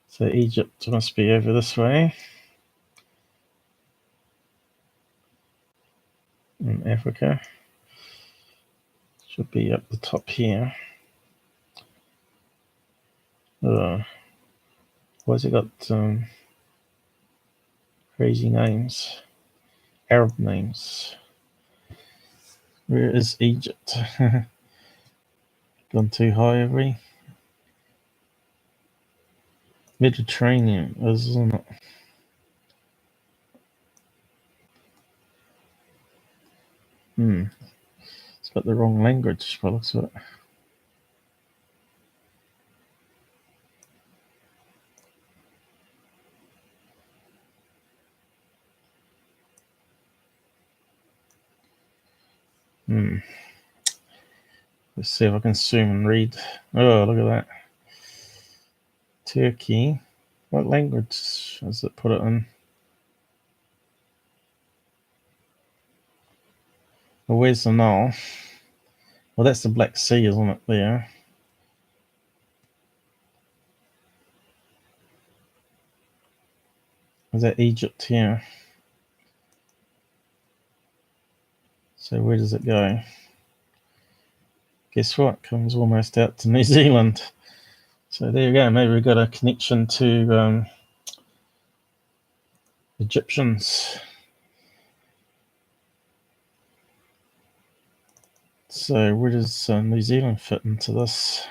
So Egypt must be over this way. In Africa. Should be up the top here. Why has it got crazy names? Arab names. Where is Egypt? Gone too high, have we? Mediterranean, isn't it? It's got the wrong language by the looks of it. Let's see if I can zoom and read. Oh, look at that. Turkey. What language does it put it in? Well, where's the Nile? Well, that's the Black Sea, isn't it, there? Is that Egypt here? So where does it go? Guess what? Comes almost out to New Zealand. So there you go. Maybe we've got a connection to Egyptians. So where does New Zealand fit into this?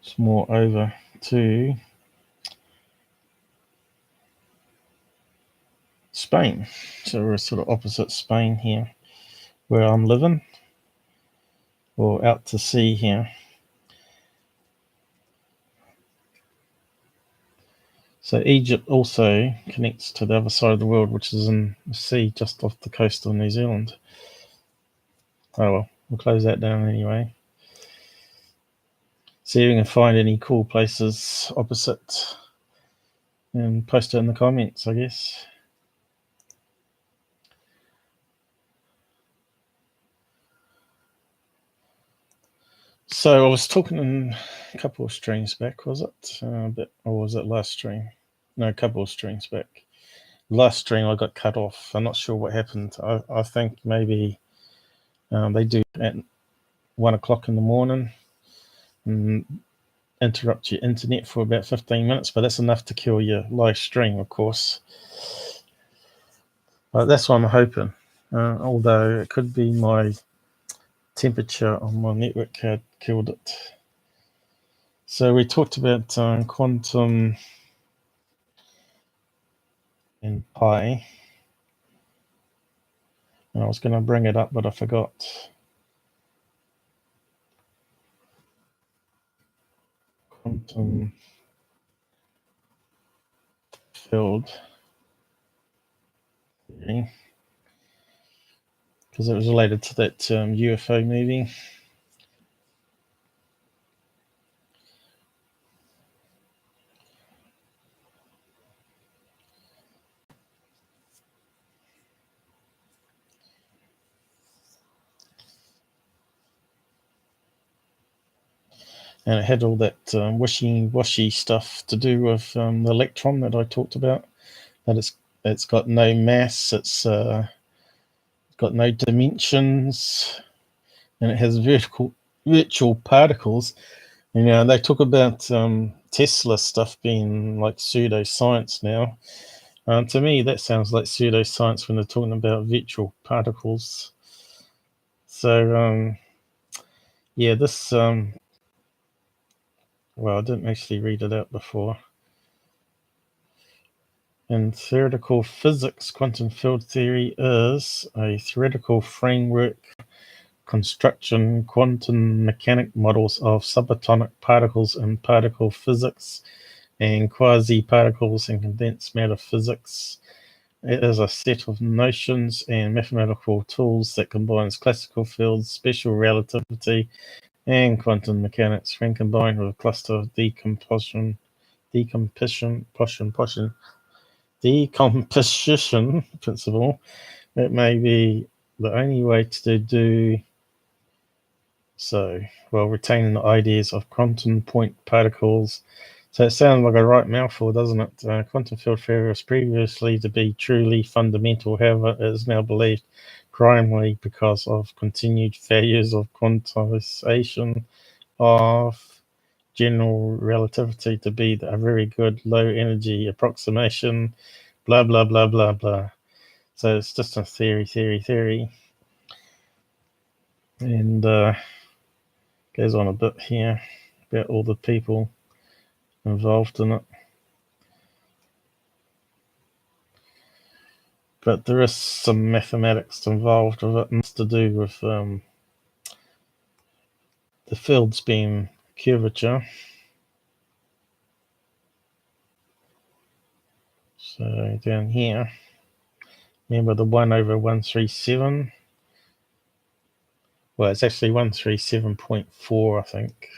It's more over to Spain. So we're sort of opposite Spain here, where I'm living, or out to sea here. So Egypt also connects to the other side of the world, which is in the sea just off the coast of New Zealand. Oh well, we'll close that down anyway. See if you can find any cool places opposite and post it in the comments, I guess. So I was talking a couple of streams back, was it? Or was it last stream? No, a couple of streams back. Last stream I got cut off. I'm not sure what happened. I think maybe they do at 1 o'clock in the morning and interrupt your internet for about 15 minutes, but that's enough to kill your live stream, of course. But that's what I'm hoping. Although it could be my temperature on my network card killed it. So we talked about quantum and pi, and I was going to bring it up, but I forgot. Quantum field theory, because it was related to that UFO movie. And it had all that wishy-washy stuff to do with the electron that I talked about. That it's got no mass, it's got no dimensions, and it has virtual particles. You know, they talk about Tesla stuff being like pseudoscience now. To me, that sounds like pseudoscience when they're talking about virtual particles. So, yeah, this well, I didn't actually read it out before. In theoretical physics, quantum field theory is a theoretical framework construction quantum mechanic models of subatomic particles in particle physics and quasi-particles in condensed matter physics. It is a set of notions and mathematical tools that combines classical fields, special relativity, and quantum mechanics when combined with a cluster of decomposition principle. It may be the only way to do so, while retaining the ideas of quantum point particles. So it sounds like a right mouthful, doesn't it? Quantum field theory was previously to be truly fundamental, however, it is now believed primarily because of continued failures of quantization of general relativity to be a very good low energy approximation, blah, blah, blah, blah, blah. So it's just a theory. And goes on a bit here about all the people involved in it. But there is some mathematics involved with it, and it's to do with the fields being curvature. So down here, remember the 1/137? Well, it's actually 137.4, I think,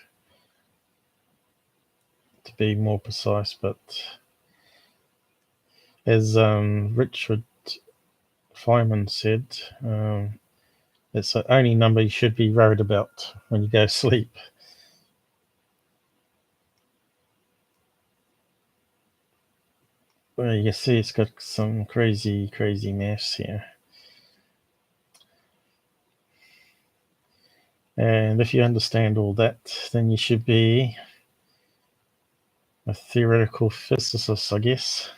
to be more precise. But as Richard Feynman said, it's the only number you should be worried about when you go to sleep. Well, you can see it's got some crazy maths here. And if you understand all that, then you should be a theoretical physicist, I guess.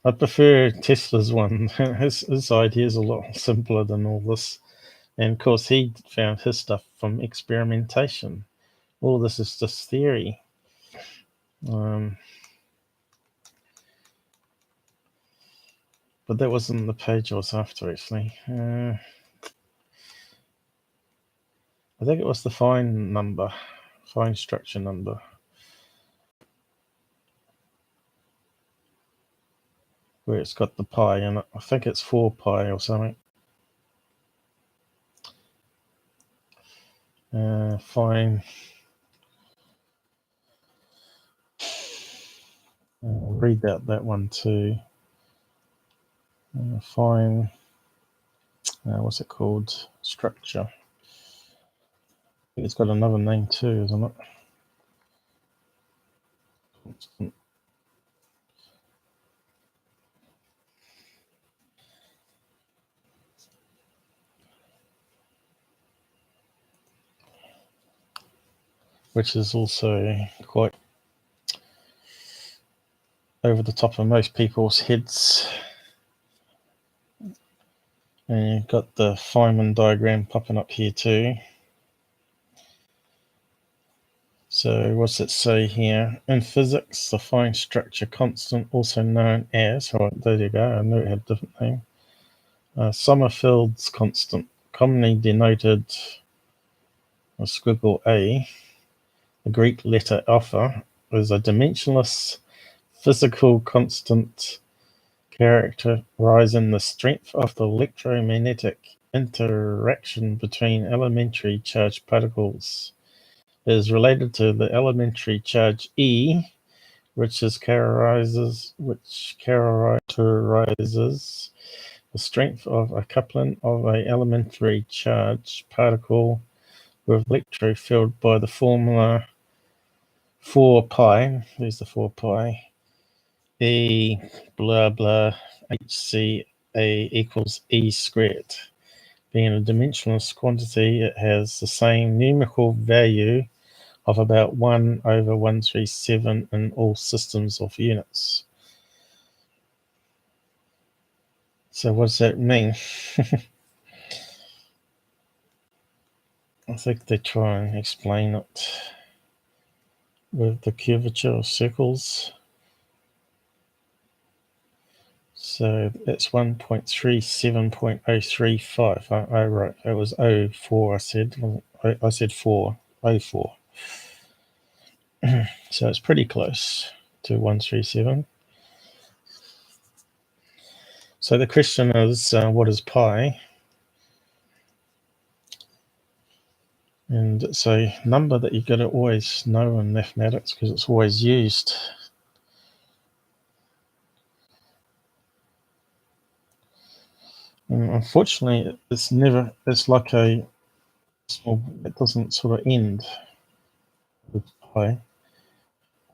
I prefer Tesla's one. His idea is a lot simpler than all this. And of course, he found his stuff from experimentation. All this is just theory. But that wasn't the page I was after, actually. I think it was the fine structure number, where it's got the pi in it. I think it's 4 pi or something. Fine. I'll read out that one too. Fine. What's it called? Structure. I think it's got another name too, isn't it? Constant. Which is also quite over the top of most people's heads. And you've got the Feynman diagram popping up here too. So what's it say here? In physics, the fine structure constant, also known as, oh, there you go, I knew it had a different name. Sommerfeld's constant, commonly denoted a squiggle A, the Greek letter alpha, is a dimensionless physical constant characterizing the strength of the electromagnetic interaction between elementary charged particles. It is related to the elementary charge E, which characterizes the strength of a coupling of an elementary charge particle with electric field by the formula 4 pi. There's the 4 pi. E blah blah HCA equals E squared. Being a dimensionless quantity, it has the same numerical value of about 1 over 137 in all systems of units. So what does that mean? I think they try and explain it with the curvature of circles. So it's 1.37.035. Oh, right. It was 04, I said. I said 4. 04. So it's pretty close to 137. So the question is, what is pi? And it's a number that you've got to always know in mathematics because it's always used. And unfortunately, it's like a small, it doesn't sort of end with pi. I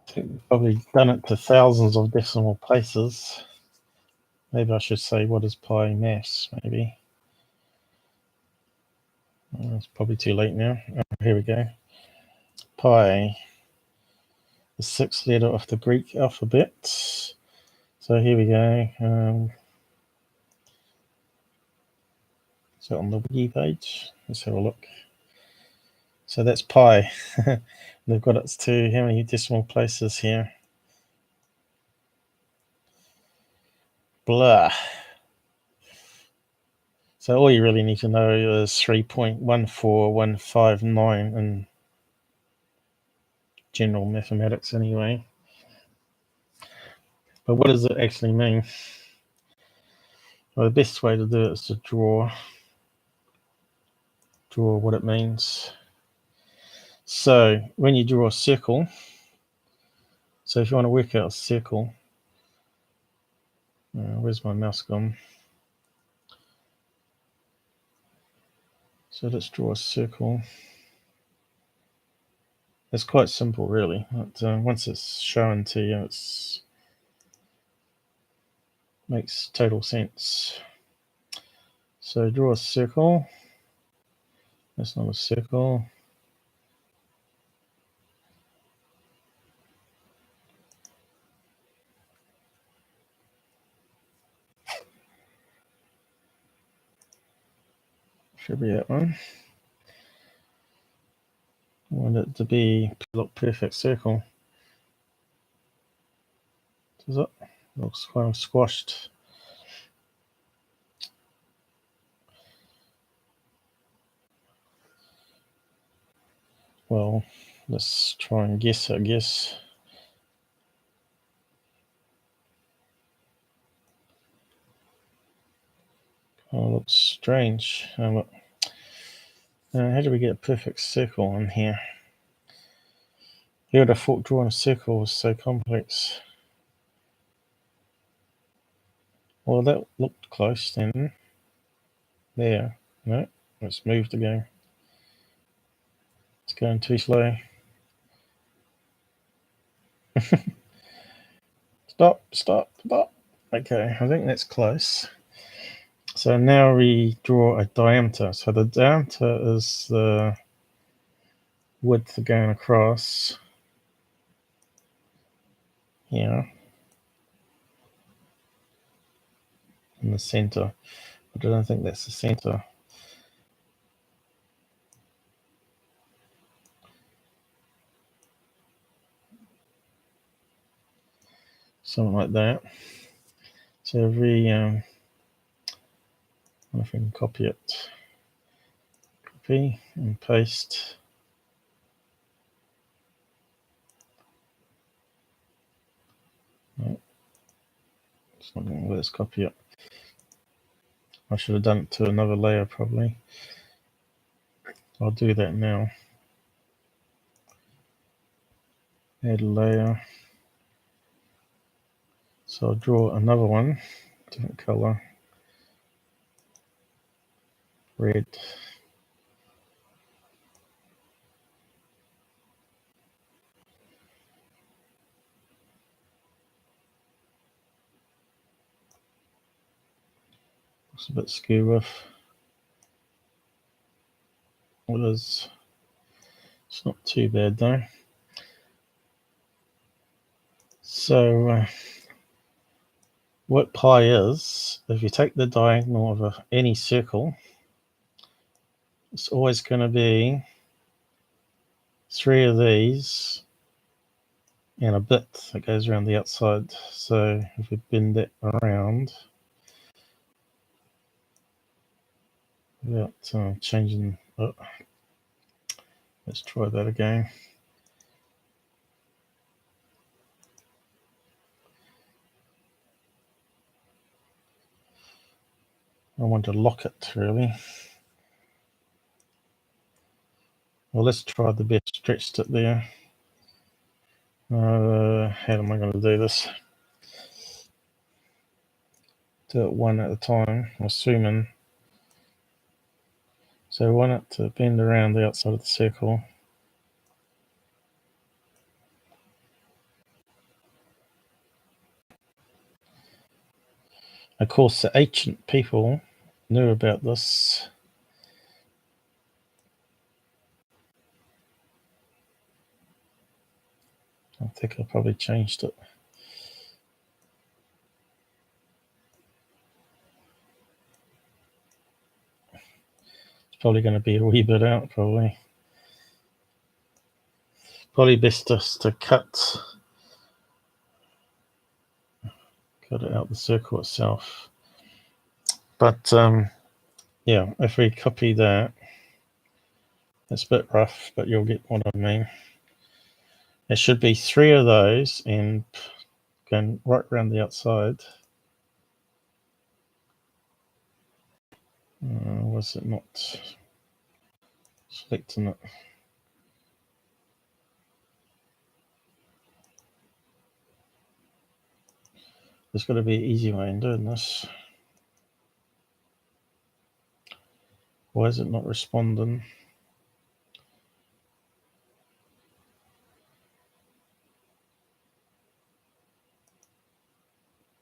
think we've probably done it to thousands of decimal places. Maybe I should say, what is pi mass, maybe. It's probably too late now. Here we go. Pi, the 6th letter of the Greek alphabet. So here we go. So on the wiki page, let's have a look. So that's pi. They've got it to how many decimal places here? Blah. So all you really need to know is 3.14159 in general mathematics anyway. But what does it actually mean? Well, the best way to do it is to draw what it means. So when you draw a circle, so if you want to work out a circle, where's my mouse gone? So let's draw a circle. It's quite simple, really. But, once it's shown to you, it makes total sense. So draw a circle. That's not a circle. Should be that one. I want it to be look perfect circle. Does it? Looks kind of squashed. Well, let's try and guess, I guess. Oh, looks strange. Look. How do we get a perfect circle on here? You would have thought drawing a circle was so complex. Well, that looked close then. There. No, it's moved again. It's going too slow. Stop. Okay, I think that's close. So now we draw a diameter. So the diameter is the width going across here in the center. But I don't think that's the center. Something like that. So if we, I wonder if we can copy it. Copy and paste. No, it's not going to let us copy it. I should have done it to another layer probably. I'll do that now. Add a layer. So I'll draw another one, different color. Red. Looks a bit skew rough. It is. It's not too bad though. So what pi is, if you take the diagonal of any circle, it's always going to be 3 of these and a bit that goes around the outside. So if we bend that around without changing it, let's try that again. I want to lock it really. Well, let's try the best stretched it there. How am I going to do this? Do it one at a time, assuming. So I want it to bend around the outside of the circle. Of course, the ancient people knew about this. I think I probably changed it. It's probably going to be a wee bit out, probably. Probably best just to cut it out the circle itself. But yeah, if we copy that, it's a bit rough, but you'll get what I mean. There should be 3 of those and going right around the outside. Was it not selecting it? There's got to be an easy way in doing this. Why is it not responding?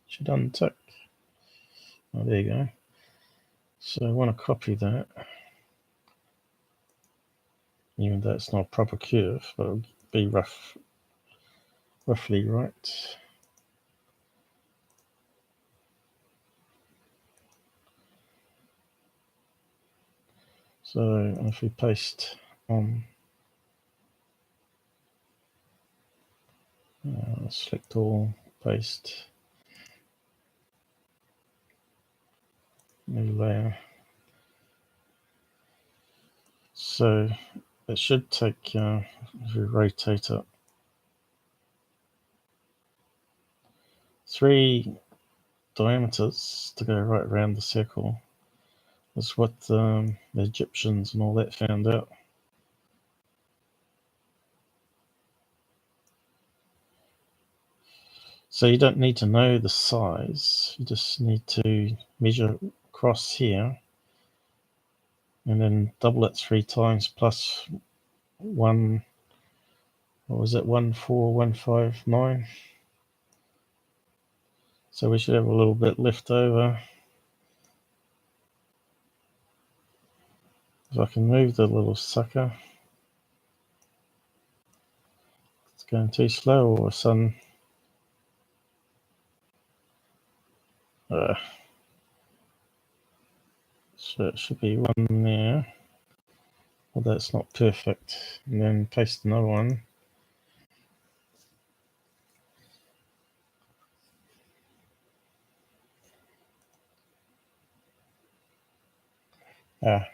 Should untick. Oh, there you go. So I want to copy that. Even though it's not a proper curve, but it'll be roughly right. So if we paste on, select all, paste, new layer. So it should take, if we rotate it, 3 diameters to go right around the circle. That's what the Egyptians and all that found out. So you don't need to know the size, you just need to measure across here and then double it 3 times plus 1, what was it, 14159. So we should have a little bit left over. If I can move the little sucker. It's going too slow all of a sudden. So it should be one there. Although it's not perfect. And then paste another one. I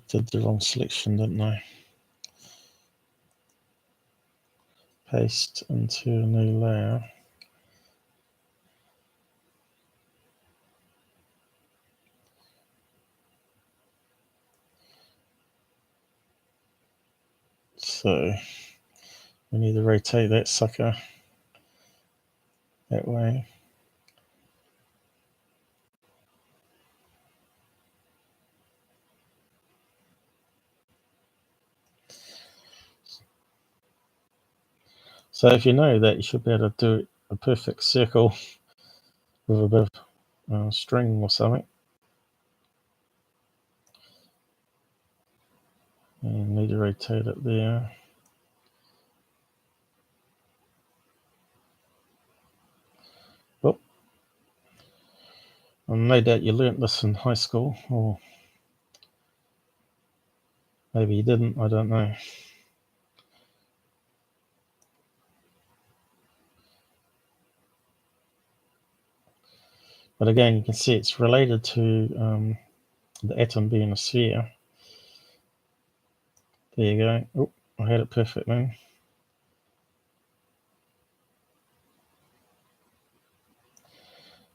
did the wrong selection, didn't I? Paste into a new layer. So we need to rotate that sucker that way. So if you know that, you should be able to do a perfect circle with a bit of string or something. And need to rotate it there. Oh, no doubt you learnt this in high school, or maybe you didn't, I don't know. But again, you can see it's related to the atom being a sphere. There you go. Oh, I had it perfect then.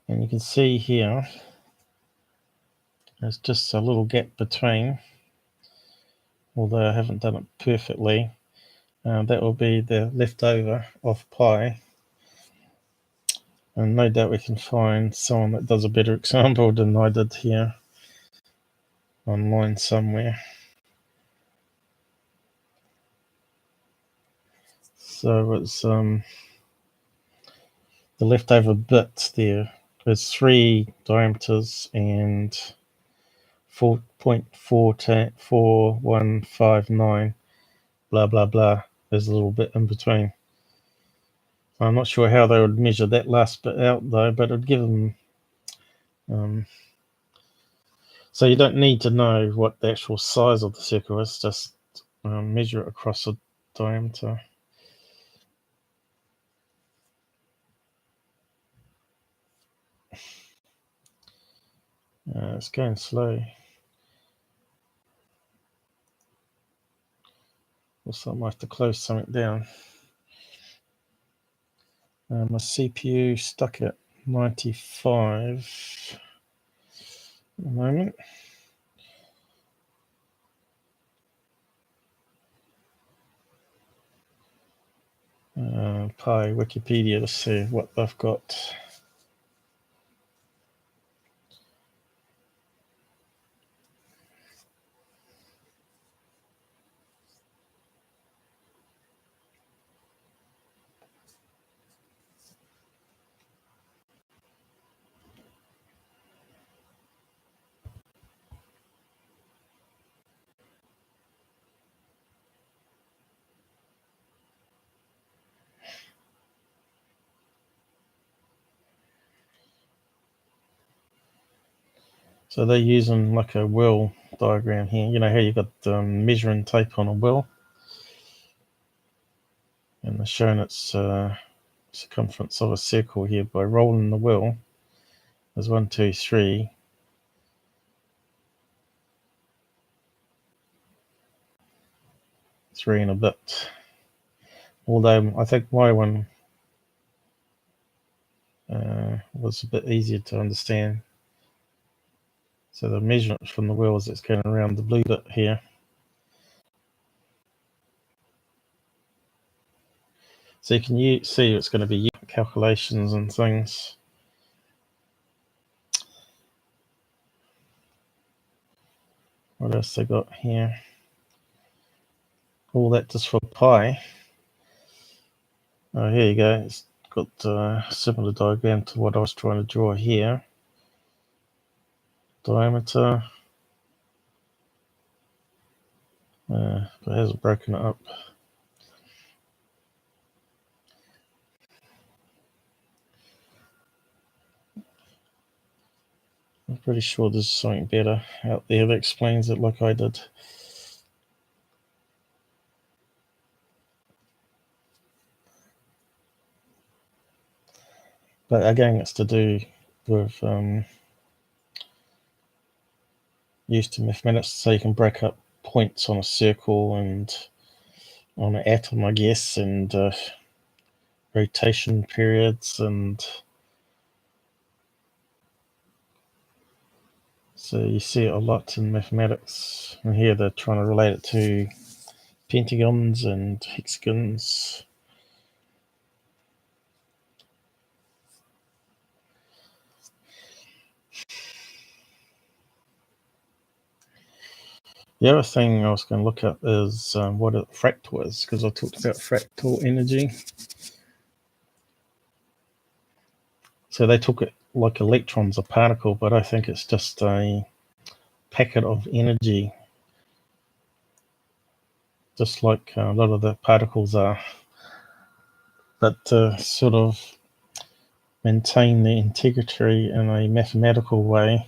And you can see here, there's just a little gap between, although I haven't done it perfectly. That will be the leftover of pi. And no doubt we can find someone that does a better example than I did here online somewhere. So it's the leftover bit there. There's 3 diameters and 4.4159, blah blah blah. There's a little bit in between. I'm not sure how they would measure that last bit out though, but it'd give them. So you don't need to know what the actual size of the circle is, just measure it across the diameter. It's going slow. Also, I might have to close something down. My CPU stuck at 95 at the moment. Pi Wikipedia to see what they've got. So they're using like a well diagram here. You know how you got measuring tape on a wheel, and they're showing its circumference of a circle here by rolling the wheel. There's 1, 2, 3. Three and a bit. Although I think my one was a bit easier to understand. So the measurement from the wheel is it's going around the blue bit here. So you can see it's going to be calculations and things. What else they got here? All that just for pi. Oh, here you go. It's got a similar diagram to what I was trying to draw here. Diameter. But it hasn't broken it up. I'm pretty sure there's something better out there that explains it like I did. But again, it's to do with used to mathematics, so you can break up points on a circle and on an atom, I guess, and rotation periods, and so you see it a lot in mathematics. And here they're trying to relate it to pentagons and hexagons. The other thing I was going to look at is what a fractal is, because I talked about fractal energy. So they took it like electrons, a particle, but I think it's just a packet of energy, just like a lot of the particles are. But to sort of maintain the integrity in a mathematical way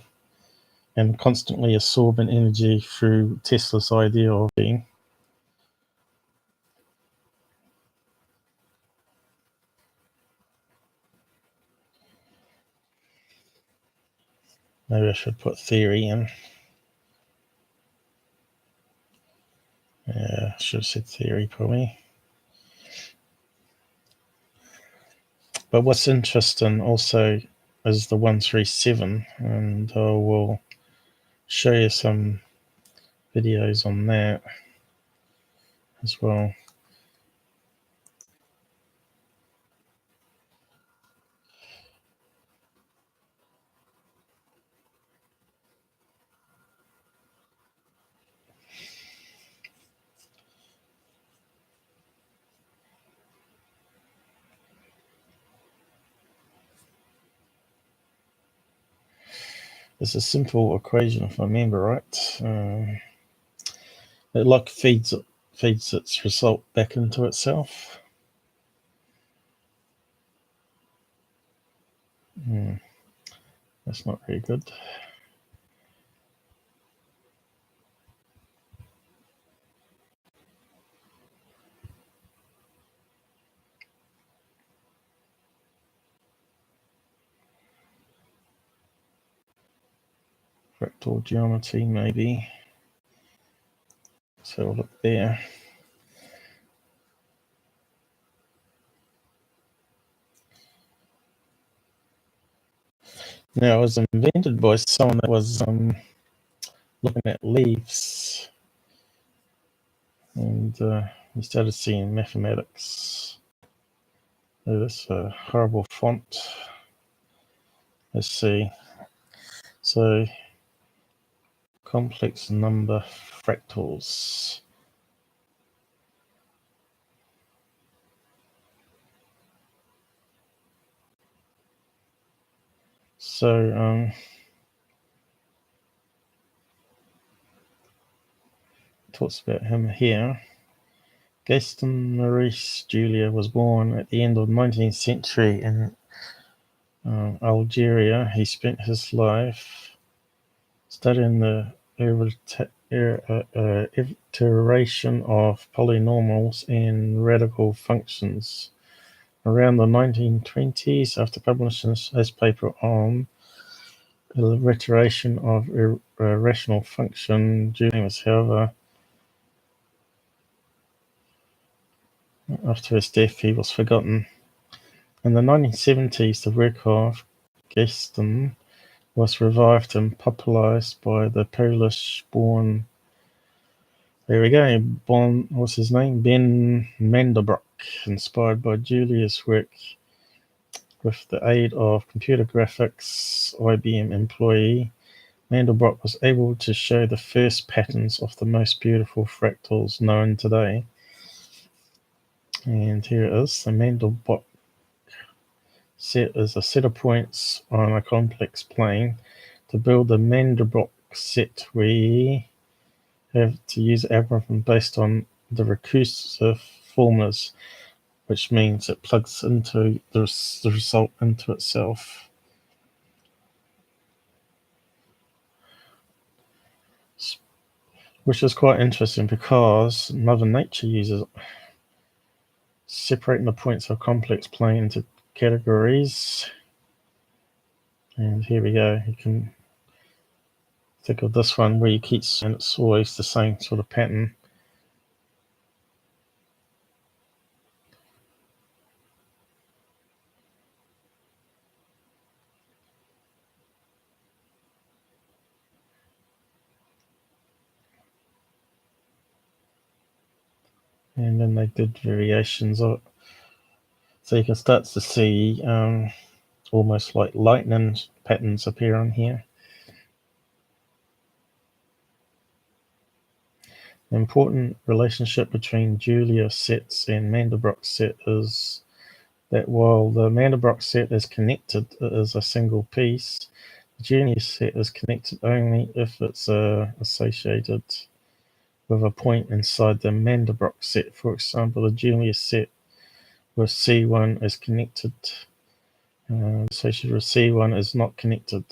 and constantly absorbing energy through Tesla's idea of being. Maybe I should put theory in. Yeah, I should have said theory probably. But what's interesting also is the 137, and I will show you some videos on that as well. It's a simple equation, if I remember right. It like feeds its result back into itself. That's not very good. Fractal geometry, maybe. So we'll look there. Now, it was invented by someone that was looking at leaves, and we started seeing mathematics. Oh, that's a horrible font. Let's see. So, complex number fractals. So, talks about him here. Gaston Maurice Julia was born at the end of the 19th century in Algeria. He spent his life studying the iteration of polynomials and radical functions. Around the 1920s, after publishing his paper on iteration of a rational function, Julius, however, after his death, he was forgotten. In the 1970s, the work of Gaston was revived and popularized by the Polish-born, what's his name? Ben Mandelbrot, inspired by Julius' work. With the aid of computer graphics IBM employee, Mandelbrot was able to show the first patterns of the most beautiful fractals known today. And here it is. The Mandelbrot set is a set of points on a complex plane. To build the Mandelbrot set, we have to use algorithm based on the recursive formulas, which means it plugs into the result into itself. Which is quite interesting because Mother Nature uses separating the points of a complex plane into categories. And here we go. You can think of this one where you keep, and it's always the same sort of pattern. And then they did variations of it. So you can start to see almost like lightning patterns appear on here. The important relationship between Julius sets and Mandelbrot set is that while the Mandelbrot set is connected, it is a single piece. The Julius set is connected only if it's associated with a point inside the Mandelbrot set. For example, the Julius set with C1 is connected. Associated with C1 is not connected.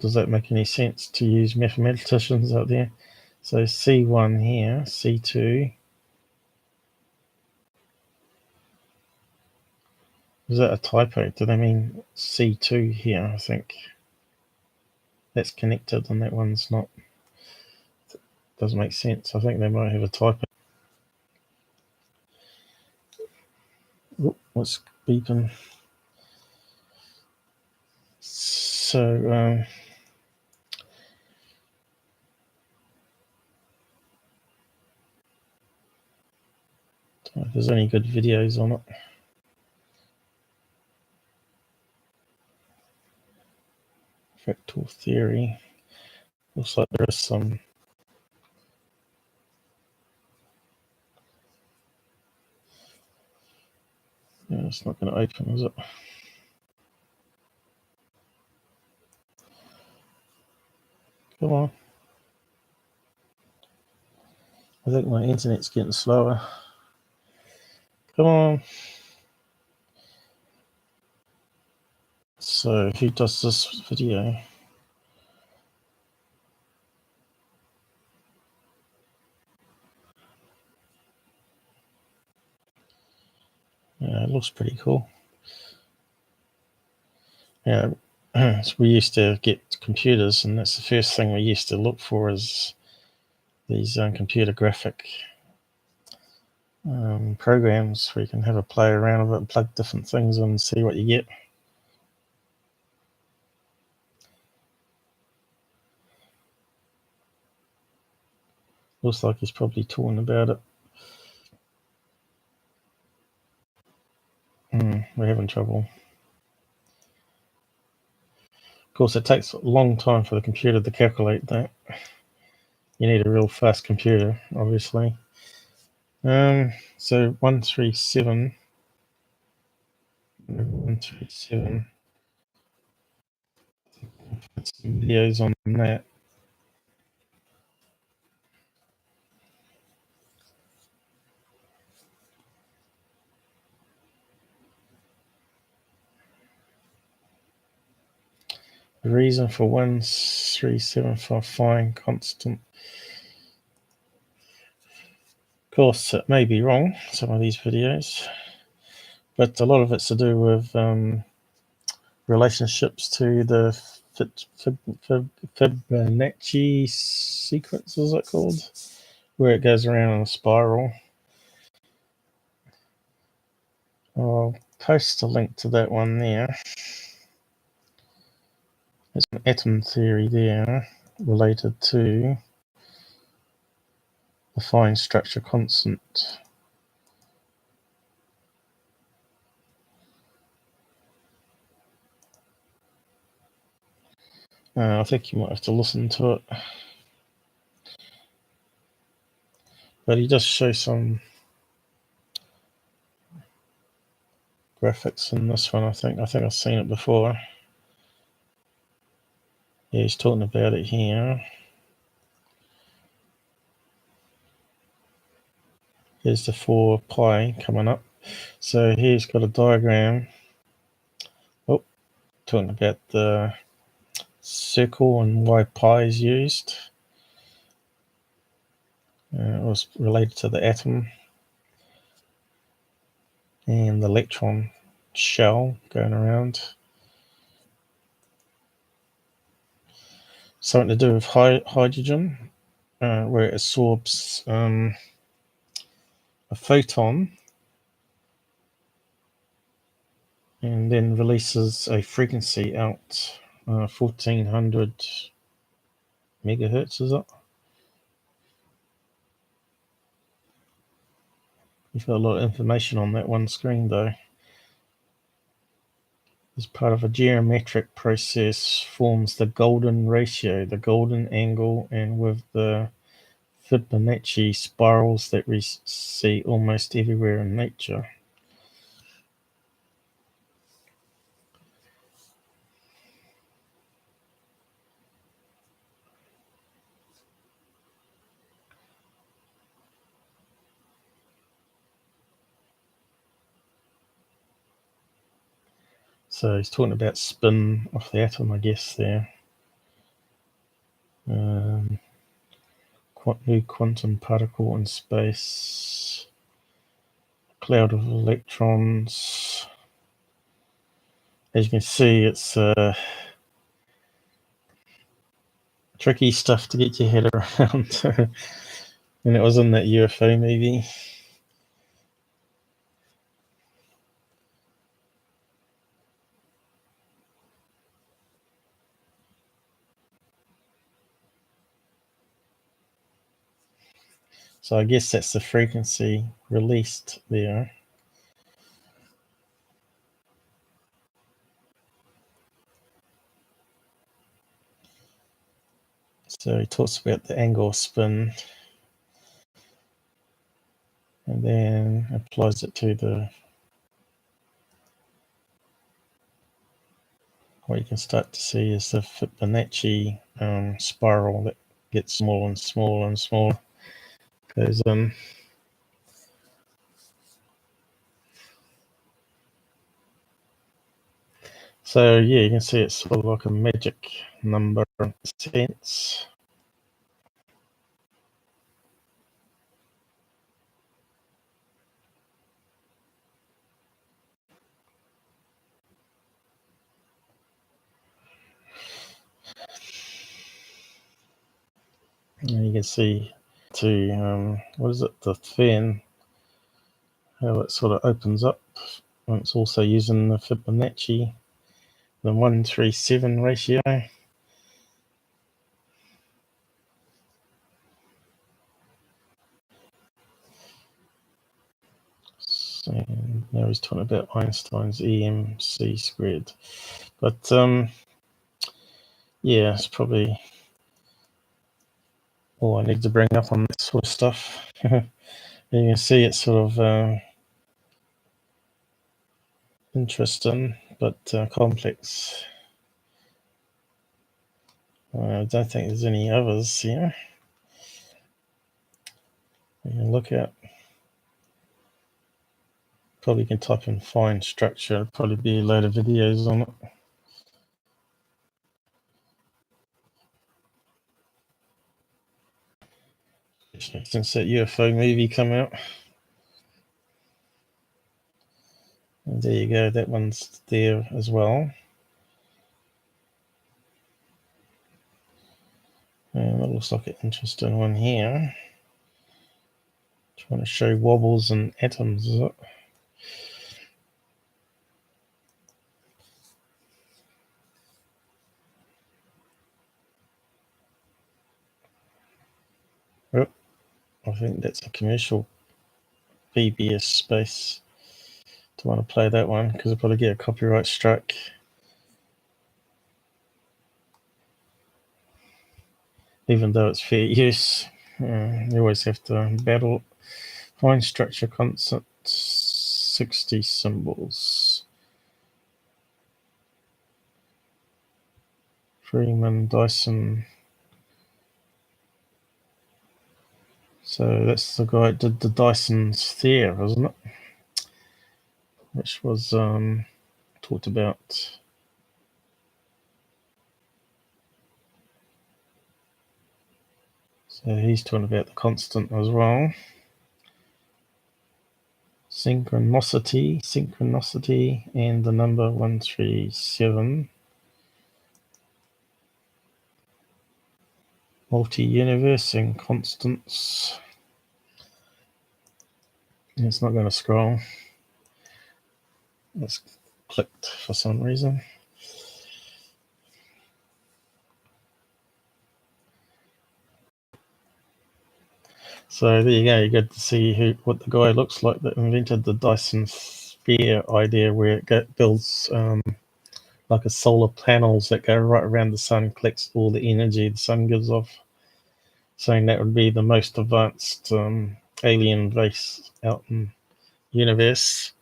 Does that make any sense to use mathematicians out there? So C1 here, C2. Is that a typo? Do they mean C2 here? I think that's connected and that one's not. Doesn't make sense. I think they might have a typo. What's beeping? So if there's any good videos on it. Fractal theory. Looks like there is some. Yeah, it's not going to open, is it? Come on. I think my internet's getting slower. Come on. So who does this video? Yeah, it looks pretty cool. Yeah, so we used to get computers, and that's the first thing we used to look for is these computer graphic programs where you can have a play around with it and plug different things in and see what you get. Looks like he's probably torn about it. We're having trouble. Of course, it takes a long time for the computer to calculate that. You need a real fast computer, obviously. So 137. 137. Put some videos on that. The reason for 1375 fine constant. Of course, it may be wrong, some of these videos, but a lot of it's to do with relationships to the Fibonacci sequence, is it called? Where it goes around in a spiral. I'll post a link to that one there. There's an atom theory there related to the fine structure constant. I think you might have to listen to it. But he does show some graphics in this one, I think. I think I've seen it before. Yeah, he's talking about it here. Here's the 4 pi coming up. So here's got a diagram. Oh, talking about the circle and why pi is used. It was related to the atom and the electron shell going around. Something to do with hydrogen, where it absorbs a photon and then releases a frequency out, 1400 megahertz, is it? You've got a lot of information on that one screen though. As part of a geometric process forms the golden ratio, the golden angle, and with the Fibonacci spirals that we see almost everywhere in nature. So he's talking about spin of the atom, I guess, there. New quantum particle in space. Cloud of electrons. As you can see, it's tricky stuff to get your head around. And it was in that UFO movie. So I guess that's the frequency released there. So he talks about the angle of spin and then applies it to the, what you can start to see is the Fibonacci spiral that gets smaller and smaller and smaller. Goes in. So yeah, you can see it's sort of like a magic number in a sense. And you can see to what is it, the fin, how it sort of opens up, and it's also using the Fibonacci, the 1:37 ratio. So now he's talking about Einstein's EMC squared, but yeah, it's probably all I need to bring up on this sort of stuff. You can see it's sort of interesting, but complex. I don't think there's any others here you can look at. Probably can type in fine structure, it'll probably be a load of videos on it. Since that UFO movie come out. And there you go, that one's there as well. And that looks like an interesting one here. Trying to show wobbles and atoms, is it? Oh, I think that's a commercial PBS space. Don't want to play that one because I'll probably get a copyright strike. Even though it's fair use, you always have to battle. Find structure constant 60 symbols. Freeman, Dyson. So that's the guy that did the Dyson sphere, isn't it? Which was talked about. So he's talking about the constant as well. Synchronicity, and the number 137. Multi-universe and constants. It's not going to scroll. It's clicked for some reason. So there you go. You get to see what the guy looks like that invented the Dyson sphere idea, where it builds like a solar panels that go right around the sun, collects all the energy the sun gives off, saying that would be the most advanced alien race out in the universe.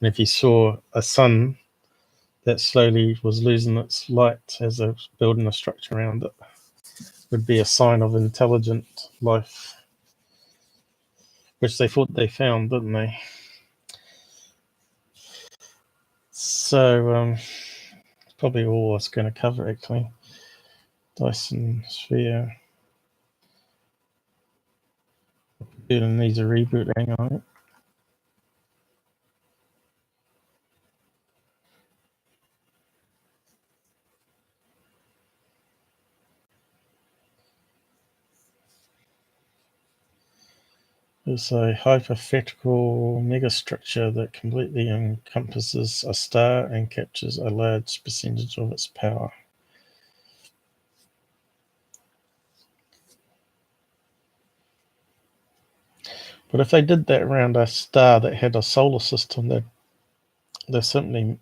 And if you saw a sun that slowly was losing its light as they was building a structure around it, would be a sign of intelligent life, which they thought they found, didn't they? So it's probably all I was going to cover, actually. Dyson sphere. It needs a reboot. Hang on. It's a hypothetical megastructure that completely encompasses a star and captures a large percentage of its power. But if they did that around a star that had a solar system, they simply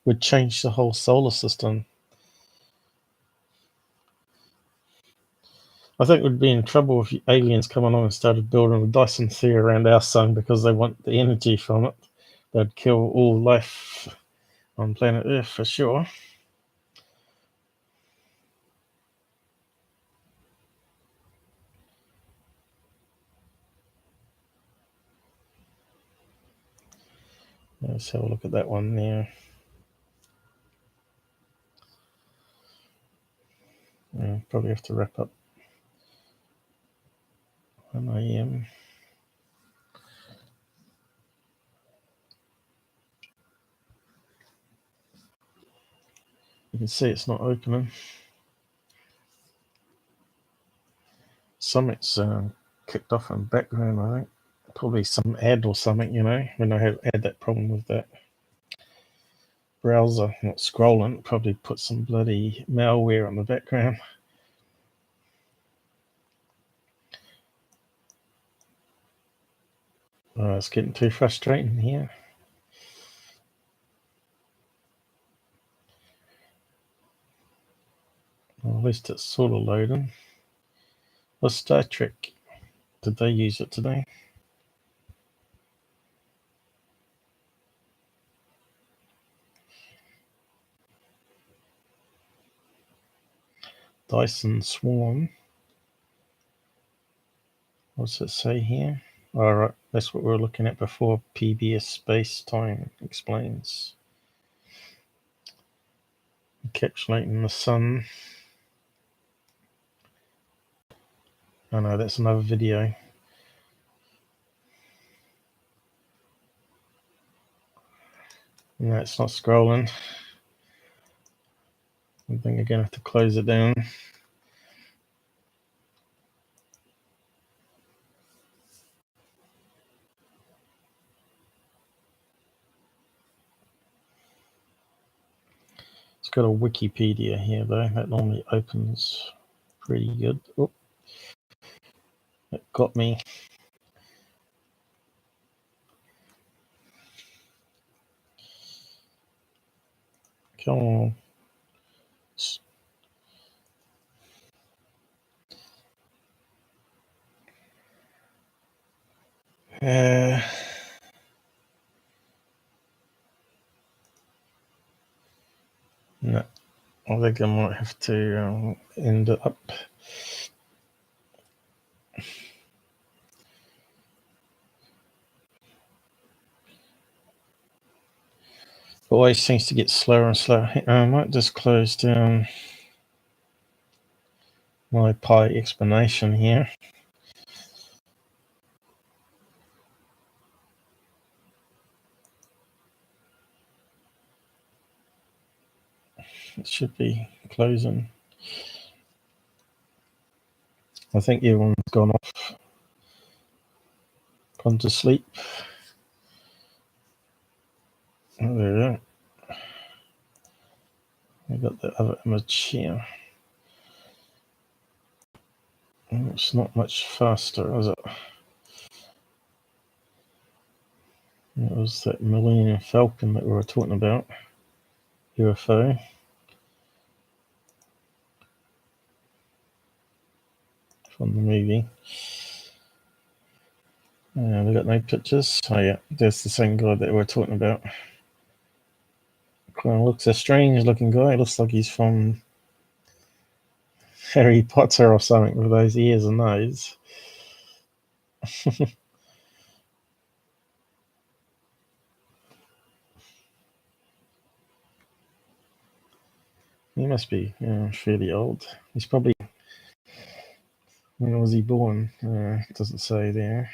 would change the whole solar system. I think we'd be in trouble if aliens come along and started building a Dyson sphere around our sun because they want the energy from it. They'd kill all life on planet Earth for sure. Let's have a look at that one now. Probably have to wrap up when I am. You can see it's not opening. Something's kicked off in the background, I think. Probably some ad or something, when I had that problem with that browser not scrolling, probably put some bloody malware on the background. It's getting too frustrating here. Well, at least it's sort of loading. What's Star Trek? Did they use it today? Dyson Swarm. What's it say here? All right, that's what we were looking at before. PBS Space Time explains. Encapsulating the sun. Oh no, that's another video. No, it's not scrolling. I think I'm gonna have to close it down. It's got a Wikipedia here though. That normally opens pretty good. Oh, it got me. Come on. No, I think I might have to end it up. It always seems to get slower and slower. I might just close down my Pi explanation here. It should be closing. I think everyone's gone off, gone to sleep. Oh, there we go. I got the other image here. Oh, it's not much faster, is it? It was that Millennium Falcon that we were talking about. UFO. From the movie. We got no pictures. Oh yeah, there's the same guy that we were talking about. Kind of looks a strange looking guy. It looks like he's from Harry Potter or something with those ears and nose. He must be fairly old. He's probably, when was he born? It doesn't say there.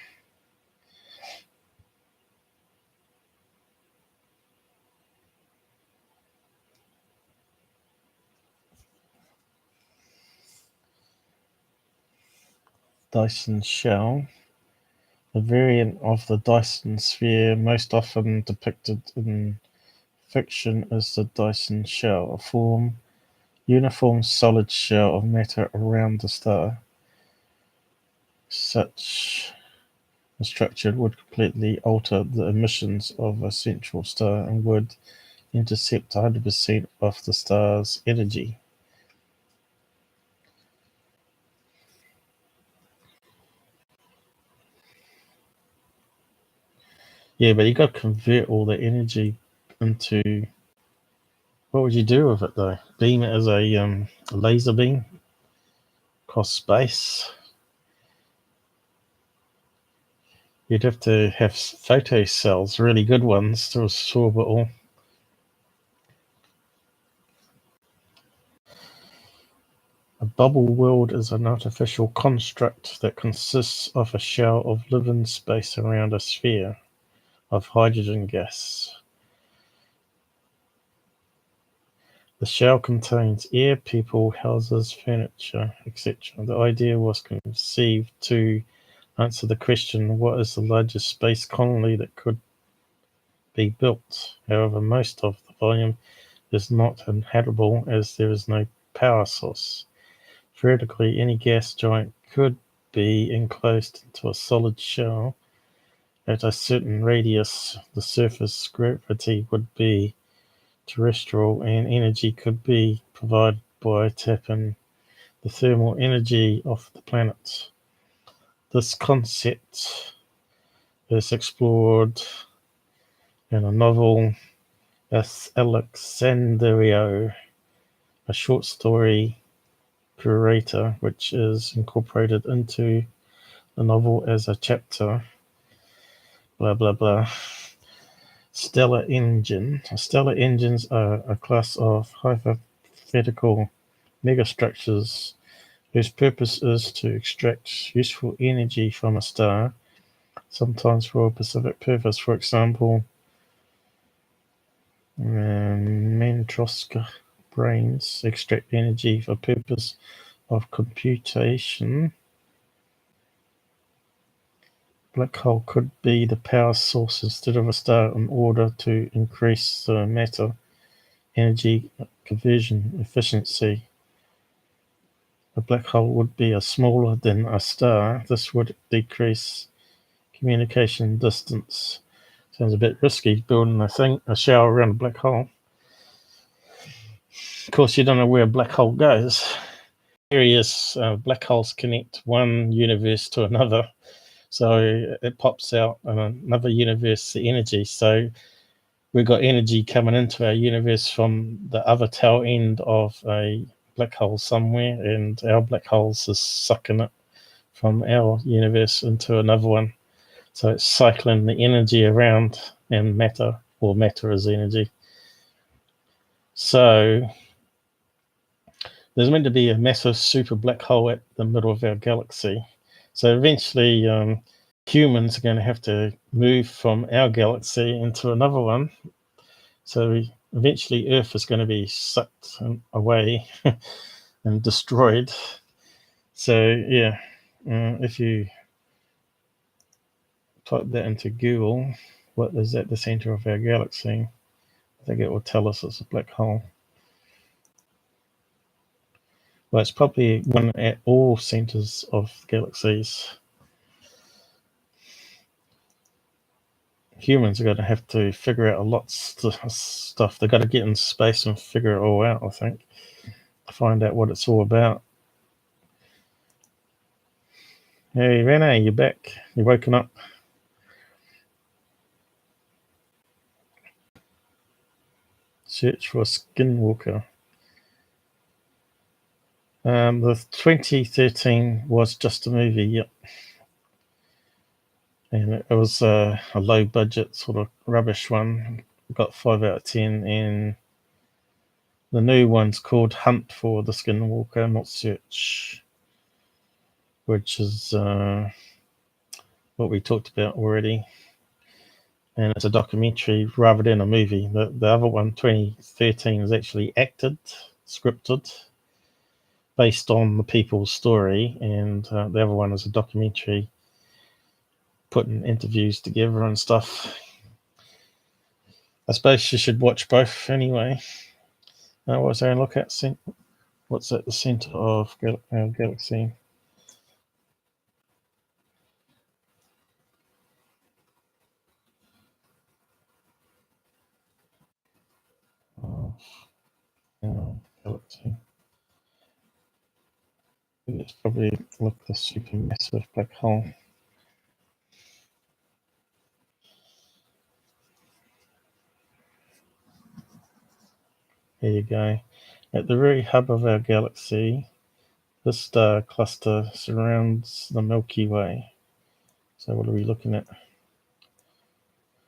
Dyson shell. A variant of the Dyson sphere most often depicted in fiction is the Dyson shell, a uniform solid shell of matter around the star. Such a structure would completely alter the emissions of a central star and would intercept 100% of the star's energy. Yeah, but you got to convert all the energy into. What would you do with it though? Beam it as a laser beam across space? You'd have to have photo cells, really good ones, to absorb it all. A bubble world is an artificial construct that consists of a shell of living space around a sphere of hydrogen gas. The shell contains air, people, houses, furniture, etc. The idea was conceived to answer the question, what is the largest space colony that could be built? However, most of the volume is not inhabitable as there is no power source. Theoretically, any gas giant could be enclosed into a solid shell. At a certain radius, the surface gravity would be terrestrial and energy could be provided by tapping the thermal energy of the planet. This concept is explored in a novel Alexandria, a short story curator, which is incorporated into the novel as a chapter. Blah blah blah. Stellar engine. Stellar engines are a class of hypothetical megastructures whose purpose is to extract useful energy from a star, sometimes for a specific purpose. For example, Mentroska brains extract energy for purpose of computation. Black hole could be the power source instead of a star in order to increase the matter energy conversion efficiency. A black hole would be smaller than a star. This would decrease communication distance. Sounds a bit risky building a shower around a black hole. Of course, you don't know where a black hole goes. Various black holes connect one universe to another. So it pops out in another universe, the energy. So we've got energy coming into our universe from the other tail end of a black hole somewhere, and our black holes is sucking it from our universe into another one. So it's cycling the energy around, and matter is energy. So there's meant to be a massive super black hole at the middle of our galaxy. So eventually humans are going to have to move from our galaxy into another one. So eventually Earth is going to be sucked away and destroyed. So yeah, if you type that into Google, what is at the center of our galaxy, I think it will tell us it's a black hole. Well, it's probably one at all centers of galaxies. Humans are going to have to figure out a lot of stuff. They've got to get in space and figure it all out, I think, to find out what it's all about. Hey, Rene, you're back. You're woken up. Search for Skinwalker. The 2013 was just a movie, yep. And it was a low budget sort of rubbish one. Got 5 out of 10. And the new one's called Hunt for the Skinwalker, not Search, which is what we talked about already. And it's a documentary rather than a movie. The other one, 2013, is actually acted, scripted, based on the people's story, and the other one is a documentary, putting interviews together and stuff. I suppose you should watch both anyway. What was I look at? What's at the center of our galaxy? Galaxy. It's probably look the supermassive black hole. Here you go. At the very hub of our galaxy, this star cluster surrounds the Milky Way. So what are we looking at?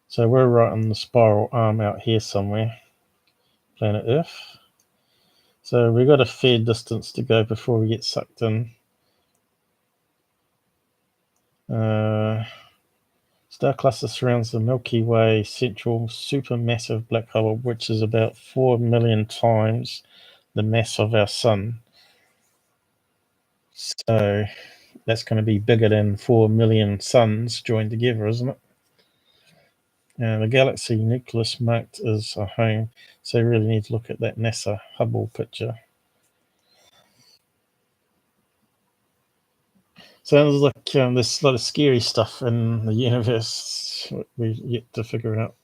So we're right on the spiral arm out here somewhere, planet Earth. So we've got a fair distance to go before we get sucked in. Star cluster surrounds the Milky Way central supermassive black hole, which is about 4 million times the mass of our sun. So that's going to be bigger than 4 million suns joined together, isn't it? The galaxy nucleus marked as a home, so you really need to look at that NASA Hubble picture. Sounds like there's a lot of scary stuff in the universe we've yet to figure out.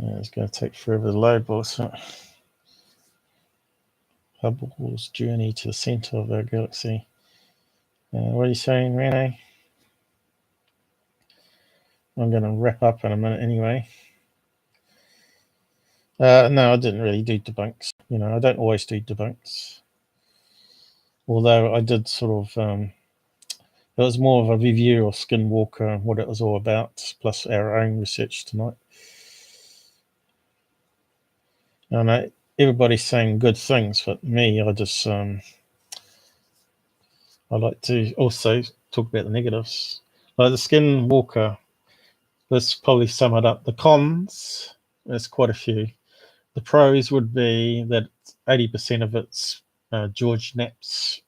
It's going to take forever to load, boss. Hubble's journey to the center of our galaxy. What are you saying, Rene? I'm going to wrap up in a minute anyway. No, I didn't really do debunks. I don't always do debunks. Although I did sort of, it was more of a review of Skinwalker and what it was all about, plus our own research tonight. And everybody's saying good things, but me, I just I like to also talk about the negatives. Like the Skinwalker, let's probably sum it up. The cons, there's quite a few. The pros would be that 80% of it's George Knapp's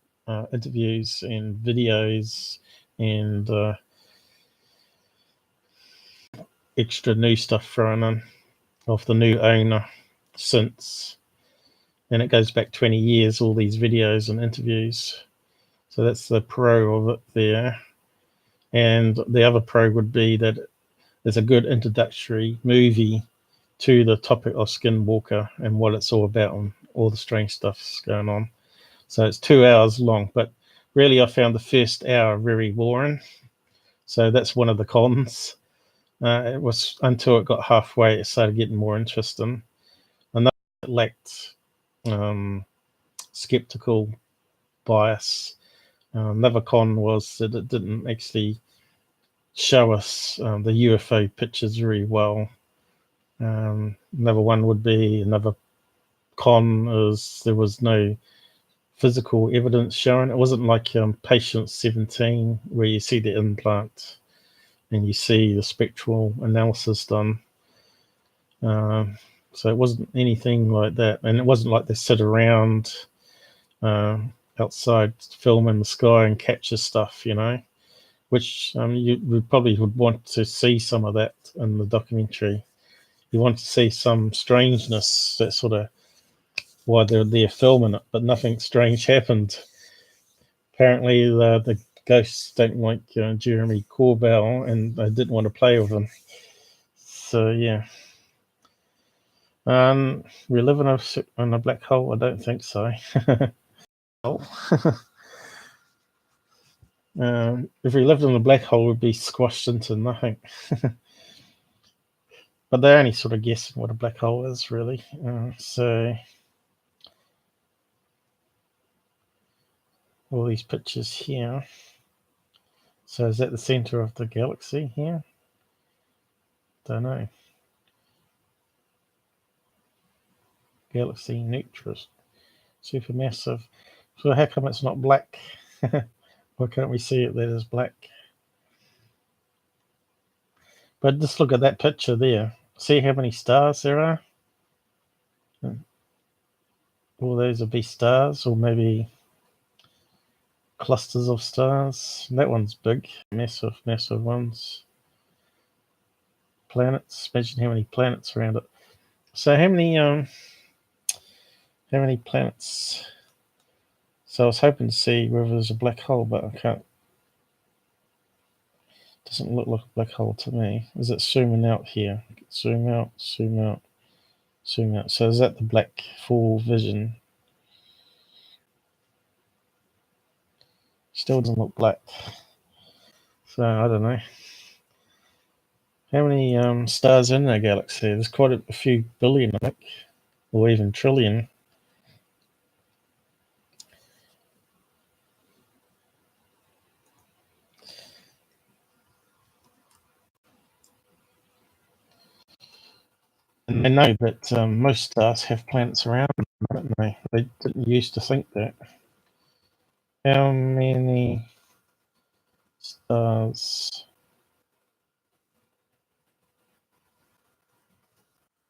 interviews and videos and extra new stuff thrown in of the new owner since. And it goes back 20 years, all these videos and interviews. So that's the pro of it there. And the other pro would be that there's a good introductory movie to the topic of Skinwalker and what it's all about and all the strange stuff's going on. So it's 2 hours long, but really I found the first hour very boring. So that's one of the cons. It was until it got halfway, it started getting more interesting. Another it lacked skeptical bias. Another con was that it didn't actually show us the UFO pictures very well. Another one would be another con is there was no physical evidence shown. It wasn't like patient 17 where you see the implant and you see the spectral analysis done. So it wasn't anything like that, and it wasn't like they sit around outside film in the sky and capture stuff, which you probably would want to see some of that in the documentary. You want to see some strangeness, that sort of why they're there filming it, but nothing strange happened. Apparently, the ghosts don't like Jeremy Corbell, and they didn't want to play with him. So yeah, we live in a black hole. I don't think so. If we lived in a black hole, we'd be squashed into nothing. But they're only sort of guessing what a black hole is, really. So all these pictures here. So is that the center of the galaxy here? Don't know. Galaxy neutral, supermassive. So how come it's not black? Why can't we see it that is black? But just look at that picture there. See how many stars there are? All those would be stars, or maybe clusters of stars. That one's big, massive, massive ones. Planets. Imagine how many planets around it. So how many planets? So I was hoping to see whether there's a black hole, but I can't. Doesn't look like a black hole to me. Is it zooming out here? Zoom out, zoom out, zoom out. So is that the black full vision? Still doesn't look black. So I don't know. How many stars in our galaxy? There's quite a few billion, I think, or even trillion. And they know that most stars have planets around them, don't they? They didn't used to think that. How many stars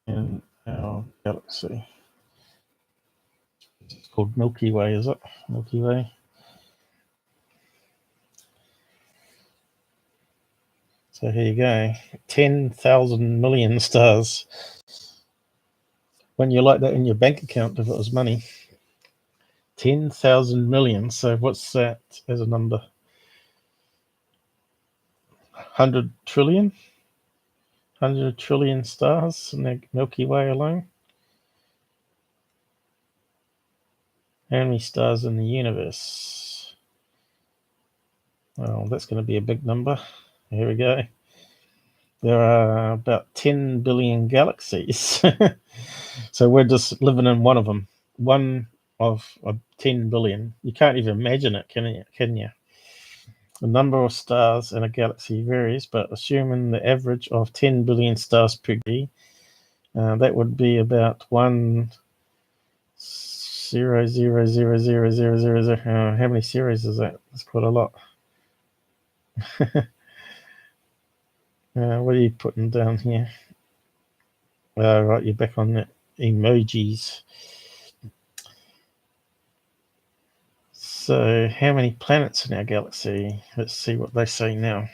in our galaxy? It's called Milky Way, is it? Milky Way. So here you go. 10,000 million stars. When you like that in your bank account, if it was money. 10,000 million. So what's that as a number? 100 trillion? 100 trillion stars in the Milky Way alone? How many stars in the universe? Well, that's going to be a big number. Here we go. There are about 10 billion galaxies. So we're just living in one of them. One of 10 billion. You can't even imagine it, can you? The number of stars in a galaxy varies, but assuming the average of 10 billion stars per day, that would be about 1 0.0000000. How many zeros is that? That's quite a lot. What are you putting down here? Right, you're back on the emojis. So, how many planets in our galaxy? Let's see what they say now.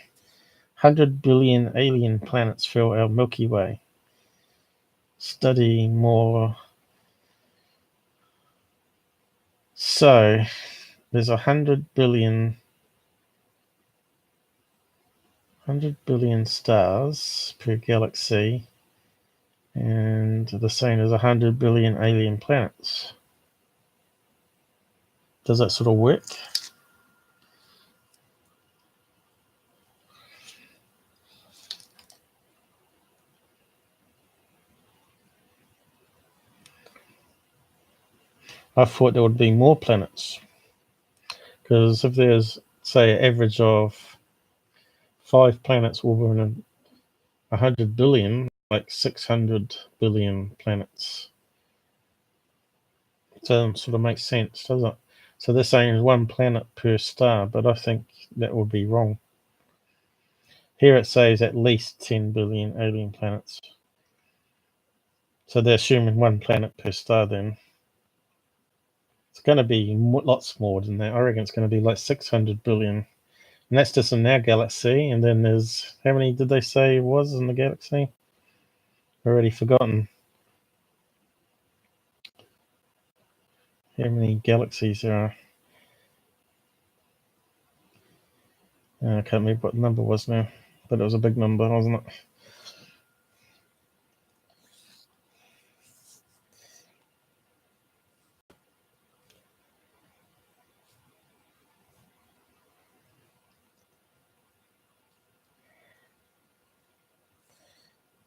100 billion alien planets fill our Milky Way. Study more. So, there's 100 billion stars per galaxy, and the same as 100 billion alien planets. Does that sort of work? I thought there would be more planets, because if there's, say, an average of 5 planets over 100 billion, like 600 billion planets. So it sort of makes sense, doesn't it? So they're saying 1 planet per star, but I think that would be wrong. Here it says at least 10 billion alien planets. So they're assuming 1 planet per star then. It's going to be lots more than that. I reckon it's going to be like 600 billion. And that's just in our galaxy. And then there's, how many did they say was in the galaxy? Already forgotten. How many galaxies there are? I can't remember what the number was now, but it was a big number, wasn't it?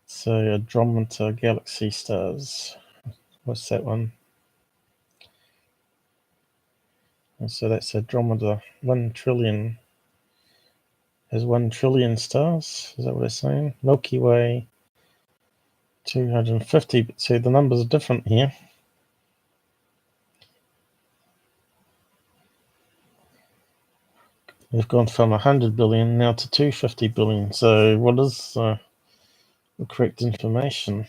So Andromeda galaxy stars. What's that one? And so that's Andromeda. 1 trillion. Has 1 trillion stars. Is that what they're saying? Milky Way. 250. So the numbers are different here. We've gone from 100 billion now to 250 billion. So what is the correct information?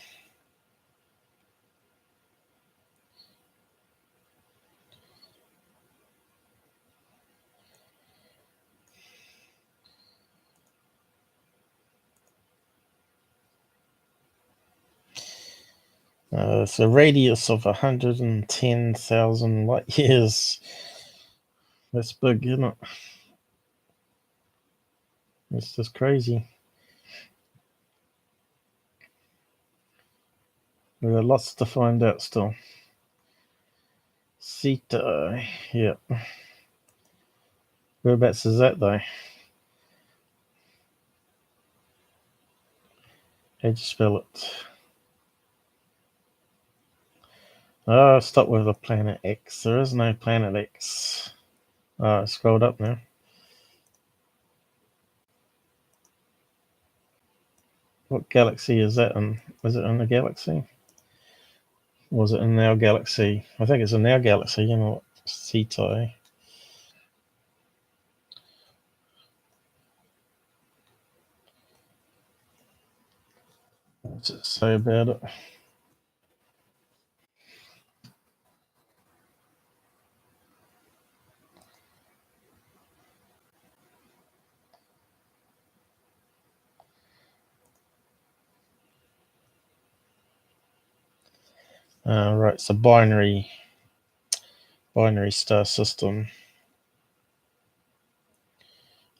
It's a radius of 110,000 light years. That's big, isn't it? It's just crazy. We've got lots to find out still. Zeta, yeah. Whereabouts is that though? How'd you spell it? Oh, stop with the planet X. There is no planet X. Oh, I scrolled up now. What galaxy is that in? Is it in the galaxy? Was it in our galaxy? I think it's in our galaxy, you know, Zeta. What's it say about it? Right, it's a binary star system.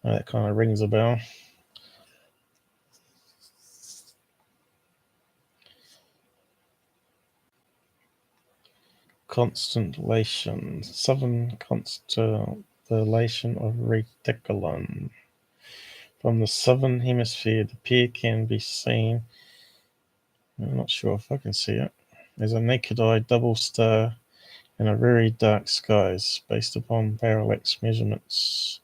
That kind of rings a bell. Constellation, southern constellation of Reticulum. From the southern hemisphere, the pair can be seen. I'm not sure if I can see it. There's a naked eye double star in a very dark skies based upon parallax measurements.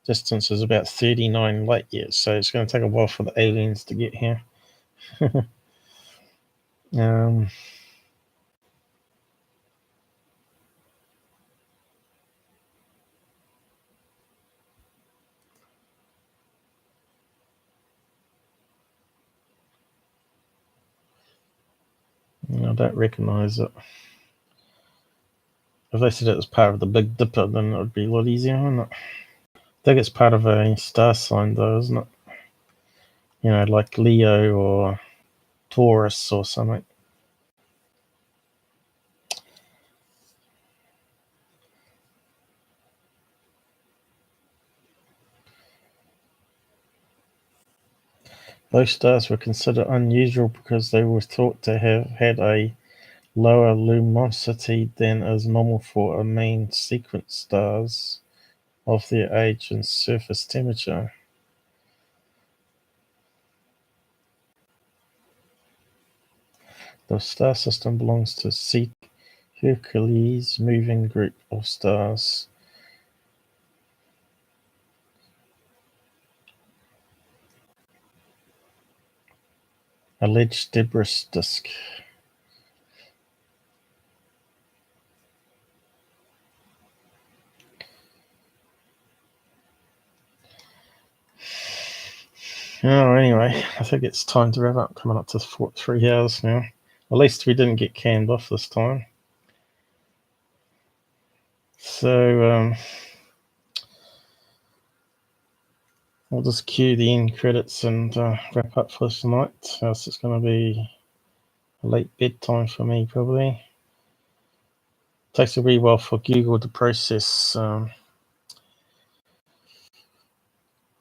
Distance is about 39 light years, so it's going to take a while for the aliens to get here. I don't recognise it. If they said it was part of the Big Dipper, then it would be a lot easier, wouldn't it? I think it's part of a star sign, though, isn't it? You know, like Leo or Taurus or something. Those stars were considered unusual because they were thought to have had a lower luminosity than is normal for a main sequence stars of their age and surface temperature. The star system belongs to Zeta, Hercules moving group of stars. Alleged debris disk. Oh, anyway, I think it's time to wrap up. Coming up to 3 hours now. At least we didn't get canned off this time. So I'll just cue the end credits and wrap up for tonight. Else it's going to be a late bedtime for me, probably. Takes a wee while for Google to process.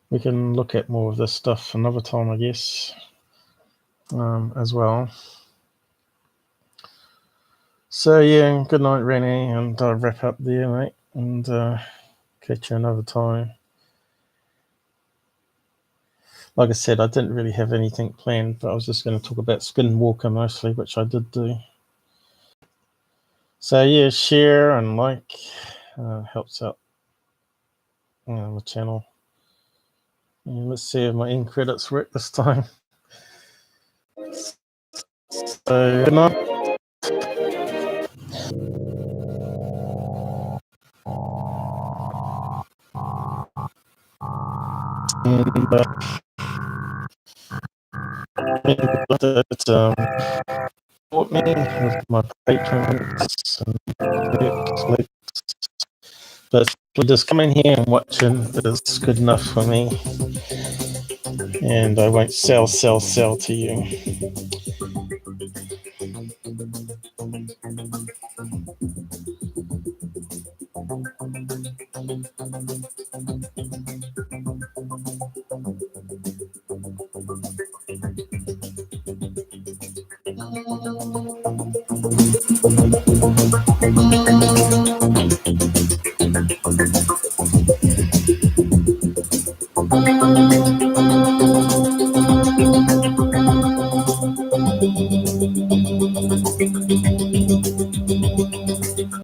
We can look at more of this stuff another time, I guess, as well. So yeah, good night, Rennie, and I'll wrap up there, mate, and catch you another time. Like I said, I didn't really have anything planned, but I was just going to talk about Skinwalker mostly, which I did do. So yeah, share and like helps out the channel. And let's see if my end credits work this time. So good night. And support me with my patrons and links. But just coming here and watching is good enough for me. And I won't sell to you.